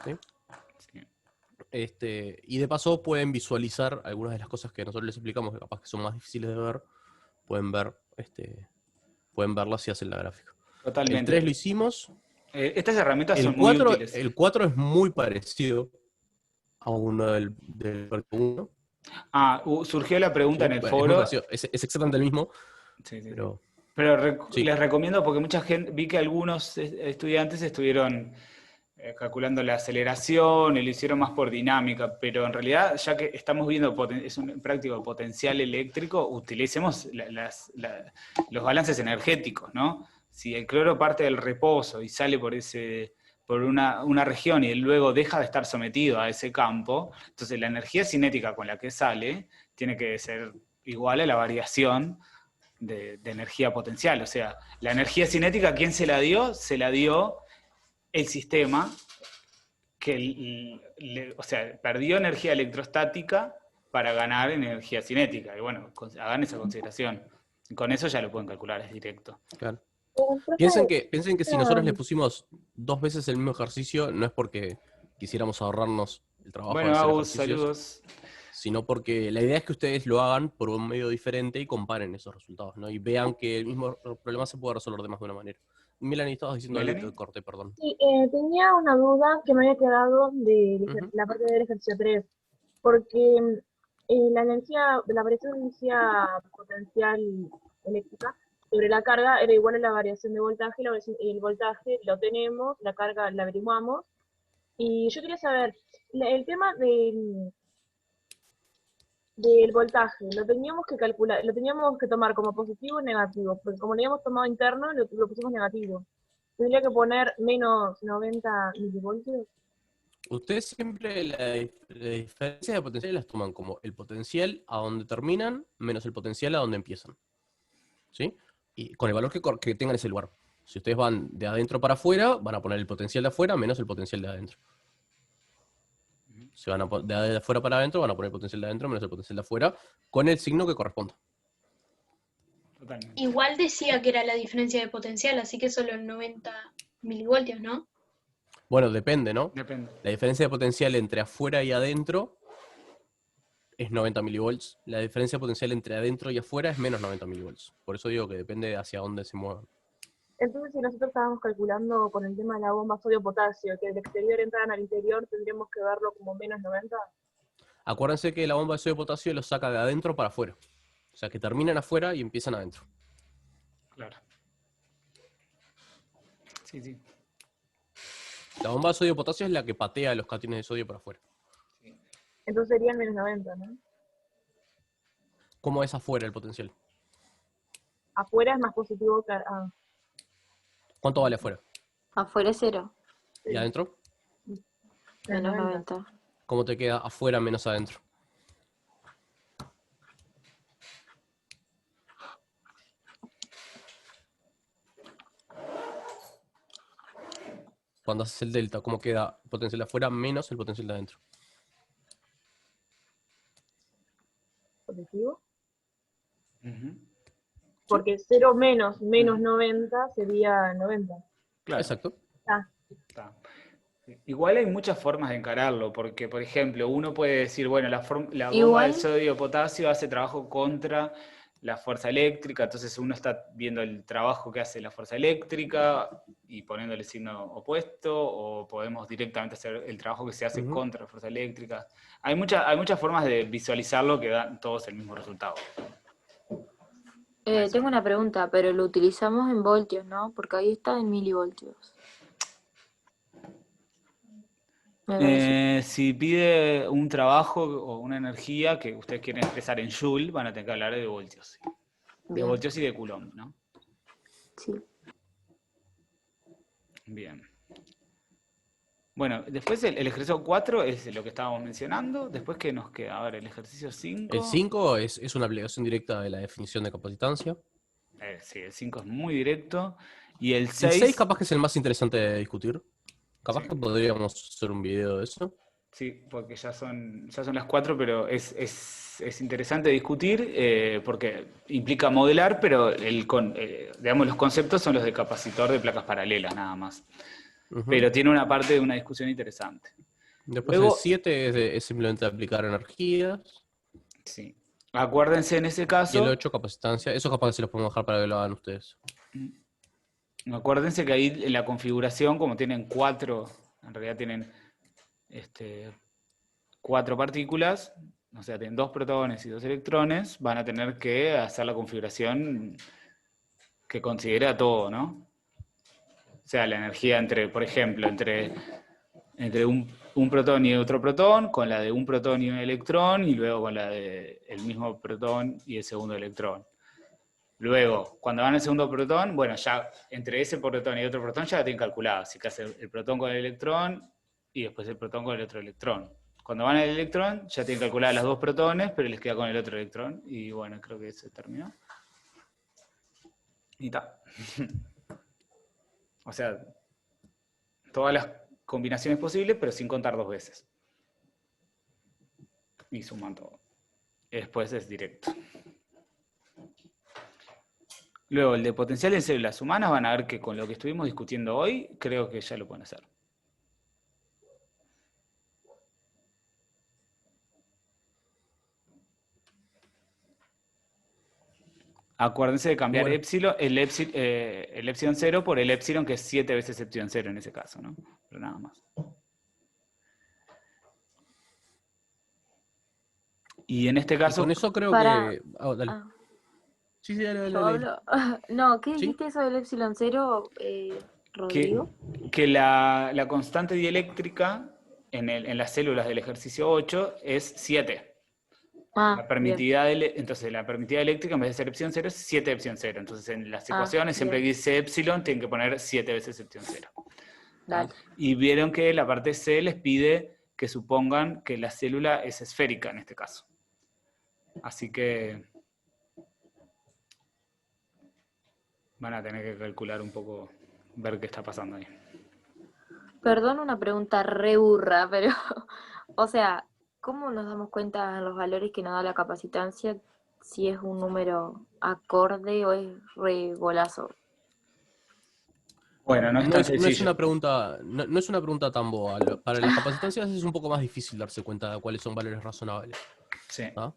Speaker 3: ¿Sí?
Speaker 1: Sí.
Speaker 3: Y de paso pueden visualizar algunas de las cosas que nosotros les explicamos, que capaz que son más difíciles de ver, pueden verlas si hacen la gráfica.
Speaker 1: Totalmente.
Speaker 3: El 3 lo hicimos.
Speaker 1: Estas herramientas
Speaker 3: El
Speaker 1: son
Speaker 3: 4,
Speaker 1: muy útiles.
Speaker 3: el 4 es muy parecido a uno del 1.
Speaker 1: Surgió la pregunta en el
Speaker 3: muy
Speaker 1: foro.
Speaker 3: parecido. Es exactamente el mismo.
Speaker 1: Sí, sí.
Speaker 3: Pero
Speaker 1: Sí. Les recomiendo, porque mucha gente, vi que algunos estudiantes estuvieron calculando la aceleración y lo hicieron más por dinámica, pero en realidad, ya que estamos viendo, es un práctico potencial eléctrico, utilicemos los balances energéticos, ¿no? Si el cloro parte del reposo y sale por una región y luego deja de estar sometido a ese campo, entonces la energía cinética con la que sale tiene que ser igual a la variación de energía potencial. O sea, la energía cinética, ¿quién se la dio? Se la dio el sistema que, o sea, perdió energía electrostática para ganar energía cinética. Y bueno, hagan esa consideración. Con eso ya lo pueden calcular, es directo.
Speaker 3: claro. Piensen que si nosotros les pusimos 2 veces el mismo ejercicio, no es porque quisiéramos ahorrarnos el trabajo de
Speaker 1: Bueno,
Speaker 3: hacer
Speaker 1: Agus,
Speaker 3: ejercicios,
Speaker 1: saludos.
Speaker 3: sino porque la idea es que ustedes lo hagan por un medio diferente y comparen esos resultados, ¿no? Y vean que el mismo problema se puede resolver de más de una manera. Melanie, estabas diciendo algo que corté, perdón.
Speaker 10: Sí, tenía una duda que me había quedado de la parte del ejercicio 3, porque la variación de energía potencial eléctrica sobre la carga era igual a la variación de voltaje, el voltaje lo tenemos, la carga la averiguamos, y yo quería saber, el tema del voltaje, lo teníamos que calcular, lo teníamos que tomar como positivo o negativo, porque como lo habíamos tomado interno, lo pusimos negativo. Tendría que poner menos 90 milivoltios.
Speaker 3: Ustedes siempre la diferencia de potencial las toman como el potencial a donde terminan menos el potencial a donde empiezan. ¿Sí? Y con el valor que tengan ese lugar. Si ustedes van de adentro para afuera, van a poner el potencial de afuera menos el potencial de adentro. Si van de afuera para adentro, van a poner el potencial de adentro menos el potencial de afuera, con el signo que corresponda.
Speaker 1: Totalmente.
Speaker 5: Igual decía que era la diferencia de potencial, así que solo 90 milivoltios, ¿no?
Speaker 3: Bueno, depende, ¿no?
Speaker 1: Depende.
Speaker 3: La diferencia de potencial entre afuera y adentro es 90 milivolts. La diferencia de potencial entre adentro y afuera es menos 90 milivolts. Por eso digo que depende hacia dónde se muevan.
Speaker 10: Entonces, si nosotros estábamos calculando con el tema de la bomba sodio-potasio, que del exterior entraran al interior, tendríamos que verlo como menos 90.
Speaker 3: Acuérdense que la bomba de sodio de potasio lo saca de adentro para afuera. O sea, que terminan afuera y empiezan adentro.
Speaker 1: Claro. Sí, sí.
Speaker 3: La bomba de sodio de potasio es la que patea los cationes de sodio para afuera.
Speaker 10: Entonces serían menos 90, ¿no?
Speaker 3: ¿Cómo es afuera el potencial?
Speaker 10: Afuera es más positivo que...
Speaker 3: ¿Cuánto vale afuera?
Speaker 8: Afuera es 0.
Speaker 3: ¿Y adentro?
Speaker 8: Menos 90.
Speaker 3: ¿Cómo te queda afuera menos adentro? Cuando haces el delta, ¿cómo queda el potencial de afuera menos el potencial de adentro?
Speaker 10: ¿Positivo?
Speaker 1: Uh-huh.
Speaker 10: Porque 0 menos 90 sería 90.
Speaker 1: Claro.
Speaker 3: Exacto.
Speaker 1: Está. Igual hay muchas formas de encararlo, porque, por ejemplo, uno puede decir, bueno, la bomba del sodio-potasio hace trabajo contra la fuerza eléctrica, entonces uno está viendo el trabajo que hace la fuerza eléctrica y poniéndole signo opuesto, o podemos directamente hacer el trabajo que se hace contra la fuerza eléctrica. Hay muchas formas de visualizarlo que dan todos el mismo resultado.
Speaker 8: Tengo una pregunta, pero lo utilizamos en voltios, ¿no? Porque ahí está en milivoltios. Me parece.
Speaker 1: Si pide un trabajo o una energía que ustedes quieren expresar en Joule, van a tener que hablar de voltios. ¿Sí? De
Speaker 8: Bien,
Speaker 1: voltios y de Coulomb, ¿no?
Speaker 8: sí.
Speaker 1: Bien. Bueno, después el ejercicio 4 es lo que estábamos mencionando. Después, ¿qué nos queda? Ahora, el ejercicio 5.
Speaker 3: El 5 es una aplicación directa de la definición de capacitancia.
Speaker 1: Sí, el 5 es muy directo. Y el
Speaker 3: El 6
Speaker 1: 6...
Speaker 3: capaz que es el más interesante de discutir. Capaz
Speaker 1: Sí.
Speaker 3: que podríamos hacer un video de eso.
Speaker 1: Sí, porque ya son las 4, pero es interesante discutir porque implica modelar, pero digamos, los conceptos son los de capacitor de placas paralelas, nada más.
Speaker 3: Ujú.
Speaker 1: Pero tiene una parte de una discusión interesante.
Speaker 3: Después
Speaker 1: Luego,
Speaker 3: el 7 es simplemente aplicar energías.
Speaker 1: sí. Acuérdense en ese
Speaker 3: Y el
Speaker 1: caso,
Speaker 3: 8 capacitancia. Eso capaz que se los podemos dejar para que lo hagan ustedes.
Speaker 1: acuérdense que ahí en la configuración, como tienen 4, en realidad tienen 4 partículas, o sea, tienen 2 protones y 2 electrones, van a tener que hacer la configuración que considere a todo, ¿no? O sea, la energía entre, por ejemplo, entre un protón y otro protón, con la de un protón y un electrón, y luego con la de el mismo protón y el segundo electrón. Luego, cuando van al segundo protón, bueno, ya entre ese protón y otro protón ya la tienen calculada. Así que hace el protón con el electrón y después el protón con el otro electrón. Cuando van al electrón, ya tienen calculadas las 2 protones, pero les queda con el otro electrón. Y bueno, creo que se terminó. Y está. O sea, todas las combinaciones posibles, pero sin contar 2 veces. Y suman todo. Y después es directo. Luego, el de potencial en células humanas, van a ver que con lo que estuvimos discutiendo hoy, creo que ya lo pueden hacer. Acuérdense de cambiar
Speaker 3: Bueno.
Speaker 1: el epsilon 0 por el epsilon, que es 7 veces epsilon 0 en ese caso, ¿no? Pero nada más. Y en este
Speaker 3: Y
Speaker 1: caso...
Speaker 3: con eso creo
Speaker 8: Para...
Speaker 3: que... dale.
Speaker 8: Ah,
Speaker 3: Sí, dale.
Speaker 8: ¿yo hablo? No, ¿qué
Speaker 3: ¿Sí?
Speaker 8: dijiste eso del epsilon 0, Rodrigo?
Speaker 1: que la constante dieléctrica en las células del ejercicio 8 es 7.
Speaker 8: Ah,
Speaker 1: La
Speaker 8: bien.
Speaker 1: permitida entonces, la permitida eléctrica, en vez de ser epsilon 0, es 7 epsilon 0. Entonces, en las
Speaker 8: Ah,
Speaker 1: ecuaciones, siempre que
Speaker 8: bien.
Speaker 1: dice epsilon, tienen que poner 7 veces epsilon 0.
Speaker 8: Dale.
Speaker 1: Y vieron que la parte C les pide que supongan que la célula es esférica en este caso. Así que van a tener que calcular un poco, ver qué está pasando ahí.
Speaker 8: Perdón una pregunta re burra, pero, o sea, ¿cómo nos damos cuenta de los valores que nos da la capacitancia si es un número acorde o es re golazo?
Speaker 1: Bueno, no es
Speaker 3: No
Speaker 1: tan
Speaker 3: es
Speaker 1: sencillo.
Speaker 3: una pregunta, no es una pregunta tan boba. Para las capacitancias es un poco más difícil darse cuenta de cuáles son valores razonables.
Speaker 1: Sí.
Speaker 3: ¿Ah?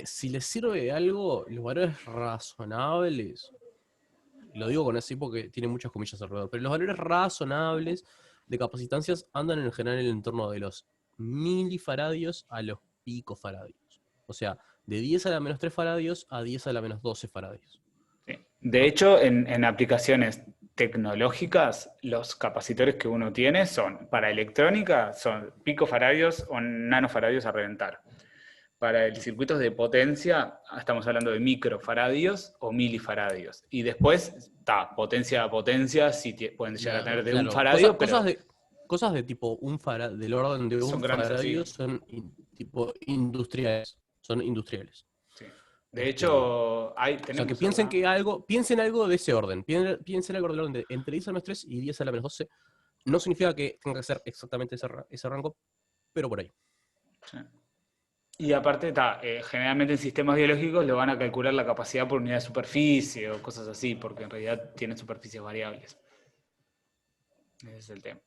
Speaker 3: Si les sirve de algo, los valores razonables, lo digo con así porque tiene muchas comillas alrededor, pero los valores razonables de capacitancias andan en general en el entorno de los milifaradios a los picofaradios. O sea, de 10 a la menos 3 faradios a 10 a la menos 12 faradios.
Speaker 1: Sí. De hecho, en aplicaciones tecnológicas, los capacitores que uno tiene son, para electrónica, son picofaradios o nanofaradios a reventar. Para el circuito de potencia, estamos hablando de microfaradios o milifaradios. Y después, potencia a potencia, sí pueden llegar a tener de un faradio, pero
Speaker 3: cosas de tipo del orden de
Speaker 1: son
Speaker 3: un
Speaker 1: grandes
Speaker 3: faradio
Speaker 1: así.
Speaker 3: son tipo industriales. Son industriales.
Speaker 1: Sí. De hecho, tenemos...
Speaker 3: O sea, que piensen algo de ese orden. Piensen algo del orden de entre 10 a la menos 3 y 10 a la menos 12. No significa que tenga que ser exactamente ese rango, pero por ahí.
Speaker 1: Sí. Y aparte, generalmente en sistemas biológicos lo van a calcular la capacidad por unidad de superficie o cosas así, porque en realidad tienen superficies variables. Ese es el tema.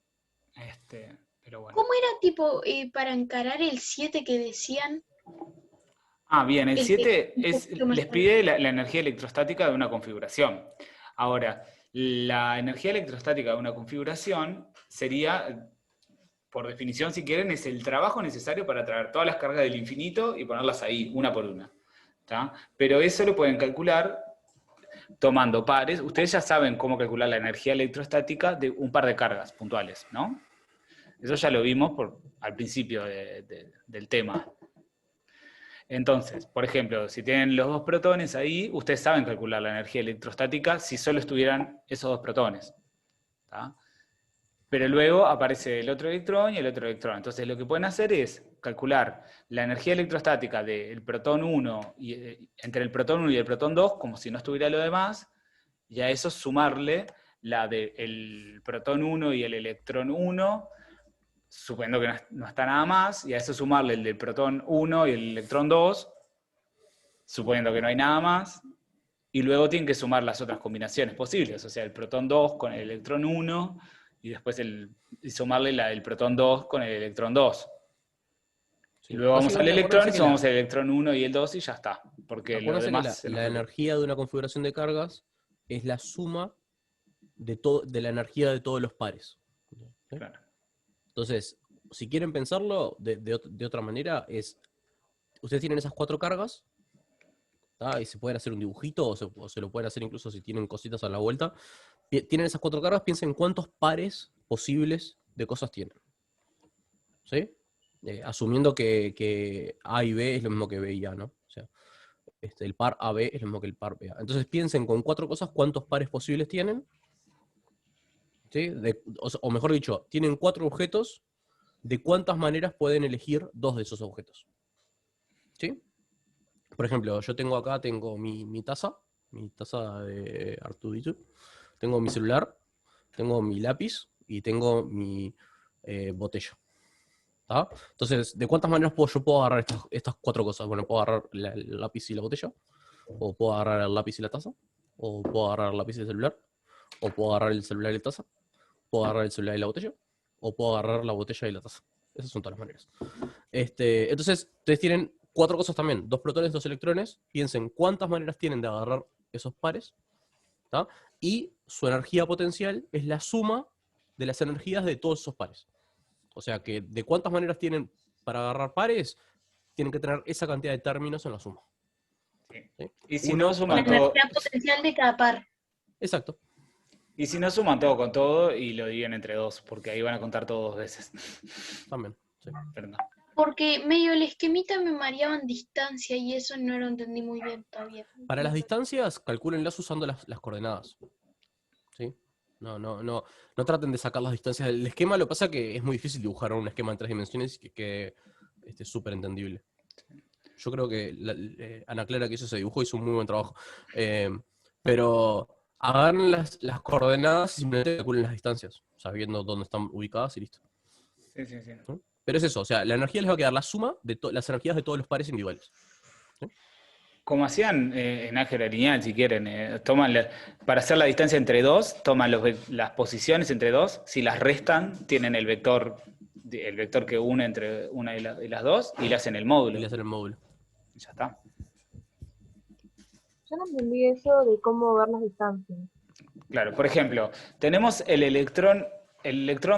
Speaker 1: Pero bueno.
Speaker 5: ¿Cómo era tipo para encarar el 7 que decían?
Speaker 1: Bien, el 7
Speaker 5: más
Speaker 1: les pide la energía electrostática de una configuración. Ahora, la energía electrostática de una configuración sería, por definición, si quieren, es el trabajo necesario para traer todas las cargas del infinito y ponerlas ahí, una por una. ¿Tá? Pero eso lo pueden calcular tomando pares. Ustedes ya saben cómo calcular la energía electrostática de un par de cargas puntuales, ¿no? Eso ya lo vimos al principio del tema. Entonces, por ejemplo, si tienen los 2 protones ahí, ustedes saben calcular la energía electrostática si solo estuvieran esos 2 protones. ¿Tá? Pero luego aparece el otro electrón y el otro electrón. Entonces lo que pueden hacer es calcular la energía electrostática del protón 1 entre el protón 1 y el protón 2, como si no estuviera lo demás, y a eso sumarle la del protón 1 y el electrón 1, suponiendo que no está nada más, y a eso sumarle el del protón 1 y el electrón 2, suponiendo que no hay nada más, y luego tienen que sumar las otras combinaciones posibles, o sea, el protón 2 con el electrón 1, y después sumarle la del protón 2 con el electrón 2.
Speaker 3: Sí.
Speaker 1: Y luego vamos al
Speaker 3: Básicamente,
Speaker 1: electrón y
Speaker 3: acuérdense que
Speaker 1: sumamos el electrón 1 y el 2 y ya está. Porque lo
Speaker 3: acuérdense que
Speaker 1: demás se nos
Speaker 3: la
Speaker 1: repite.
Speaker 3: energía de una configuración de cargas es la suma de la energía de todos los pares. ¿Sí?
Speaker 1: Claro.
Speaker 3: Entonces, si quieren pensarlo de otra manera, ustedes tienen esas 4 cargas, ¿tá? Y se pueden hacer un dibujito, o se lo pueden hacer incluso si tienen cositas a la vuelta. Tienen esas 4 cargas, piensen cuántos pares posibles de cosas tienen. ¿Sí? Asumiendo que A y B es lo mismo que B y A, ¿no? O sea, el par AB es lo mismo que el par BA. Entonces piensen con 4 cosas cuántos pares posibles tienen. ¿Sí? O mejor dicho, tienen 4 objetos, de cuántas maneras pueden elegir 2 de esos objetos. ¿Sí? Por ejemplo, yo tengo mi taza de Artudito, tengo mi celular, tengo mi lápiz y tengo mi botella. ¿Tá? Entonces, ¿de cuántas maneras yo puedo agarrar estas 4 cosas? Bueno, puedo agarrar el lápiz y la botella, o puedo agarrar el lápiz y la taza, o puedo agarrar el lápiz y el celular, o puedo agarrar el celular y la taza, puedo agarrar el celular y la botella, o puedo agarrar la botella y la taza. Esas son todas las maneras. Entonces, ustedes tienen 4 cosas también, 2 protones, 2 electrones. Piensen cuántas maneras tienen de agarrar esos pares, ¿tá? Y su energía potencial es la suma de las energías de todos esos pares. O sea que de cuántas maneras tienen para agarrar pares, tienen que tener esa cantidad de términos en la suma.
Speaker 1: Sí. Y si
Speaker 5: La energía potencial de cada par.
Speaker 3: Exacto.
Speaker 1: Y si no suman todo con todo y lo dividen entre 2, porque ahí van a contar todo 2 veces.
Speaker 3: También, sí.
Speaker 1: Perdón.
Speaker 5: Porque medio el esquemita me mareaban distancia y eso no lo entendí muy bien todavía.
Speaker 3: Para las distancias, calcúlenlas usando las coordenadas. ¿Sí? No traten de sacar las distancias del esquema. Lo que pasa es que es muy difícil dibujar un esquema en 3 dimensiones y que esté súper entendible. Yo creo que Ana Clara, que hizo ese dibujo, hizo un muy buen trabajo. Pero hagan las coordenadas y simplemente calculen las distancias, sabiendo dónde están ubicadas y listo.
Speaker 1: Sí.
Speaker 3: ¿Sí? Pero es eso, o sea, la energía les va a quedar la suma de las energías de todos los pares individuales. ¿Sí?
Speaker 1: Como hacían en álgebra lineal, si quieren, para hacer la distancia entre 2, toman las posiciones entre 2, si las restan, tienen el vector que une entre una y las 2, y le hacen el módulo.
Speaker 3: Y le hacen el módulo.
Speaker 1: Y ya está.
Speaker 10: Yo no entendí eso de cómo ver las distancias.
Speaker 1: Claro, por ejemplo, tenemos el electrón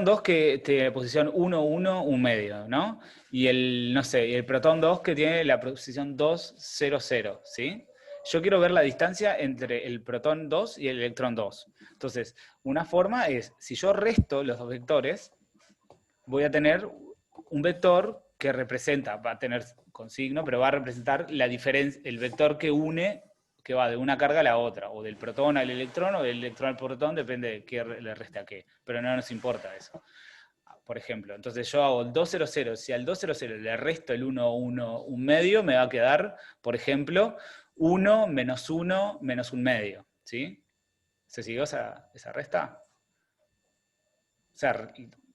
Speaker 1: 2 que tiene la posición 1, 1, 1 medio, ¿no? Y el protón 2 que tiene la posición 2, 0, 0, ¿sí? Yo quiero ver la distancia entre el protón 2 y el electrón 2. Entonces, una forma es, si yo resto los 2 vectores, voy a tener un vector que representa, va a tener con signo, pero va a representar la diferencia, el vector que une, que va de una carga a la otra, o del protón al electrón, o del electrón al protón, depende de qué le reste a qué, pero no nos importa eso. Por ejemplo, entonces yo hago el 2, 0, 0, si al 2, 0, 0 le resto el 1, 1, 1 medio, me va a quedar, por ejemplo, 1 menos 1 menos 1 medio, ¿sí? ¿Se siguió esa resta? O sea,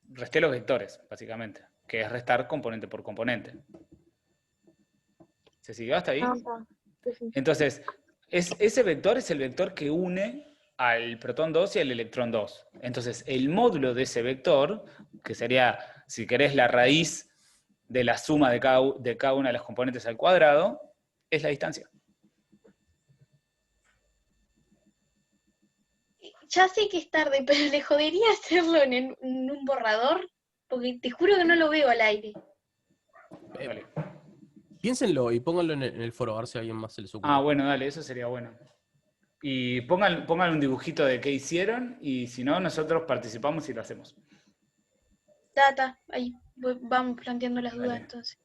Speaker 1: resté los vectores, básicamente, que es restar componente por componente. ¿Se siguió hasta ahí? Entonces, ese vector es el vector que une al protón 2 y al electrón 2. Entonces, el módulo de ese vector, que sería, si querés, la raíz de la suma de cada una de las componentes al cuadrado, es la distancia.
Speaker 5: Ya sé que es tarde, pero ¿le jodería hacerlo en un borrador? Porque te juro que no lo veo al aire.
Speaker 1: Dale.
Speaker 3: Piénsenlo y pónganlo en el foro, a ver si a alguien más se les ocurre.
Speaker 1: Ah, bueno, dale, eso sería bueno. Y pongan un dibujito de qué hicieron y si no, nosotros participamos y lo hacemos.
Speaker 5: Ahí vamos planteando las dudas
Speaker 1: Dale.
Speaker 5: entonces.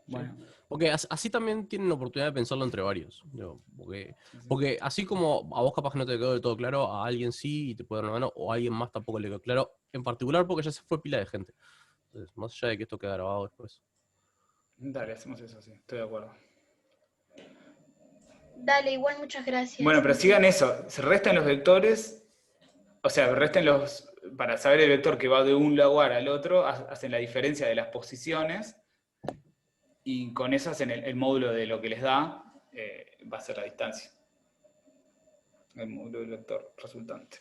Speaker 1: Bueno,
Speaker 3: Porque así también tienen la oportunidad de pensarlo entre varios. Digo, porque así como a vos capaz que no te quedó del todo claro, a alguien sí y te puede dar una mano, o a alguien más tampoco le quedó claro, en particular porque ya se fue pila de gente. Entonces, más allá de que esto quede grabado después.
Speaker 1: dale, hacemos eso, sí, estoy de acuerdo.
Speaker 5: Dale, igual muchas gracias.
Speaker 1: Bueno, pero sigan eso, se restan los vectores, o sea, resten para saber el vector que va de un lugar al otro, hacen la diferencia de las posiciones, y con eso hacen el módulo de lo que les da, va a ser la distancia. El módulo del vector resultante.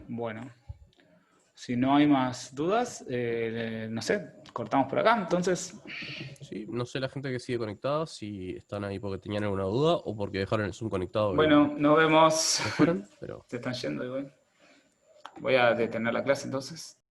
Speaker 1: Bueno, si no hay más dudas, no sé, cortamos por acá, entonces.
Speaker 3: Sí, no sé la gente que sigue conectada, si están ahí porque tenían alguna duda o porque dejaron el Zoom conectado.
Speaker 1: Bueno, nos vemos.
Speaker 3: Se fueron, pero...
Speaker 1: Se están yendo igual. Voy a detener la clase entonces.